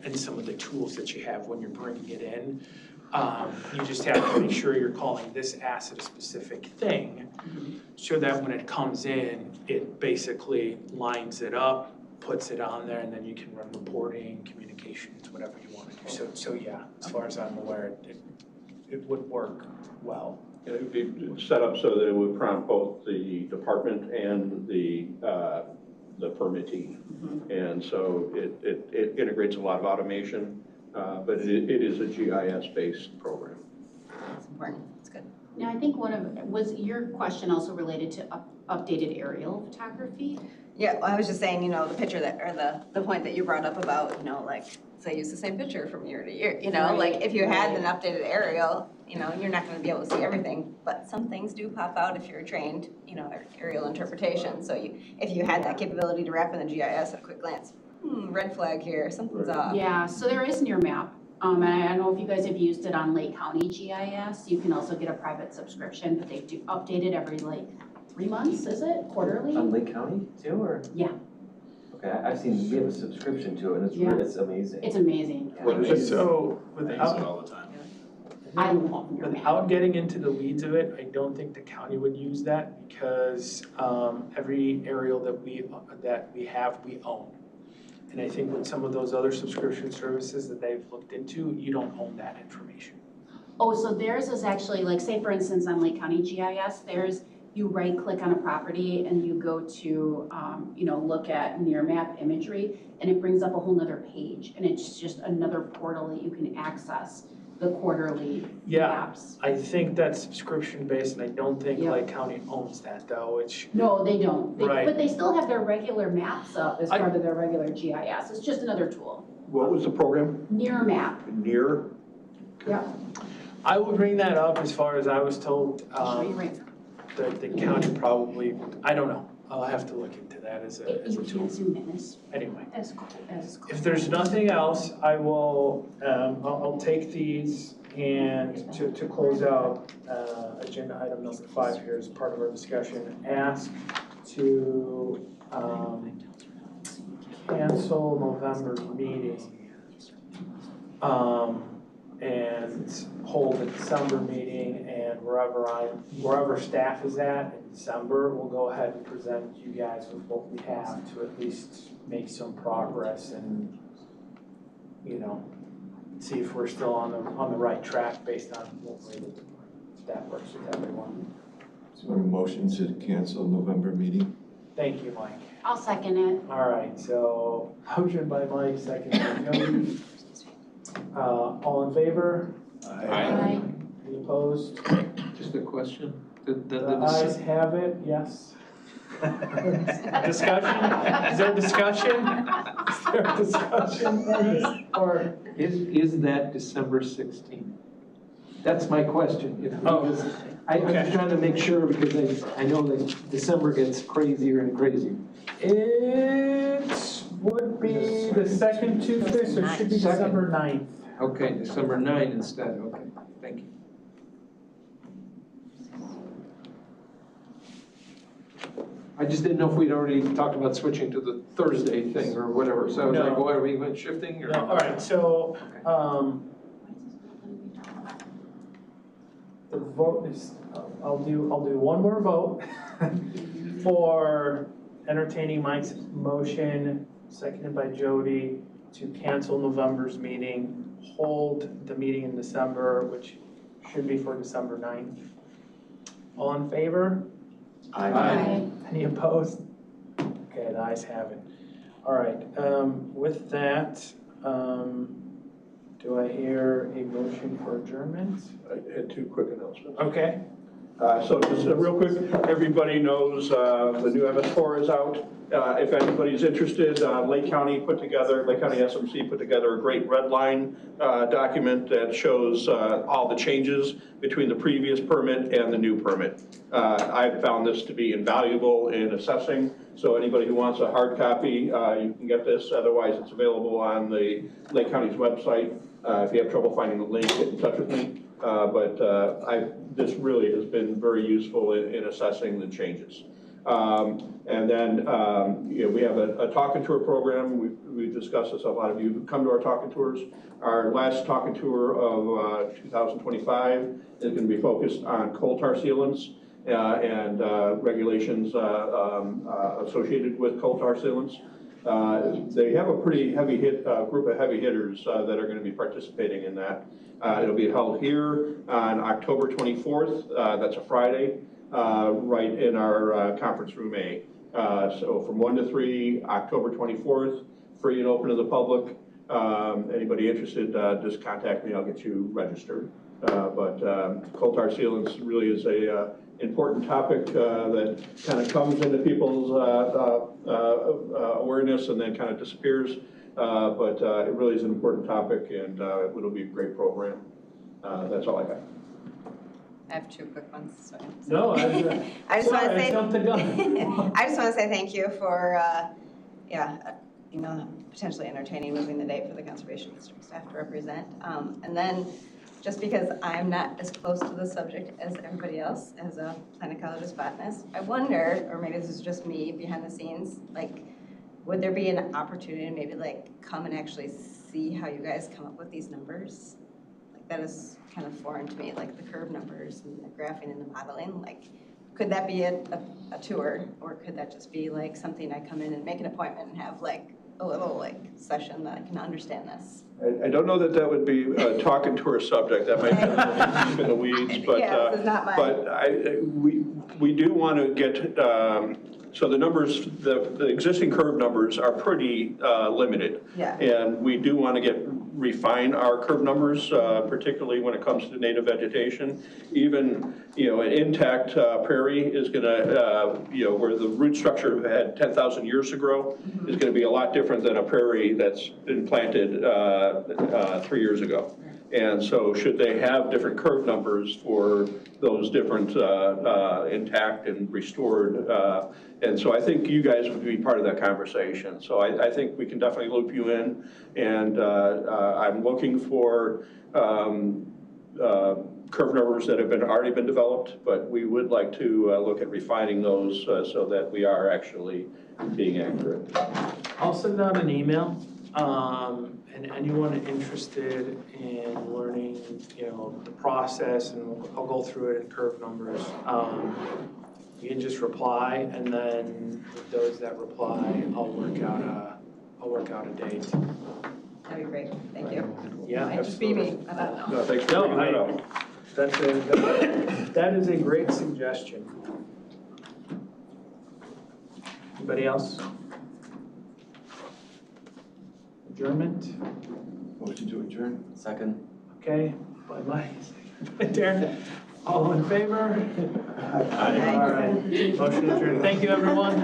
and some of the tools that you have when you're bringing it in. You just have to make sure you're calling this asset a specific thing, so that when it comes in, it basically lines it up, puts it on there, and then you can run reporting, communications, whatever you want to do. So yeah, as far as I'm aware, it would work well. It would be set up so that it would prompt both the department and the the permittee. And so it integrates a lot of automation, but it is a GIS-based program. It's important, it's good. Now, I think was your question also related to updated aerial photography? Yeah, well, I was just saying, the picture the point that you brought up about, like, say use the same picture from year to year, like if you had an updated aerial, you're not gonna be able to see everything, but some things do pop out if you're trained, aerial interpretation. So if you had that capability to wrap in the GIS at a quick glance, red flag here, something's off. Yeah, so there is Near Map. And I don't know if you guys have used it on Lake County GIS. You can also get a private subscription, but they do update it every 3 months, is it? Quarterly? On Lake County too, or? Yeah. Okay, I've seen, we have a subscription to it, and it's amazing. It's amazing. What is it? So, I use it all the time. I love Near Map. without getting into the weeds of it, I don't think the county would use that because every aerial that we have, we own. And I think with some of those other subscription services that they've looked into, you don't own that information. Oh, so theirs is actually, say for instance on Lake County GIS, you right click on a property and you go to, look at Near Map imagery, and it brings up a whole nother page, and it's just another portal that you can access the quarterly maps. I think that's subscription based, and I don't think Yeah. Lake County owns that though, No, they don't. Right. But they still have their regular maps up as part of their regular GIS. It's just another tool. What was the program? Near Map. Near? Yeah. I would bring that up as far as I was told, Show you right now. the county probably, I don't know. I'll have to look into that as a You tool. can't zoom in Anyway. as cool. If there's nothing else, I will, I'll take these and to close out, agenda item number 5 here as part of our discussion, ask to, cancel November's meeting, and hold a December meeting, and wherever staff is at in December, we'll go ahead and present you guys with what we have to at least make some progress and, see if we're still on the right track based on what way the staff works with everyone. So a motion to cancel November meeting? Thank you, Mike. I'll second it. All right, so motion by Mike, second by Jody. All in favor? Aye. Any opposed? Just a question. The ayes have it, yes. Discussion? Is there discussion? Is there discussion on this? Or, Is that December 16th? That's my question. I'm just trying to make sure because I know that December gets crazier and crazier. it would be the second Tuesday, so it should be December 9th. Okay, December 9 instead, okay, thank you. I just didn't know if we'd already talked about switching to the Thursday thing or whatever, so I was like, No. well, are we even shifting or? No, all right, so, the vote is, I'll do one more vote for entertaining Mike's motion, seconded by Jody, to cancel November's meeting, hold the meeting in December, which should be for December 9th. All in favor? Aye. Any opposed? Okay, the ayes have it. All right, with that, do I hear a motion for adjournment? I had 2 quick announcements. Okay. So just real quick, everybody knows the new MS4 is out. If anybody's interested, Lake County SMC put together a great red line document that shows all the changes between the previous permit and the new permit. I've found this to be invaluable in assessing, so anybody who wants a hard copy, you can get this. Otherwise, it's available on the Lake County's website. If you have trouble finding the link, get in touch with me. This really has been very useful in assessing the changes. And then, we have a talking tour program. We've discussed this, a lot of you who come to our talking tours. Our last talking tour of 2025 is going to be focused on coal tar sealants and regulations associated with coal tar sealants. They have a pretty heavy group of heavy hitters that are going to be participating in that. It'll be held here on October 24th. That's a Friday, right in our conference room A. So from 1 to 3, October 24th, free and open to the public. Anybody interested, just contact me, I'll get you registered. But coal tar sealants really is a important topic that kind of comes into people's awareness and then kind of disappears. But it really is an important topic, and it'll be a great program. That's all I got. I have two quick ones, sorry. No, I just want to say, jumped the gun. I just want to say thank you for, potentially entertaining moving the date for the Conservation District staff to represent. And then, just because I'm not as close to the subject as everybody else, as a plant ecologist botanist, I wonder, or maybe this is just me behind the scenes, like, would there be an opportunity to maybe like come and actually see how you guys come up with these numbers? Like, that is kind of foreign to me, like the curve numbers and the graphing and the modeling. Like, could that be a tour, or could that just be like something I come in and make an appointment and have like a little like session that I can understand this? I don't know that that would be a talking tour subject. That might be deep in the weeds, but Yeah, this is not mine. but we do want to get so the numbers, the existing curve numbers are pretty limited. Yeah. And we do want to refine our curve numbers, particularly when it comes to native vegetation. Even, an intact prairie is going to, where the root structure had 10,000 years to grow, is going to be a lot different than a prairie that's been planted 3 years ago. And so should they have different curve numbers for those different intact and restored? And so I think you guys would be part of that conversation. So I think we can definitely loop you in. And I'm looking for curve numbers that have already been developed, but we would like to look at refining those so that we are actually being accurate. I'll send out an email, and anyone interested in learning, the process, and I'll go through it in curve numbers. You can just reply, and then with those that reply, I'll work out a date. That'd be great, thank you. Yeah, Might just be me, I don't know. No, thanks for bringing that up. That is a great suggestion. Anybody else? Adjournment? Motion to adjourn. Second. Okay, by Mike, Darren, all in favor? Aye. All right, motion adjourned. Thank you, everyone.